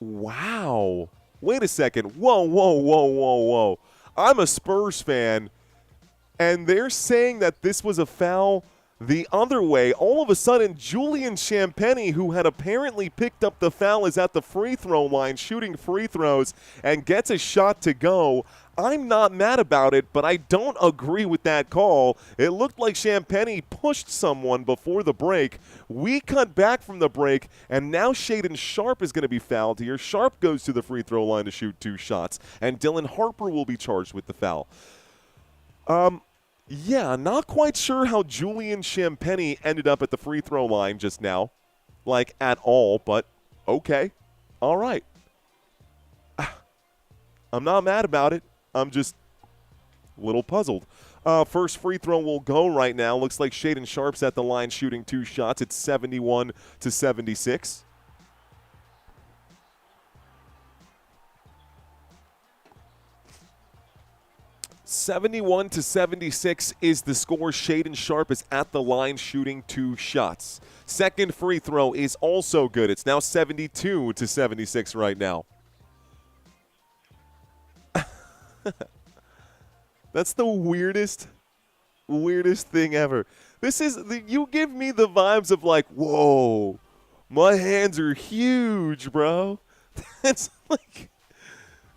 S2: Wow. Wait a second. Whoa, whoa, whoa, whoa, whoa. I'm a Spurs fan, and they're saying that this was a foul the other way. All of a sudden, Julian Champagny, who had apparently picked up the foul, is at the free throw line shooting free throws and gets a shot to go. I'm not mad about it, but I don't agree with that call. It looked like Champagny pushed someone before the break. We cut back from the break, and now Shaedon Sharpe is going to be fouled here. Sharpe goes to the free throw line to shoot 2 shots, and Dylan Harper will be charged with the foul. Yeah, not quite sure how Julian Champagny ended up at the free throw line just now, like at all, but Okay. All right. I'm not mad about it. I'm just a little puzzled. First free throw will go right now. Looks like Shaedon Sharpe's at the line shooting 2 shots. It's 71-76. (71-76) is the score. Shaedon Sharpe is at the line shooting 2 shots. Second free throw is also good. It's now 72-76 right now. That's the weirdest thing ever. You give me the vibes of like, whoa, my hands are huge, bro. That's like,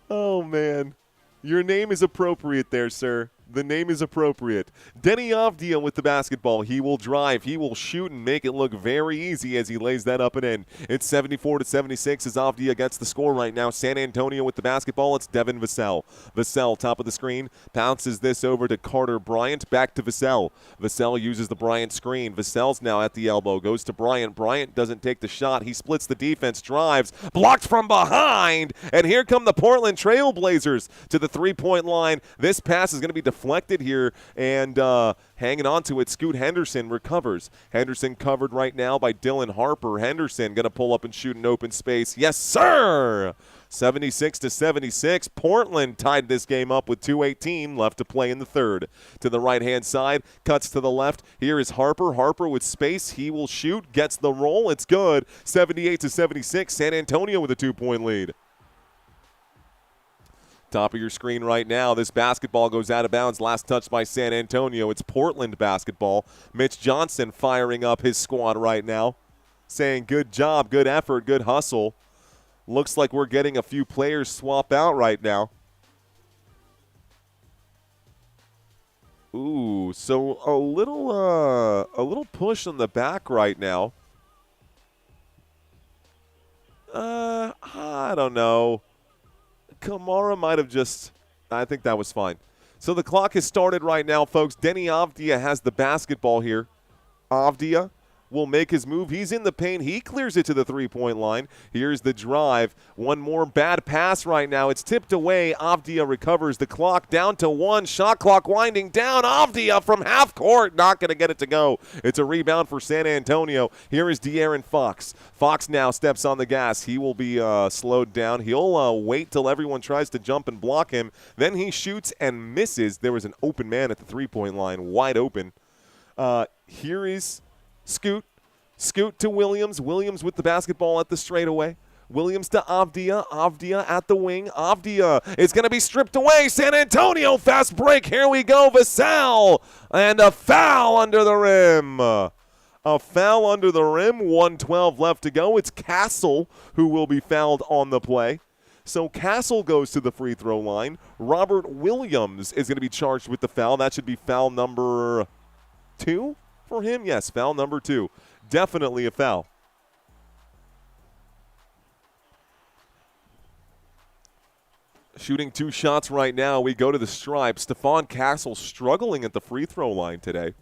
S2: oh man. Your name is appropriate there, sir. The name is appropriate. Deni Avdija with the basketball. He will drive. He will shoot and make it look very easy as he lays that up and in. It's 74-76 as Avdija gets the score right now. San Antonio with the basketball. It's Devin Vassell. Vassell, top of the screen, bounces this over to Carter Bryant. Back to Vassell. Vassell uses the Bryant screen. Vassell's now at the elbow. Goes to Bryant. Bryant doesn't take the shot. He splits the defense, drives, blocked from behind, and here come the Portland Trail Blazers to the three-point line. This pass is going to be deflected here, and hanging on to it, Scoot Henderson recovers. Henderson covered right now by Dylan Harper. Henderson going to pull up and shoot in open space. Yes, sir! 76-76. Portland tied this game up with 2:18 left to play in the third. To the right-hand side, cuts to the left. Here is Harper. Harper with space. He will shoot, gets the roll. It's good. 78-76. San Antonio with a 2-point lead. Top of your screen right now, this basketball goes out of bounds. Last touch by San Antonio. It's Portland basketball. Mitch Johnson firing up his squad right now, saying good job, good effort, good hustle. Looks like we're getting a few players swap out right now. Ooh, so a little push on the back right now. I don't know. Kamara might have just – I think that was fine. So the clock has started right now, folks. Deni Avdija has the basketball here. Avdija will make his move. He's in the paint. He clears it to the three-point line. Here's the drive. One more bad pass right now. It's tipped away. Avdija recovers the clock down to 1. Shot clock winding down. Avdija from half court. Not going to get it to go. It's a rebound for San Antonio. Here is De'Aaron Fox. Fox now steps on the gas. He will be slowed down. He'll wait till everyone tries to jump and block him. Then he shoots and misses. There was an open man at the three-point line, wide open. Here is Scoot. Scoot to Williams. Williams with the basketball at the straightaway. Williams to Avdija. Avdija at the wing. Avdija is going to be stripped away. San Antonio, fast break. Here we go. Vassell. And a foul under the rim. A foul under the rim. 1:12 left to go. It's Castle who will be fouled on the play. So Castle goes to the free throw line. Robert Williams is going to be charged with the foul. That should be foul number 2 for him. Yes, foul number 2. Definitely a foul. Shooting 2 shots right now. We go to the stripe. Stephon Castle struggling at the free throw line today.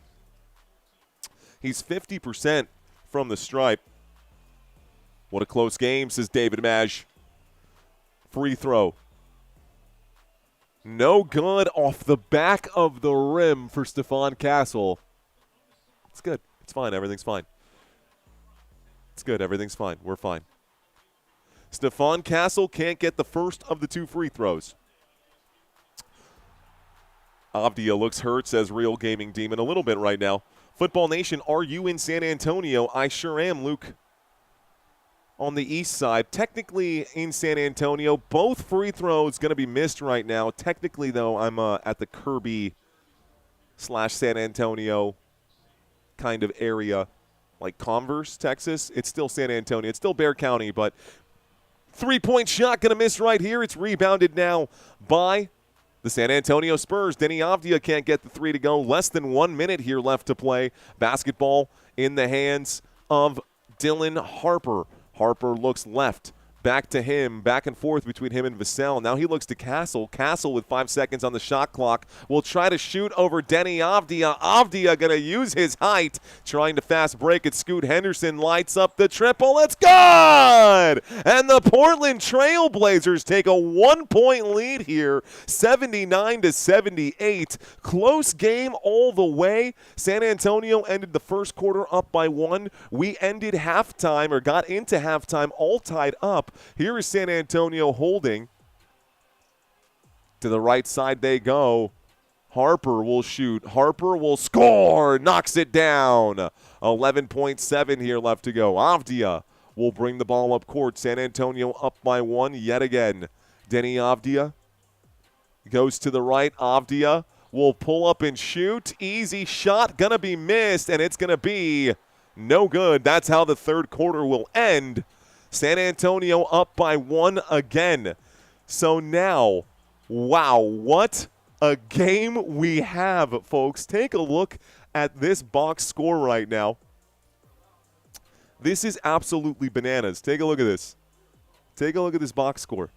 S2: He's 50% from the stripe. What a close game, says David Maj. Free throw. No good off the back of the rim for Stephon Castle. It's good. It's fine. Everything's fine. It's good. Everything's fine. We're fine. Stephon Castle can't get the first of the 2 free throws. Avdija looks hurt, says Real Gaming Demon, a little bit right now. Football Nation, are you in San Antonio? I sure am, Luke. On the east side, technically in San Antonio. Both free throws going to be missed right now. Technically, though, I'm at the Kirby/San Antonio kind of area. Like Converse, Texas. It's still San Antonio. It's still Bexar County, but three-point shot going to miss right here. It's rebounded now by the San Antonio Spurs. Deni Avdija can't get the 3 to go. Less than 1 minute here left to play. Basketball in the hands of Dylan Harper. Harper looks left. Back to him, back and forth between him and Vassell. Now he looks to Castle. Castle with 5 seconds on the shot clock will try to shoot over Deni Avdija. Avdija going to use his height, trying to fast break it. Scoot Henderson lights up the triple. It's good! And the Portland Trail Blazers take a 1-point lead here, 79-78. Close game all the way. San Antonio ended the first quarter up by 1. We ended halftime, or got into halftime, all tied up. Here is San Antonio holding. To the right side they go. Harper will shoot. Harper will score. Knocks it down. 11.7 here left to go. Avdija will bring the ball up court. San Antonio up by 1 yet again. Deni Avdija goes to the right. Avdija will pull up and shoot. Easy shot. Gonna be missed, and it's gonna be no good. That's how the third quarter will end. San Antonio up by 1 again. So now, wow, what a game we have, folks. Take a look at this box score right now. This is absolutely bananas. Take a look at this. Take a look at this box score.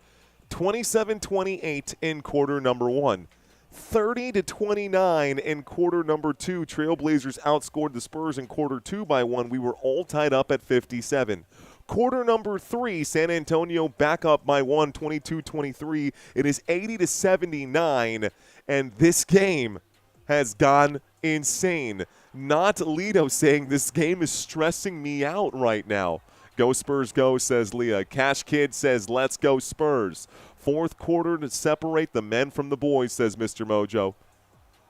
S2: 27-28 in quarter number 1. 30-29 in quarter number 2. Trailblazers outscored the Spurs in quarter 2 by 1. We were all tied up at 57. Quarter number 3, San Antonio back up by 1, 22-23. It is 80-79, and this game has gone insane. Not Lido saying this game is stressing me out right now. Go Spurs go, says Leah. Cash Kid says let's go Spurs. Fourth quarter to separate the men from the boys, says Mr. Mojo.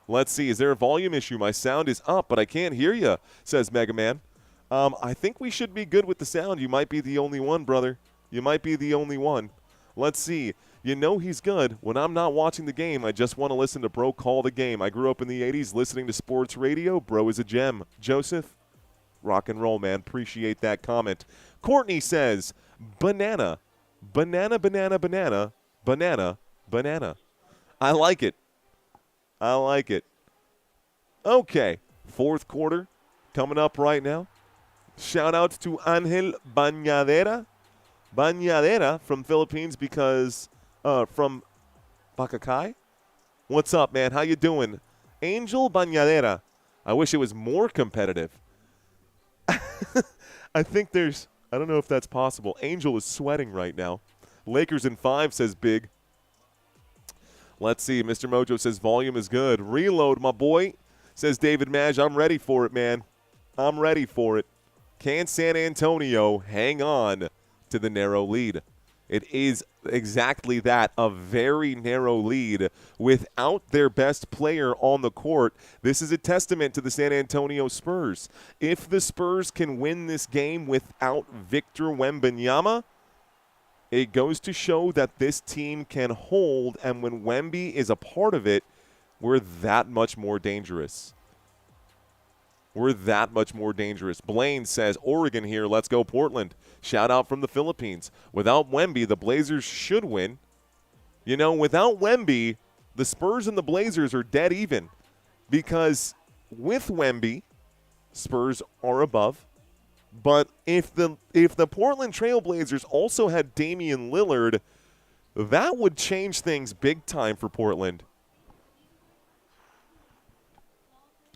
S2: Let's see, is there a volume issue? My sound is up, but I can't hear you, says Mega Man. I think we should be good with the sound. You might be the only one, brother. You might be the only one. Let's see. You know he's good. When I'm not watching the game, I just want to listen to Bro call the game. I grew up in the 80s listening to sports radio. Bro is a gem. Joseph, rock and roll, man. Appreciate that comment. Courtney says, banana, banana, banana, banana, banana, banana. I like it. I like it. Okay, fourth quarter coming up right now. Shout out to Angel Bañadera. Bañadera from Philippines because from Bacacay. What's up, man? How you doing? Angel Bañadera. I wish it was more competitive. I think there's – I don't know if that's possible. Angel is sweating right now. Lakers in 5, says Big. Let's see. Mr. Mojo says volume is good. Reload, my boy, says David Maj. I'm ready for it, man. I'm ready for it. Can San Antonio hang on to the narrow lead? It is exactly that, a very narrow lead without their best player on the court. This is a testament to the San Antonio Spurs. If the Spurs can win this game without Victor Wembanyama, it goes to show that this team can hold, and when Wemby is a part of it, we're that much more dangerous. We're that much more dangerous. Blaine says, Oregon here, let's go Portland. Shout out from the Philippines. Without Wemby, the Blazers should win. You know, without Wemby, the Spurs and the Blazers are dead even. Because with Wemby, Spurs are above. But if the Portland Trail Blazers also had Damian Lillard, that would change things big time for Portland.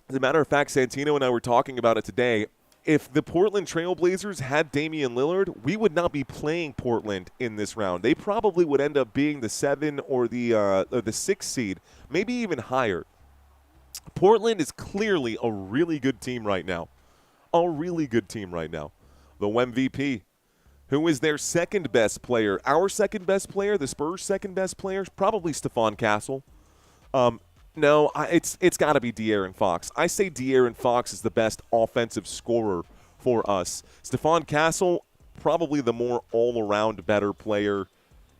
S2: As a matter of fact, Santino and I were talking about it today. If the Portland Trail Blazers had Damian Lillard, we would not be playing Portland in this round. They probably would end up being the 7 or the 6 seed, maybe even higher. Portland is clearly a really good team right now. A really good team right now. The MVP. Who is their second best player? Our second best player, the Spurs' second best player, probably Stephon Castle. No, it's got to be De'Aaron Fox. I say De'Aaron Fox is the best offensive scorer for us. Stephon Castle, probably the more all-around better player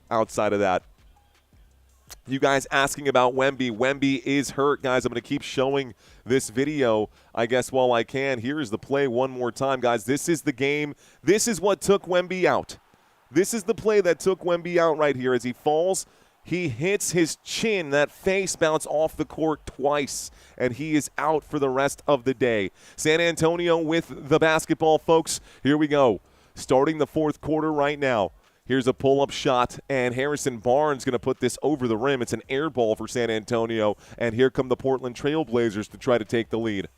S2: outside of that. You guys asking about Wemby. Wemby is hurt, guys. I'm going to keep showing this video, I guess, while I can. Here is the play one more time, guys. This is the game. This is what took Wemby out. This is the play that took Wemby out right here as he falls. He hits his chin. That face bounce off the court twice, and he is out for the rest of the day. San Antonio with the basketball, folks. Here we go. Starting the fourth quarter right now. Here's a pull-up shot, and Harrison Barnes going to put this over the rim. It's an air ball for San Antonio, and here come the Portland Trail Blazers to try to take the lead.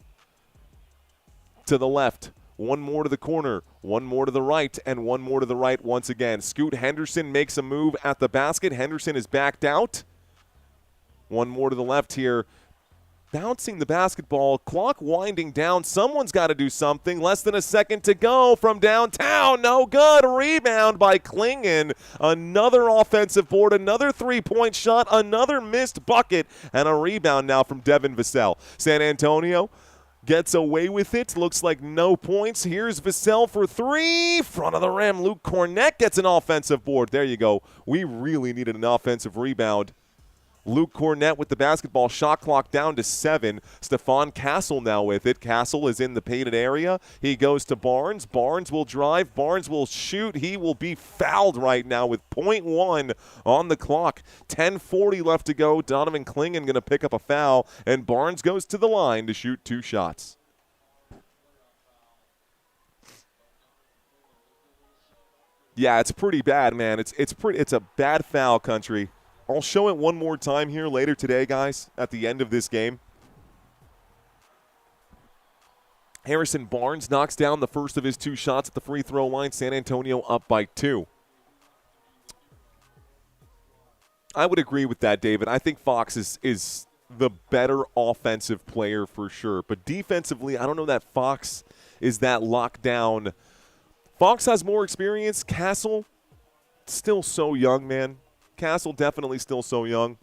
S2: To the left, one more to the corner, one more to the right, and one more to the right once again. Scoot Henderson makes a move at the basket. Henderson is backed out. One more to the left here. Bouncing the basketball, clock winding down. Someone's got to do something. Less than a second to go from downtown. No good. Rebound by Clingan. Another offensive board, another three-point shot, another missed bucket, and a rebound now from Devin Vassell. San Antonio gets away with it. Looks like no points. Here's Vassell for three. Front of the rim. Luke Cornett gets an offensive board. There you go. We really needed an offensive rebound. Luke Cornett with the basketball, shot clock down to 7. Stephon Castle now with it. Castle is in the painted area. He goes to Barnes. Barnes will drive. Barnes will shoot. He will be fouled right now with .1 on the clock. 10:40 left to go. Donovan Clingan going to pick up a foul, and Barnes goes to the line to shoot 2 shots. Yeah, it's pretty bad, man. It's a bad foul country. I'll show it one more time here later today, guys, at the end of this game. Harrison Barnes knocks down the first of his 2 shots at the free throw line. San Antonio up by 2. I would agree with that, David. I think Fox is the better offensive player for sure. But defensively, I don't know that Fox is that locked down. Fox has more experience. Castle, still so young, man. Castle definitely still so young.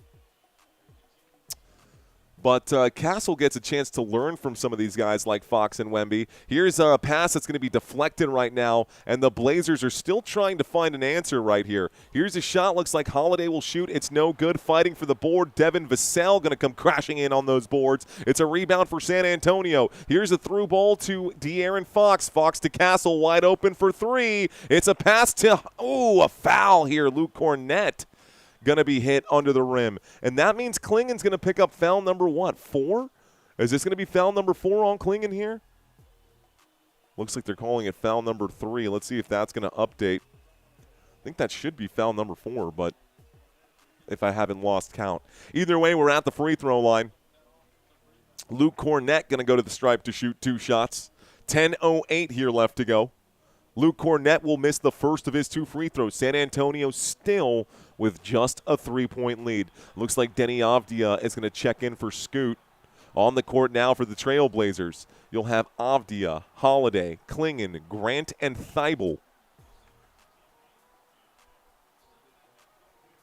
S2: But Castle gets a chance to learn from some of these guys like Fox and Wemby. Here's a pass that's going to be deflected right now, and the Blazers are still trying to find an answer right here. Here's a shot. Looks like Holiday will shoot. It's no good. Fighting for the board. Devin Vassell going to come crashing in on those boards. It's a rebound for San Antonio. Here's a through ball to De'Aaron Fox. Fox to Castle, wide open for 3. It's a pass to, a foul here. Luke Cornett going to be hit under the rim. And that means Clingan's going to pick up foul number, 4? Is this going to be foul number 4 on Clingan here? Looks like they're calling it foul number 3. Let's see if that's going to update. I think that should be foul number 4, but if I haven't lost count. Either way, we're at the free throw line. Luke Cornett going to go to the stripe to shoot 2 shots. 10:08 here left to go. Luke Cornett will miss the first of his 2 free throws. San Antonio still with just a 3-point lead. Looks like Deni Avdija is going to check in for Scoot. On the court now for the Trailblazers. You'll have Avdija, Holiday, Clingan, Grant, and Thibault.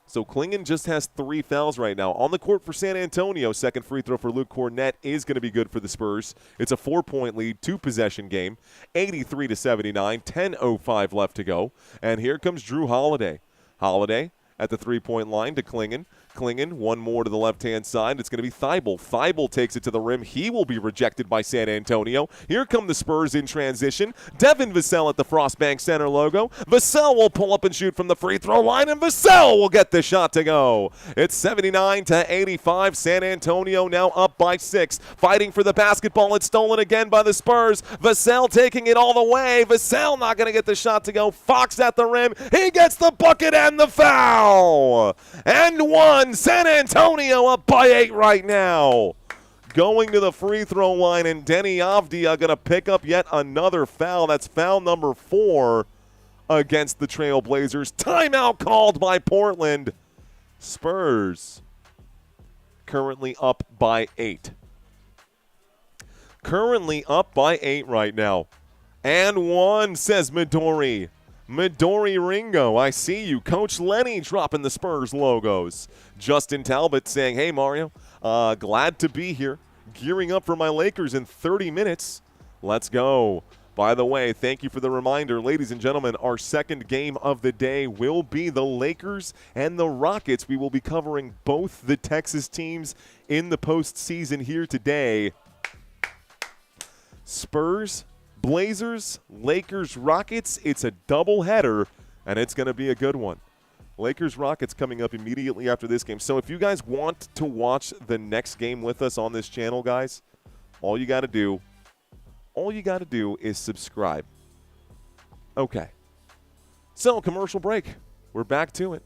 S2: So Clingan just has 3 fouls right now. On the court for San Antonio, second free throw for Luke Cornett is going to be good for the Spurs. It's a 4-point lead, 2-possession game, 83-79, 10:05 left to go. And here comes Drew Holiday. Holiday at the 3-point line to Clingan. Clingan, one more to the left-hand side. It's going to be Thibault. Thibault takes it to the rim. He will be rejected by San Antonio. Here come the Spurs in transition. Devin Vassell at the Frostbank Center logo. Vassell will pull up and shoot from the free throw line, and Vassell will get the shot to go. It's 79-85. San Antonio now up by 6. Fighting for the basketball. It's stolen again by the Spurs. Vassell taking it all the way. Vassell not going to get the shot to go. Fox at the rim. He gets the bucket and the foul. And 1. San Antonio up by 8 right now. Going to the free throw line, and Deni Avdija going to pick up yet another foul. That's foul number 4 against the Trailblazers. Timeout called by Portland. Spurs currently up by 8. Currently up by 8 right now. And 1, says Midori. Midori Ringo, I see you. Coach Lenny dropping the Spurs logos. Justin Talbot saying, hey, Mario, glad to be here. Gearing up for my Lakers in 30 minutes. Let's go. By the way, thank you for the reminder. Ladies and gentlemen, our second game of the day will be the Lakers and the Rockets. We will be covering both the Texas teams in the postseason here today. Spurs, Blazers, Lakers, Rockets. It's a doubleheader, and it's going to be a good one. Lakers, Rockets coming up immediately after this game. So if you guys want to watch the next game with us on this channel, guys, all you got to do is subscribe. Okay. So, commercial break. we're back to it.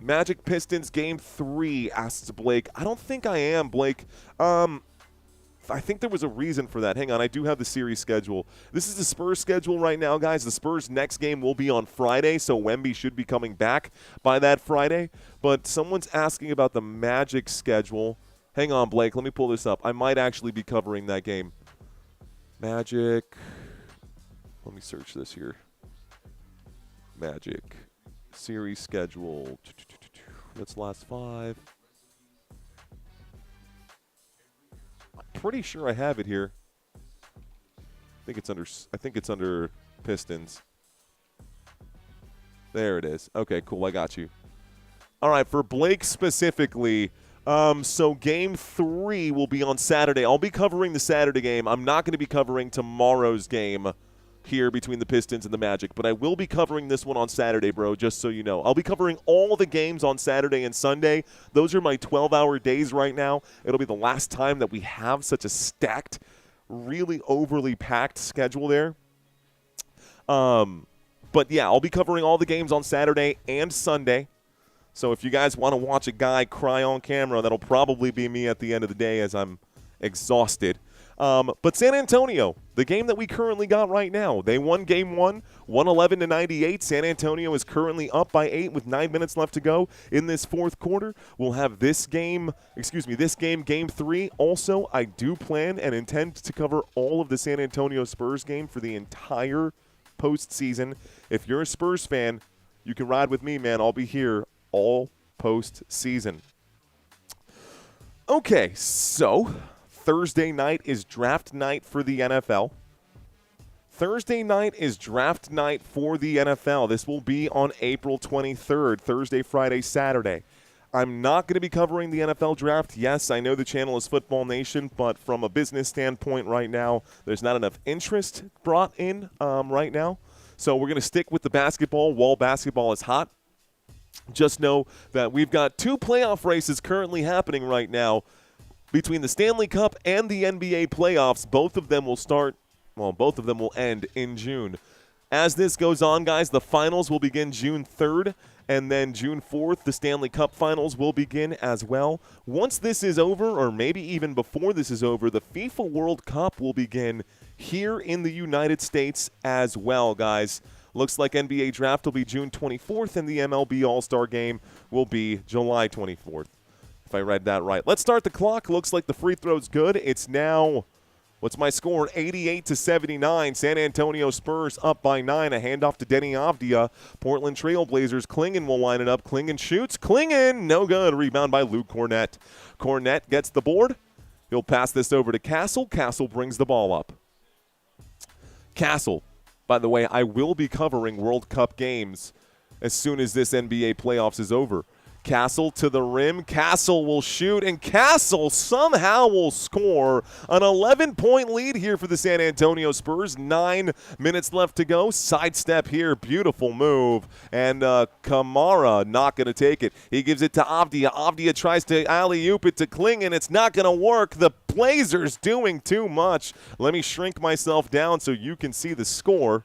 S2: Magic Pistons Game 3, asks Blake. I don't think I am, Blake. I think there was a reason for that. Hang on, I do have the series schedule. This is the Spurs schedule right now, guys. The Spurs' next game will be on Friday, so Wemby should be coming back by that Friday. But someone's asking about the Magic schedule. Hang on, Blake. Let me pull this up. I might actually be covering that game. Magic. Let me search this here. Magic series schedule. That's last 5. I'm pretty sure I have it here. I think it's under Pistons. There it is. Okay, cool. I got you. All right, for Blake specifically, so Game 3 will be on Saturday. I'll be covering the Saturday game. I'm not going to be covering tomorrow's game here between the Pistons and the Magic, but I will be covering this one on Saturday, bro, just so you know. I'll be covering all the games on Saturday and Sunday. Those are my 12-hour days right now. It'll be the last time that we have such a stacked, really overly packed schedule there. But, yeah, I'll be covering all the games on Saturday and Sunday. So if you guys want to watch a guy cry on camera, that'll probably be me at the end of the day as I'm exhausted. But San Antonio, the game that we currently got right now, they won Game 1, 111-98. San Antonio is currently up by 8 with 9 minutes left to go in this fourth quarter. We'll have this game, Game 3. Also, I do plan and intend to cover all of the San Antonio Spurs game for the entire postseason. If you're a Spurs fan, you can ride with me, man. I'll be here all postseason. Okay, so Thursday night is draft night for the NFL. Thursday night is draft night for the NFL. This will be on April 23rd, Thursday, Friday, Saturday. I'm not going to be covering the NFL draft. Yes, I know the channel is Football Nation, but from a business standpoint right now, there's not enough interest brought in right now. So we're going to stick with the basketball while basketball is hot. Just know that we've got 2 playoff races currently happening right now between the Stanley Cup and the NBA playoffs. Both of them will end in June. As this goes on, guys, the finals will begin June 3rd, and then June 4th, the Stanley Cup finals will begin as well. Once this is over, or maybe even before this is over, the FIFA World Cup will begin here in the United States as well, guys. Looks like NBA draft will be June 24th, and the MLB All-Star Game will be July 24th. If I read that right. Let's start the clock. Looks like the free throw's good. It's now, what's my score? 88-79. San Antonio Spurs up by 9. A handoff to Deni Avdija. Portland Trail Blazers. Clingan will line it up. Clingan shoots. Clingan, no good. Rebound by Luke Cornett. Cornett gets the board. He'll pass this over to Castle. Castle brings the ball up. Castle, by the way, I will be covering World Cup games as soon as this NBA playoffs is over. Castle to the rim. Castle will shoot, and Castle somehow will score. An 11-point lead here for the San Antonio Spurs. 9 minutes left to go. Sidestep here. Beautiful move. And Kamara not going to take it. He gives it to Avdija. Avdija tries to alley-oop it to Clingan. It's not going to work. The Blazers doing too much. Let me shrink myself down so you can see the score.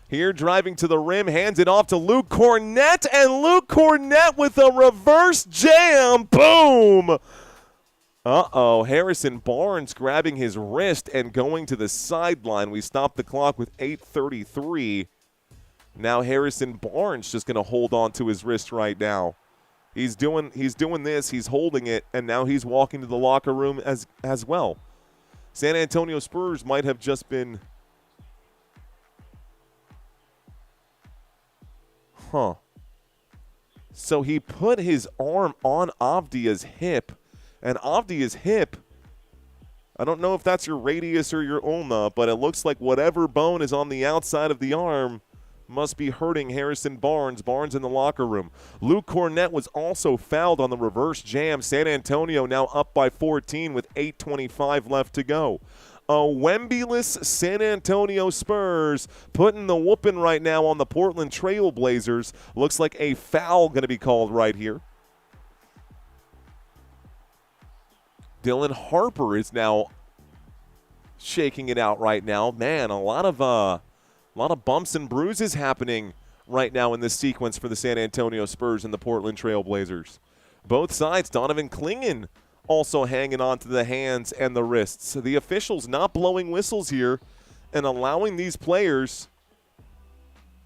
S2: Here, driving to the rim, hands it off to Luke Cornett, and Luke Cornett with a reverse jam. Boom! Harrison Barnes grabbing his wrist and going to the sideline. We stopped the clock with 8:33. Now Harrison Barnes just going to hold on to his wrist right now. He's doing this. He's holding it, and now he's walking to the locker room as well. San Antonio Spurs might have just been... So he put his arm on Avdija's hip, and Avdija's hip, I don't know if that's your radius or your ulna, but it looks like whatever bone is on the outside of the arm must be hurting Harrison Barnes. Barnes in the locker room. Luke Cornett was also fouled on the reverse jam. San Antonio now up by 14 with 8:25 left to go. A Wemby-less San Antonio Spurs putting the whooping right now on the Portland Trail Blazers. Looks like a foul going to be called right here. Dylan Harper is now shaking it out right now. Man, a lot of bumps and bruises happening right now in this sequence for the San Antonio Spurs and the Portland Trail Blazers. Both sides, Donovan Clingan also hanging on to the hands and the wrists. The officials not blowing whistles here and allowing these players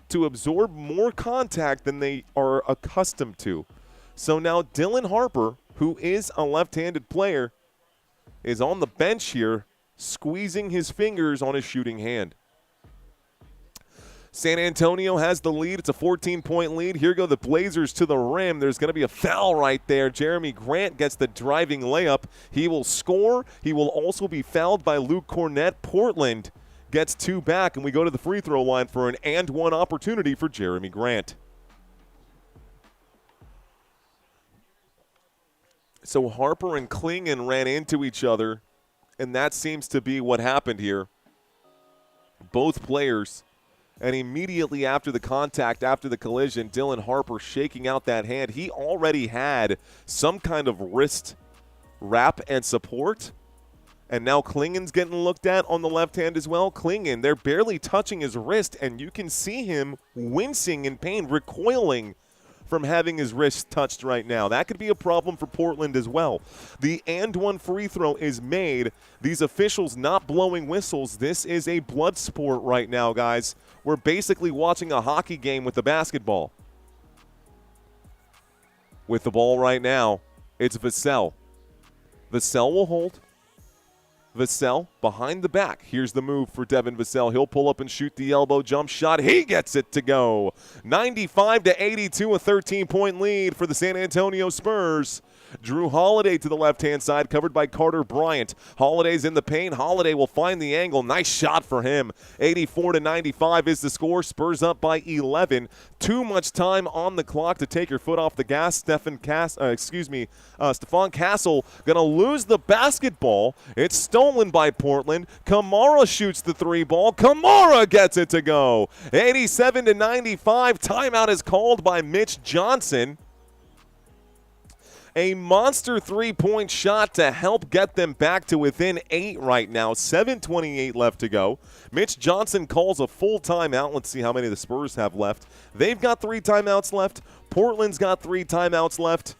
S2: to absorb more contact than they are accustomed to. So now Dylan Harper, who is a left-handed player, is on the bench here, squeezing his fingers on his shooting hand. San Antonio has the lead. It's a 14-point lead. Here go the Blazers to the rim. There's going to be a foul right there. Jeremy Grant gets the driving layup. He will score. He will also be fouled by Luke Cornett. Portland gets 2 back, and we go to the free throw line for an and-one opportunity for Jeremy Grant. So Harper and Clingan ran into each other, and that seems to be what happened here. Both players. And immediately after the contact, after the collision, Dylan Harper shaking out that hand. He already had some kind of wrist wrap and support. And now Clingan's getting looked at on the left hand as well. Clingan, they're barely touching his wrist, and you can see him wincing in pain, recoiling from having his wrist touched right now. That could be a problem for Portland as well. The and-one free throw is made. These officials not blowing whistles. This is a blood sport right now, guys. We're basically watching a hockey game with the basketball. With the ball right now, it's Vassell. Vassell will hold. Vassell behind the back. Here's the move for Devin Vassell. He'll pull up and shoot the elbow jump shot. He gets it to go. 95-82, a 13-point lead for the San Antonio Spurs. Drew Holiday to the left-hand side, covered by Carter Bryant. Holiday's in the paint. Holiday will find the angle. Nice shot for him. 84-95 is the score. Spurs up by 11. Too much time on the clock to take your foot off the gas. Stephon Castle going to lose the basketball. It's stolen by Portland. Kamara shoots the 3 ball. Kamara gets it to go. 87-95. Timeout is called by Mitch Johnson. A monster 3-point shot to help get them back to within 8 right now. 7:28 left to go. Mitch Johnson calls a full timeout. Let's see how many the Spurs have left. They've got 3 timeouts left. Portland's got 3 timeouts left.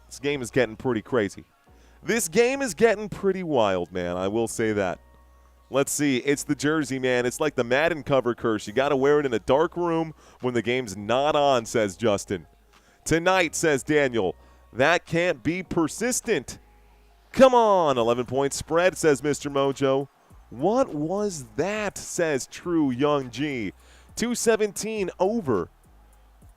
S2: This game is getting pretty crazy. This game is getting pretty wild, man. I will say that. Let's see. It's the jersey, man. It's like the Madden cover curse. You got to wear it in a dark room when the game's not on, says Justin. Tonight, says Daniel. That can't be persistent. Come on, 11-point spread, says Mr. Mojo. What was that, says True Young G. 217 over.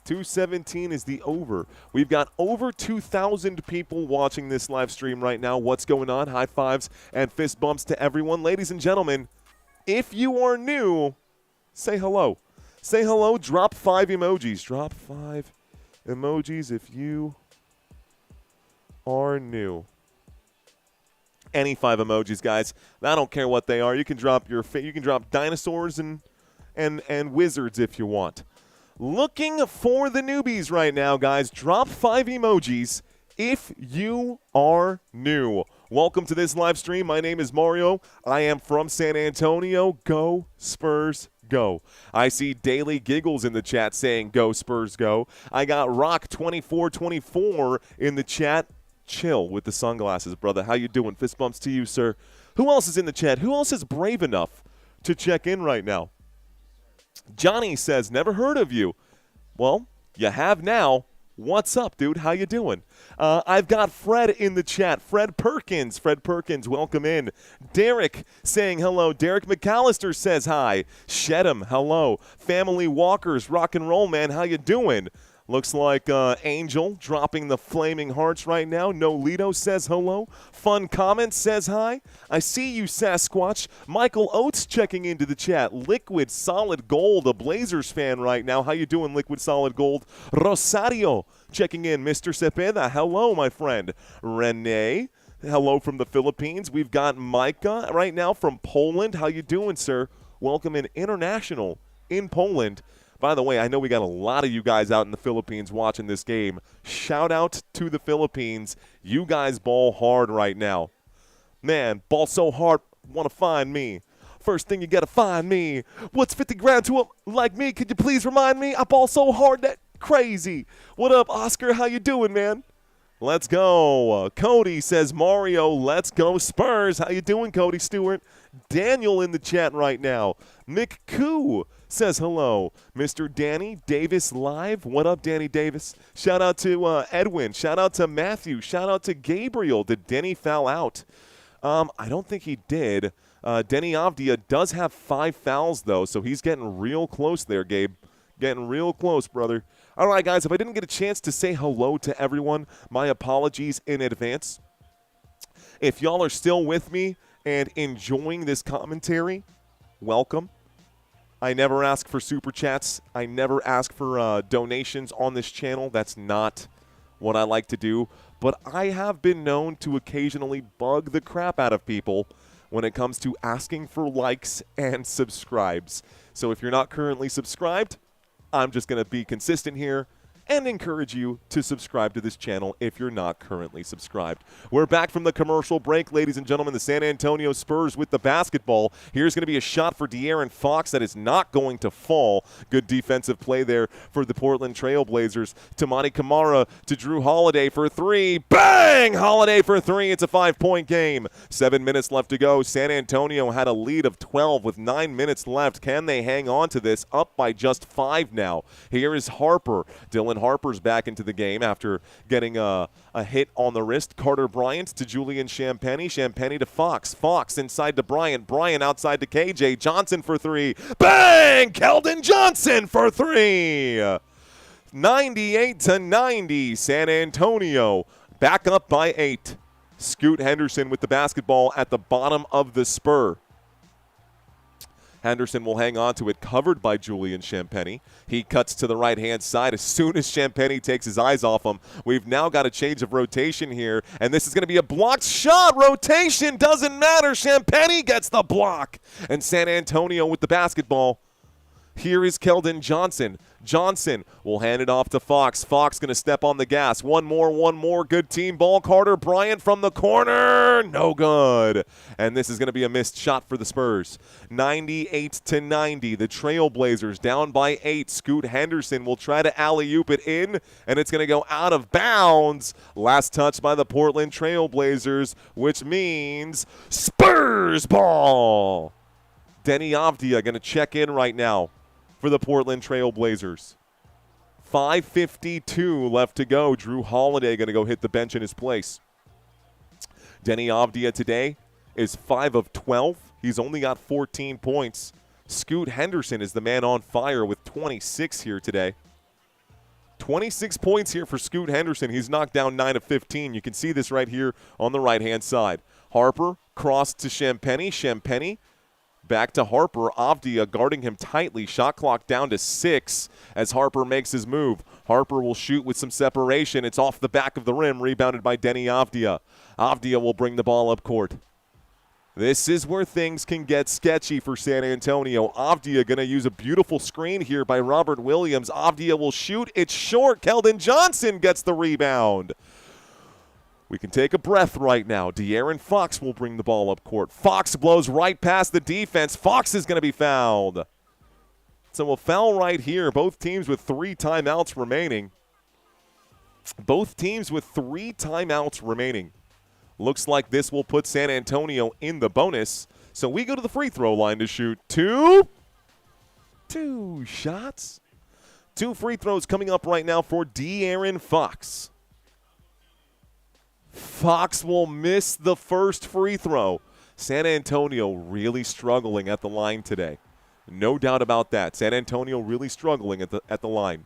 S2: 217 is the over. We've got over 2,000 people watching this live stream right now. What's going on? High fives and fist bumps to everyone. Ladies and gentlemen, if you are new, say hello. Say hello. Drop 5 emojis. Drop 5 emojis if you are new. Any 5 emojis, guys. I don't care what they are. You can drop dinosaurs and wizards if you want. Looking for the newbies right now, guys. Drop 5 emojis if you are new. Welcome to this live stream. My name is Mario. I am from San Antonio. Go Spurs, go. I see Daily Giggles in the chat saying go Spurs, go. I got Rock2424 in the chat. Chill with the sunglasses, brother. How you doing? Fist bumps to you, sir. Who else is in the chat? Who else is brave enough to check in right now? Johnny says, never heard of you. Well, you have now. What's up, dude? How you doing? I've got Fred in the chat. Fred Perkins, welcome in. Derek saying hello. Derek McAllister says hi. Shedham, hello. Family Walkers, rock and roll, man. How you doing? Looks like Angel dropping the flaming hearts right now. Nolito says hello. Fun Comments says hi. I see you, Sasquatch. Michael Oates checking into the chat. Liquid Solid Gold, a Blazers fan right now. How you doing, Liquid Solid Gold? Rosario checking in. Mr. Cepeda, hello, my friend. Renee, hello from the Philippines. We've got Micah right now from Poland. How you doing, sir? Welcome in International in Poland. By the way, I know we got a lot of you guys out in the Philippines watching this game. Shout out to the Philippines. You guys ball hard right now. Man, ball so hard. Want to find me. First thing you got to find me. What's 50 grand to a like me? Could you please remind me? I ball so hard that crazy. What up, Oscar? How you doing, man? Let's go. Cody says, Mario, let's go Spurs. How you doing, Cody Stewart? Daniel in the chat right now. Mick Koo says hello. Mr. Danny Davis live. What up, Danny Davis? Shout out to Edwin. Shout out to Matthew. Shout out to Gabriel. Did Denny foul out? I don't think he did. Deni Avdija does have 5 fouls, though, so he's getting real close there, Gabe. Getting real close, brother. All right, guys, if I didn't get a chance to say hello to everyone, my apologies in advance. If y'all are still with me and enjoying this commentary, welcome. I never ask for super chats. I never ask for donations on this channel. That's not what I like to do. But I have been known to occasionally bug the crap out of people when it comes to asking for likes and subscribes. So if you're not currently subscribed, I'm just going to be consistent here and encourage you to subscribe to this channel if you're not currently subscribed. We're back from the commercial break, ladies and gentlemen. The San Antonio Spurs with the basketball. Here's going to be a shot for De'Aaron Fox that is not going to fall. Good defensive play there for the Portland Trail Blazers. Toumani Camara to Drew Holiday for 3. Bang! Holiday for 3. It's a 5-point game. 7 minutes left to go. San Antonio had a lead of 12 with 9 minutes left. Can they hang on to this? Up by just 5 now. Here is Harper. Dylan Harper's back into the game after getting a hit on the wrist. Carter Bryant to Julian Champagnie. Champagnie to Fox. Fox inside to Bryant. Bryant outside to KJ. Johnson for 3. Bang! Keldon Johnson for 3. 98-90. San Antonio back up by 8. Scoot Henderson with the basketball at the bottom of the spur. Henderson will hang on to it, covered by Julian Champagnie. He cuts to the right-hand side as soon as Champagnie takes his eyes off him. We've now got a change of rotation here, and this is going to be a blocked shot. Rotation doesn't matter. Champagnie gets the block, and San Antonio with the basketball. Here is Keldon Johnson. Johnson will hand it off to Fox. Fox going to step on the gas. One more. Good team ball. Carter Bryant from the corner. No good. And this is going to be a missed shot for the Spurs. 98-90. The Trailblazers down by 8. Scoot Henderson will try to alley-oop it in, and it's going to go out of bounds. Last touch by the Portland Trailblazers, which means Spurs ball. Deni Avdija going to check in right now for the Portland Trail Blazers. 5:52 left to go. Drew Holiday going to go hit the bench in his place. Deni Avdija today is 5 of 12. He's only got 14 points. Scoot Henderson is the man on fire with 26 here today. 26 points here for Scoot Henderson. He's knocked down 9 of 15. You can see this right here on the right-hand side. Harper crossed to Champagnie. Champagnie back to Harper. Avdija guarding him tightly. Shot clock down to 6 as Harper makes his move. Harper will shoot with some separation. It's off the back of the rim, rebounded by Deni Avdija. Avdija will bring the ball up court. This is where things can get sketchy for San Antonio. Avdija going to use a beautiful screen here by Robert Williams. Avdija will shoot. It's short. Keldon Johnson gets the rebound. We can take a breath right now. De'Aaron Fox will bring the ball up court. Fox blows right past the defense. Fox is going to be fouled. So a foul right here. Both teams with 3 timeouts remaining. Both teams with 3 timeouts remaining. Looks like this will put San Antonio in the bonus. So we go to the free throw line to shoot 2 shots. 2 free throws coming up right now for De'Aaron Fox. Fox will miss the first free throw. San Antonio really struggling at the line today. No doubt about that. San Antonio really struggling at the line.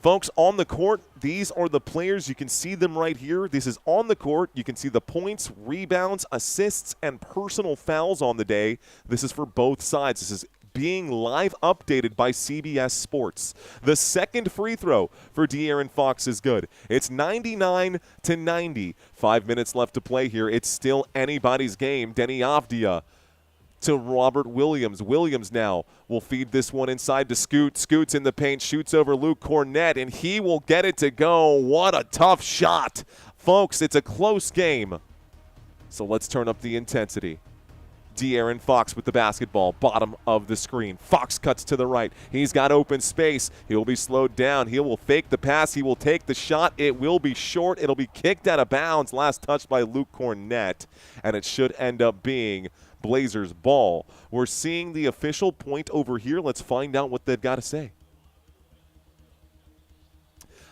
S2: Folks, on the court, these are the players. You can see them right here. This is on the court. You can see the points, rebounds, assists, and personal fouls on the day. This is for both sides. This is being live updated by CBS Sports. The second free throw for De'Aaron Fox is good. It's 99-90. 5 minutes left to play here. It's still anybody's game. Deni Avdija to Robert Williams. Williams now will feed this one inside to Scoot. Scoot's in the paint, shoots over Luke Cornett, and he will get it to go. What a tough shot. Folks, it's a close game. So let's turn up the intensity. De'Aaron Fox with the basketball, bottom of the screen. Fox cuts to the right. He's got open space. He'll be slowed down. He will fake the pass. He will take the shot. It will be short. It'll be kicked out of bounds. Last touch by Luke Cornett, and it should end up being Blazers ball. We're seeing the official point over here. Let's find out what they've got to say.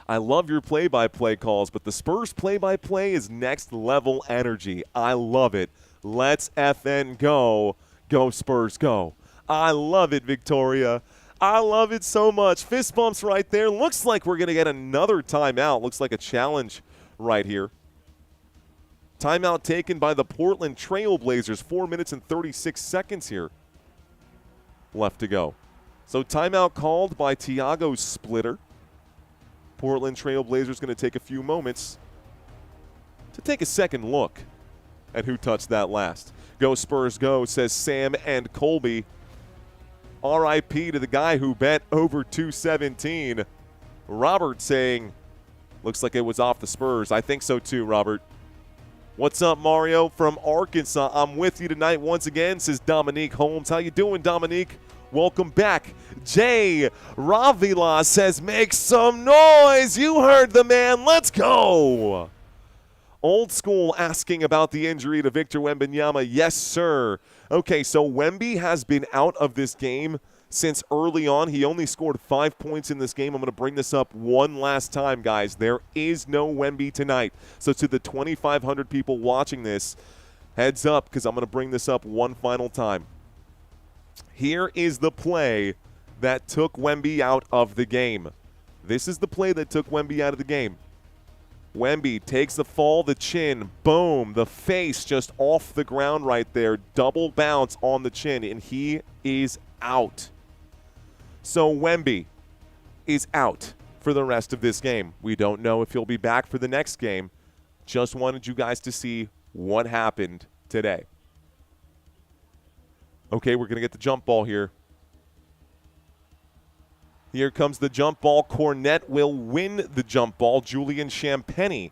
S2: I love your play-by-play calls, but the Spurs play-by-play is next level energy. I love it. Let's FN go. Go Spurs, go. I love it, Victoria. I love it so much. Fist bumps right there. Looks like we're going to get another timeout. Looks like a challenge right here. Timeout taken by the Portland Trail Blazers. 4 minutes and 36 seconds here left to go. So timeout called by Tiago Splitter. Portland Trail Blazers going to take a few moments to take a second look at who touched that last. Go Spurs go, says Sam and Colby. RIP to the guy who bet over 217. Robert saying, looks like it was off the Spurs. I think so too, Robert. What's up, Mario from Arkansas? I'm with you tonight once again, says Dominique Holmes. How you doing, Dominique? Welcome back. Jay Ravila says, make some noise. You heard the man. Let's go. Old School asking about the injury to Victor Wembanyama. Yes, sir. Okay, so Wemby has been out of this game since early on. He only scored 5 points in this game. I'm going to bring this up one last time, guys. There is no Wemby tonight. So to the 2,500 people watching this, heads up, because I'm going to bring this up one final time. Here is the play that took Wemby out of the game. This is the play that took Wemby out of the game. Wemby takes the fall, the chin, boom, the face just off the ground right there, double bounce on the chin, and he is out. So Wemby is out for the rest of this game. We don't know if he'll be back for the next game. Just wanted you guys to see what happened today. Okay, we're going to get the jump ball here. Here comes the jump ball. Cornett will win the jump ball. Julian Champagny,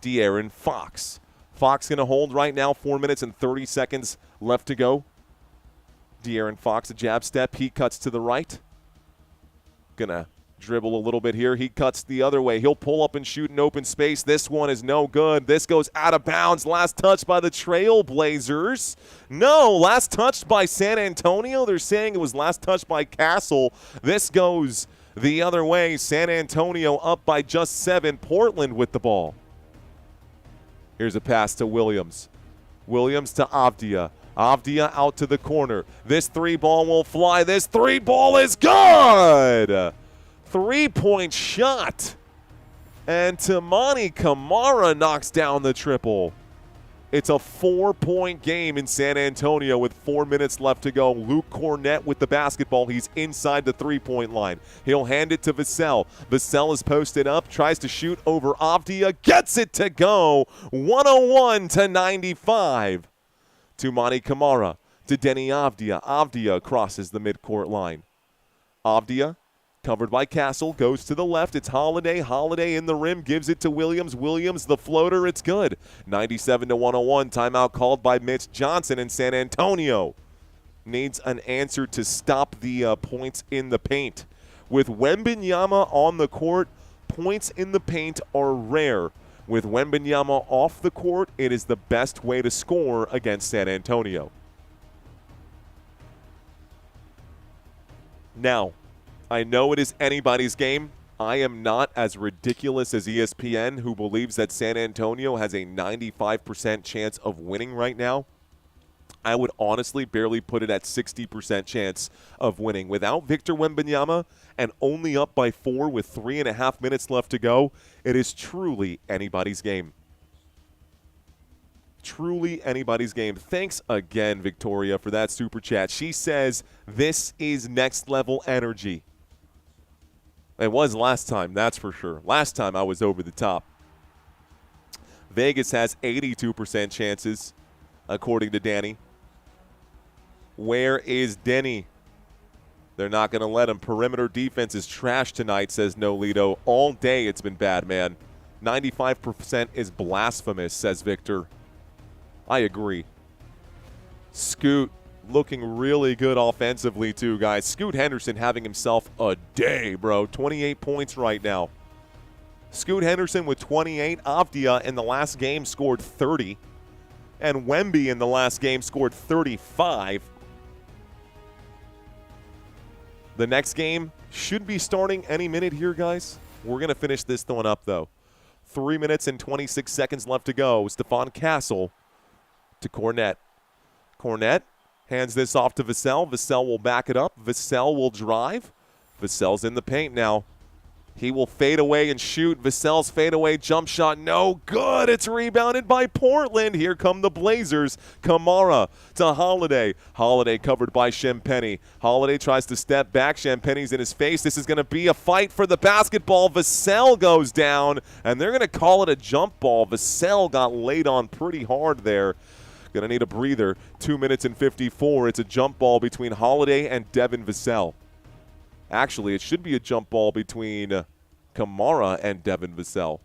S2: De'Aaron Fox. Fox going to hold right now. 4 minutes and 30 seconds left to go. De'Aaron Fox, a jab step. He cuts to the right. Going to dribble a little bit here. He cuts the other way. He'll pull up and shoot in open space. This one is no good. This goes out of bounds. Last touch by the Trail Blazers. No, last touch by San Antonio. They're saying it was last touch by Castle. This goes the other way. San Antonio up by just 7. Portland with the ball. Here's a pass to Williams. Williams to Avdija. Avdija out to the corner. This 3-ball will fly. This 3-ball is good. 3-point shot. And Toumani Camara knocks down the triple. It's a 4-point game in San Antonio with 4 minutes left to go. Luke Cornett with the basketball. He's inside the 3-point line. He'll hand it to Vassell. Vassell is posted up, tries to shoot over Avdija, gets it to go. 101-95. Toumani Camara to Deni Avdija. Avdija crosses the midcourt line. Avdija, covered by Castle, goes to the left. It's Holiday. Holiday in the rim, gives it to Williams. Williams, the floater, it's good. 97-101. Timeout called by Mitch Johnson, and San Antonio needs an answer to stop the points in the paint. With Wembanyama on the court, points in the paint are rare. With Wembanyama off the court, it is the best way to score against San Antonio. Now, I know it is anybody's game. I am not as ridiculous as ESPN, who believes that San Antonio has a 95% chance of winning right now. I would honestly barely put it at 60% chance of winning. Without Victor Wembanyama and only up by 4 with 3.5 minutes left to go, it is truly anybody's game. Truly anybody's game. Thanks again, Victoria, for that super chat. She says, this is next level energy. It was last time, that's for sure. Last time I was over the top. Vegas has 82% chances, according to Danny. Where is Deni? They're not going to let him. Perimeter defense is trash tonight, says Nolito. All day it's been bad, man. 95% is blasphemous, says Victor. I agree. Scoot looking really good offensively too, guys. Scoot Henderson having himself a day, bro. 28 points right now. Scoot Henderson with 28. Avdija in the last game scored 30. And Wemby in the last game scored 35. The next game should be starting any minute here, guys. We're going to finish this one up, though. 3 minutes and 26 seconds left to go. Stephon Castle to Kornet. Kornet hands this off to Vassell. Vassell will back it up. Vassell will drive. Vassell's in the paint now. He will fade away and shoot. Vassell's fadeaway jump shot, no good. It's rebounded by Portland. Here come the Blazers. Kamara to Holiday. Holiday covered by Shampenny. Holiday tries to step back. Shampenny's in his face. This is going to be a fight for the basketball. Vassell goes down, and they're going to call it a jump ball. Vassell got laid on pretty hard there. Going to need a breather. 2 minutes and 54. It's a jump ball between Holiday and Devin Vassell. Actually, it should be a jump ball between Kamara and Devin Vassell.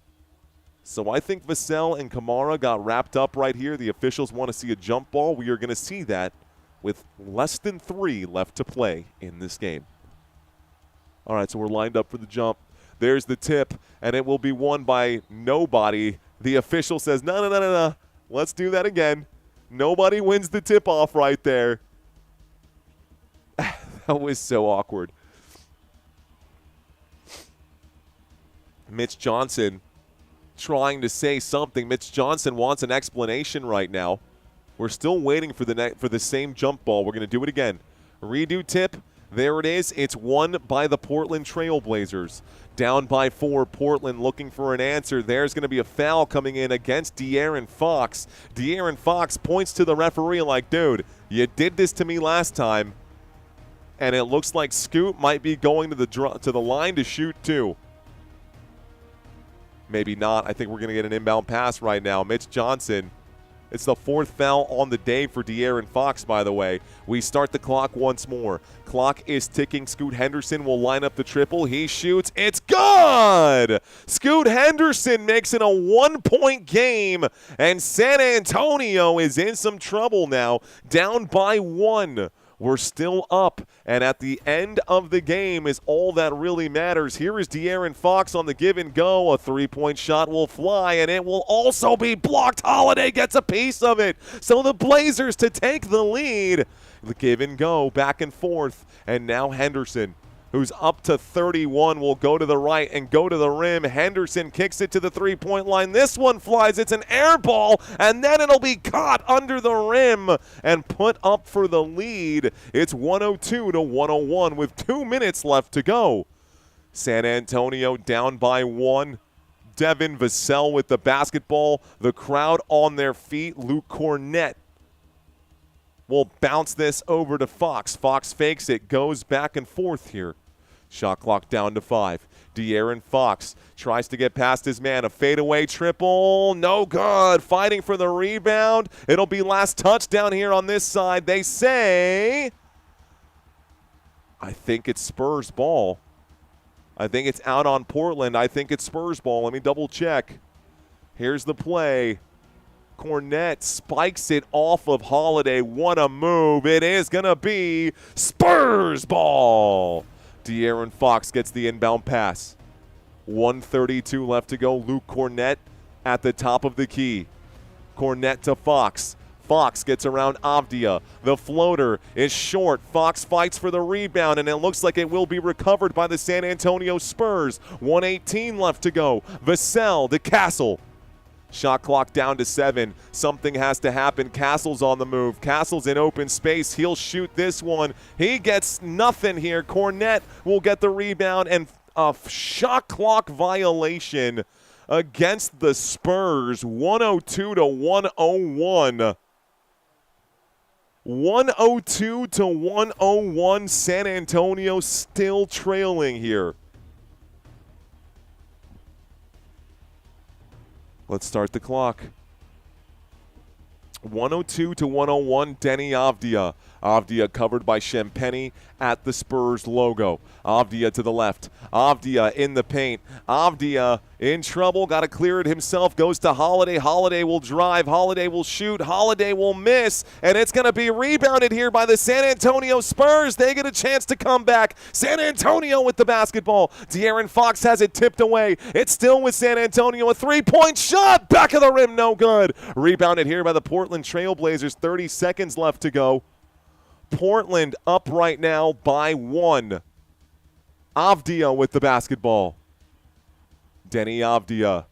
S2: So I think Vassell and Kamara got wrapped up right here. The officials want to see a jump ball. We are going to see that with less than 3 left to play in this game. All right, so we're lined up for the jump. There's the tip, and it will be won by nobody. The official says, no. Let's do that again. Nobody wins the tip-off right there. That was so awkward. Mitch Johnson trying to say something. Mitch Johnson wants an explanation right now. We're still waiting for the same jump ball. We're going to do it again. Redo tip. There it is. It's won by the Portland Trail Blazers. Down by 4. Portland looking for an answer. There's going to be a foul coming in against De'Aaron Fox. De'Aaron Fox points to the referee like, dude, you did this to me last time. And it looks like Scoot might be going to the line to shoot too. Maybe not. I think we're going to get an inbound pass right now. Mitch Johnson. It's the 4th foul on the day for De'Aaron Fox, by the way. We start the clock once more. Clock is ticking. Scoot Henderson will line up the triple. He shoots. It's good! Scoot Henderson makes it a 1-point game, and San Antonio is in some trouble now. Down by 1. We're still up, and at the end of the game is all that really matters. Here is De'Aaron Fox on the give and go. A 3-point shot will fly, and it will also be blocked. Holiday gets a piece of it. So the Blazers to take the lead. The give and go, back and forth, and now Henderson, who's up to 31, will go to the right and go to the rim. Henderson kicks it to the 3-point line. This one flies. It's an air ball, and then it'll be caught under the rim and put up for the lead. It's 102-101 with 2 minutes left to go. San Antonio down by 1. Devin Vassell with the basketball. The crowd on their feet. Luke Kornet will bounce this over to Fox. Fox fakes it, goes back and forth here. Shot clock down to 5. De'Aaron Fox tries to get past his man. A fadeaway triple. No good. Fighting for the rebound. It'll be last touch down here on this side. They say, I think it's Spurs ball. I think it's out on Portland. I think it's Spurs ball. Let me double check. Here's the play. Kornet spikes it off of Holiday. What a move. It is going to be Spurs ball. De'Aaron Fox gets the inbound pass. 1:32 left to go. Luke Kornet at the top of the key. Kornet to Fox. Fox gets around Avdija. The floater is short. Fox fights for the rebound, and it looks like it will be recovered by the San Antonio Spurs. 1:18 left to go. Vassell to Castle. Shot clock down to 7. Something has to happen. Castle's on the move. Castle's in open space. He'll shoot this one. He gets nothing here. Kornet will get the rebound, and a shot clock violation against the Spurs. 102-101. 102-101. San Antonio still trailing here. Let's start the clock. 102 to 101, Deni Avdija. Avdija covered by Shampenny at the Spurs logo. Avdija to the left. Avdija in the paint. Avdija in trouble. Got to clear it himself. Goes to Holiday. Holiday will drive. Holiday will shoot. Holiday will miss. And it's going to be rebounded here by the San Antonio Spurs. They get a chance to come back. San Antonio with the basketball. De'Aaron Fox has it tipped away. It's still with San Antonio. A three-point shot. Back of the rim. No good. Rebounded here by the Portland Trail Blazers. 30 seconds left to go. Portland up right now by 1. Avdija with the basketball. Deni Avdija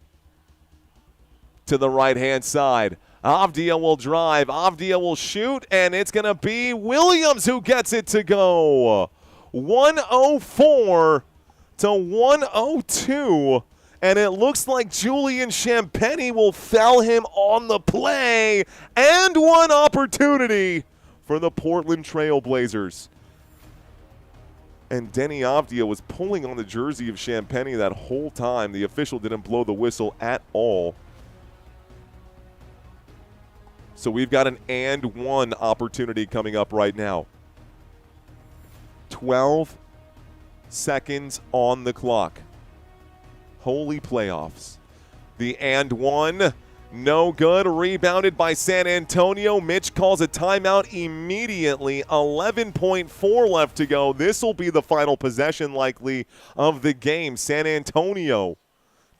S2: to the right-hand side. Avdija will drive. Avdija will shoot, and it's going to be Williams who gets it to go. 104 to 102. And it looks like Julian Shampenny will foul him on the play. And one opportunity for the Portland Trail Blazers. And Deni Avdija was pulling on the jersey of Shampenny that whole time. The official didn't blow the whistle at all. So we've got an and one opportunity coming up right now. 12 seconds on the clock. Holy playoffs. The and one. No good. Rebounded by San Antonio. Mitch calls a timeout immediately. 11.4 left to go. This will be the final possession likely of the game. San Antonio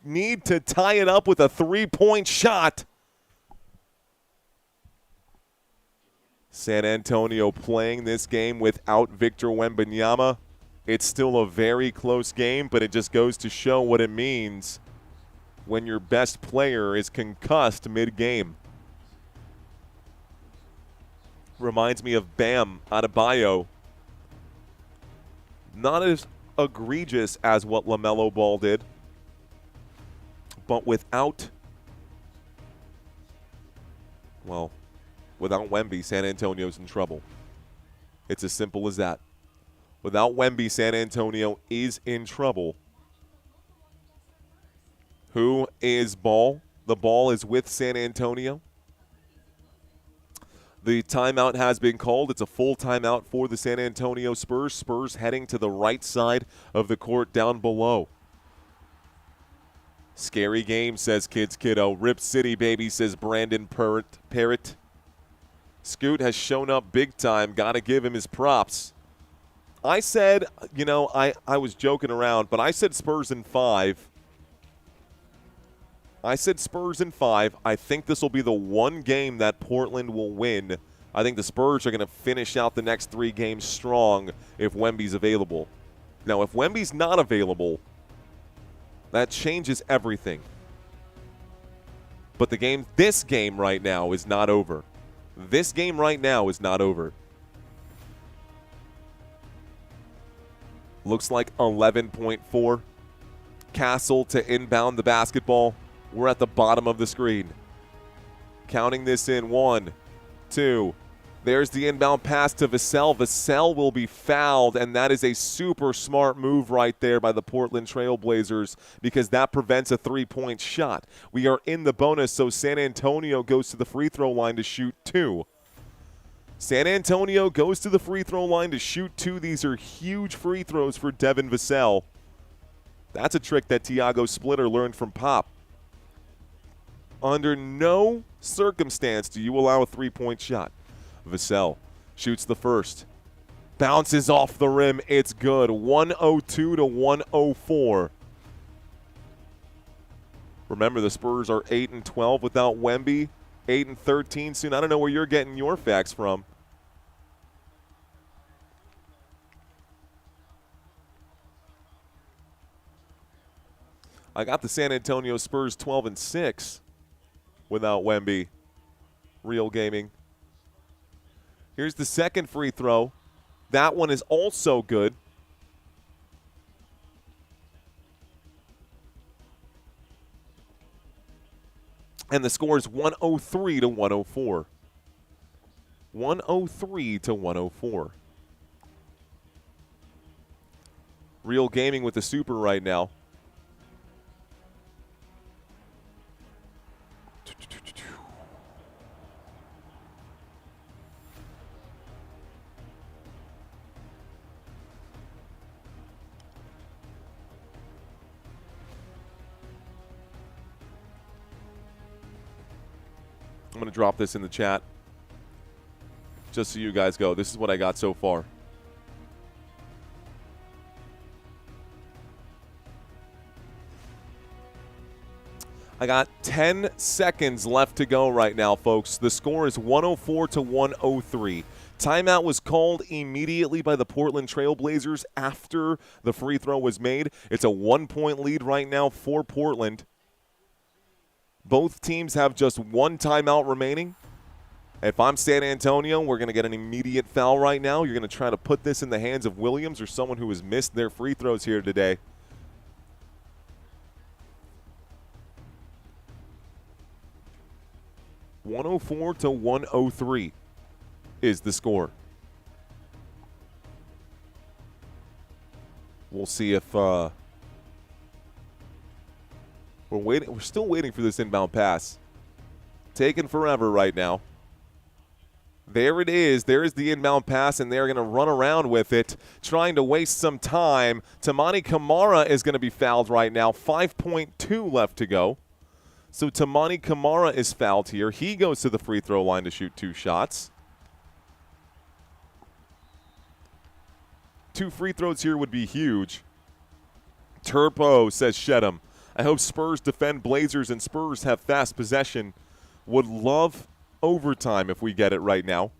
S2: need to tie it up with a three-point shot. San Antonio playing this game without Victor Wembanyama. It's still a very close game, but it just goes to show what it means when your best player is concussed mid-game. Reminds me of Bam Adebayo. Not as egregious as what LaMelo Ball did, but without Wemby, San Antonio's in trouble. It's as simple as that. Without Wemby, San Antonio is in trouble. Who is ball? The ball is with San Antonio. The timeout has been called. It's a full timeout for the San Antonio Spurs. Spurs heading to the right side of the court down below. Scary game, says Kids Kiddo. Rip City, baby, says Brandon Parrott. Scoot has shown up big time. Got to give him his props. I said, I was joking around, but I said Spurs in 5. I think this will be the one game that Portland will win. I think the Spurs are going to finish out the next 3 games strong if Wemby's available. Now, if Wemby's not available, that changes everything. But this game right now is not over. This game right now is not over. Looks like 11.4. Castle to inbound the basketball. We're at the bottom of the screen. Counting this in. 1, 2. There's the inbound pass to Vassell. Vassell will be fouled, and that is a super smart move right there by the Portland Trail Blazers because that prevents a three-point shot. We are in the bonus, so San Antonio goes to the free throw line to shoot 2. San Antonio goes to the free throw line to shoot 2. These are huge free throws for Devin Vassell. That's a trick that Tiago Splitter learned from Pop. Under no circumstance do you allow a three-point shot. Vassell shoots the first. Bounces off the rim. It's good. 102 to 104. Remember, the Spurs are 8-12 without Wemby. 8-13 soon. I don't know where you're getting your facts from. I got the San Antonio Spurs 12-6 without Wemby. Real gaming. Here's the second free throw. That one is also good. And the score is 103 to 104. 103 to 104. Real gaming with the super right now. I'm going to drop this in the chat just so you guys go. This is what I got so far. I got 10 seconds left to go right now, folks. The score is 104 to 103. Timeout was called immediately by the Portland Trail Blazers after the free throw was made. It's a 1-point lead right now for Portland. Both teams have just one timeout remaining. If I'm San Antonio, we're going to get an immediate foul right now. You're going to try to put this in the hands of Williams or someone who has missed their free throws here today. .104 to 103 is the score. We'll see if we're waiting. We're still waiting for this inbound pass. Taking forever right now. There it is. There is the inbound pass, and they're going to run around with it, trying to waste some time. Toumani Camara is going to be fouled right now. 5.2 left to go. So Toumani Camara is fouled here. He goes to the free throw line to shoot 2 shots. 2 free throws here would be huge. Turpo says Shedham. I hope Spurs defend Blazers and Spurs have fast possession. Would love overtime if we get it right now.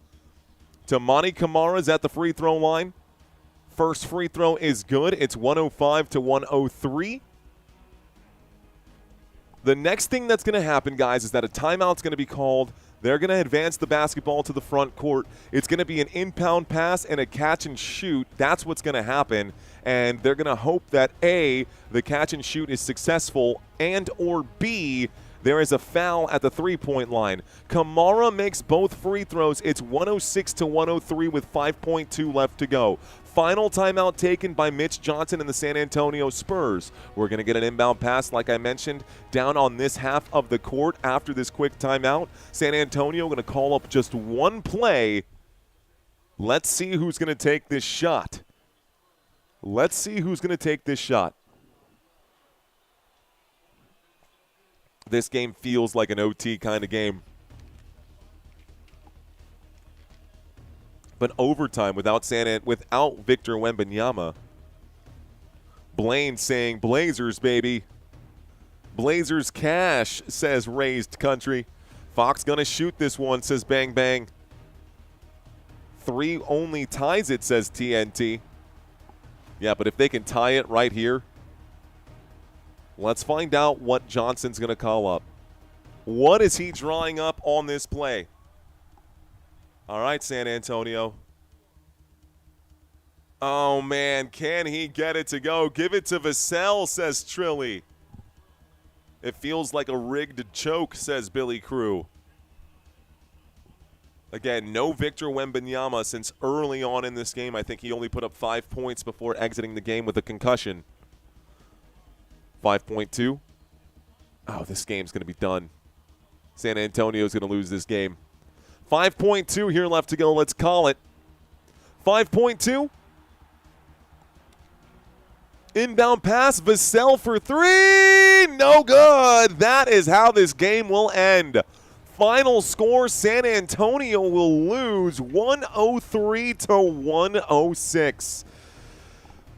S2: Toumani Camara's at the free throw line. First free throw is good. It's 105 to 103. The next thing that's going to happen, guys, is that a timeout's going to be called. They're going to advance the basketball to the front court. It's going to be an inbound pass and a catch and shoot. That's what's going to happen. And they're going to hope that, A, the catch and shoot is successful, and or B, there is a foul at the three-point line. Camara makes both free throws. It's 106 to 103 with 5.2 left to go. Final timeout taken by Mitch Johnson and the San Antonio Spurs. We're going to get an inbound pass, like I mentioned, down on this half of the court after this quick timeout. San Antonio going to call up just one play. Let's see who's going to take this shot. Let's see who's going to take this shot. This game feels like an OT kind of game. But overtime without Victor Wembanyama. Blaine saying, Blazers, baby. Blazers cash, says Raised Country. Fox going to shoot this one, says Bang Bang. 3 only ties it, says TNT. Yeah, but if they can tie it right here, let's find out what Johnson's going to call up. What is he drawing up on this play? All right, San Antonio. Oh, man, can he get it to go? Give it to Vassell, says Trilly. It feels like a rigged choke, says Billy Crew. Again, no Victor Wembanyama since early on in this game. I think he only put up 5 points before exiting the game with a concussion. 5.2. Oh, this game's going to be done. San Antonio's going to lose this game. 5.2 here left to go. Let's call it. 5.2. Inbound pass. Vassell for 3. No good. That is how this game will end. Final score, San Antonio will lose 103 to 106.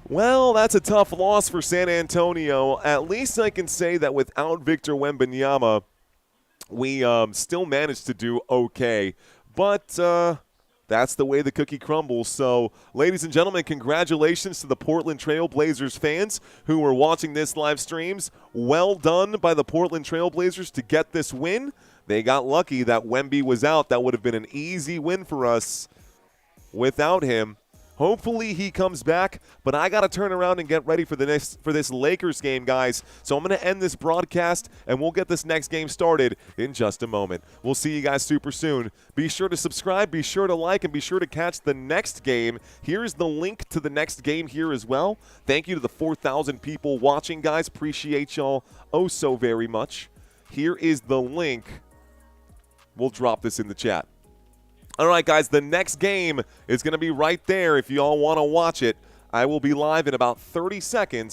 S2: Well, that's a tough loss for San Antonio. At least I can say that without Victor Wembanyama, we still managed to do okay. But that's the way the cookie crumbles. So, ladies and gentlemen, congratulations to the Portland Trail Blazers fans who were watching this live streams. Well done by the Portland Trail Blazers to get this win. They got lucky that Wemby was out. That would have been an easy win for us without him. Hopefully he comes back, but I got to turn around and get ready for this Lakers game, guys. So I'm going to end this broadcast, and we'll get this next game started in just a moment. We'll see you guys super soon. Be sure to subscribe, be sure to like, and be sure to catch the next game. Here's the link to the next game here as well. Thank you to the 4,000 people watching, guys. Appreciate y'all oh so very much. Here is the link. We'll drop this in the chat. All right, guys, the next game is going to be right there if you all want to watch it. I will be live in about 30 seconds.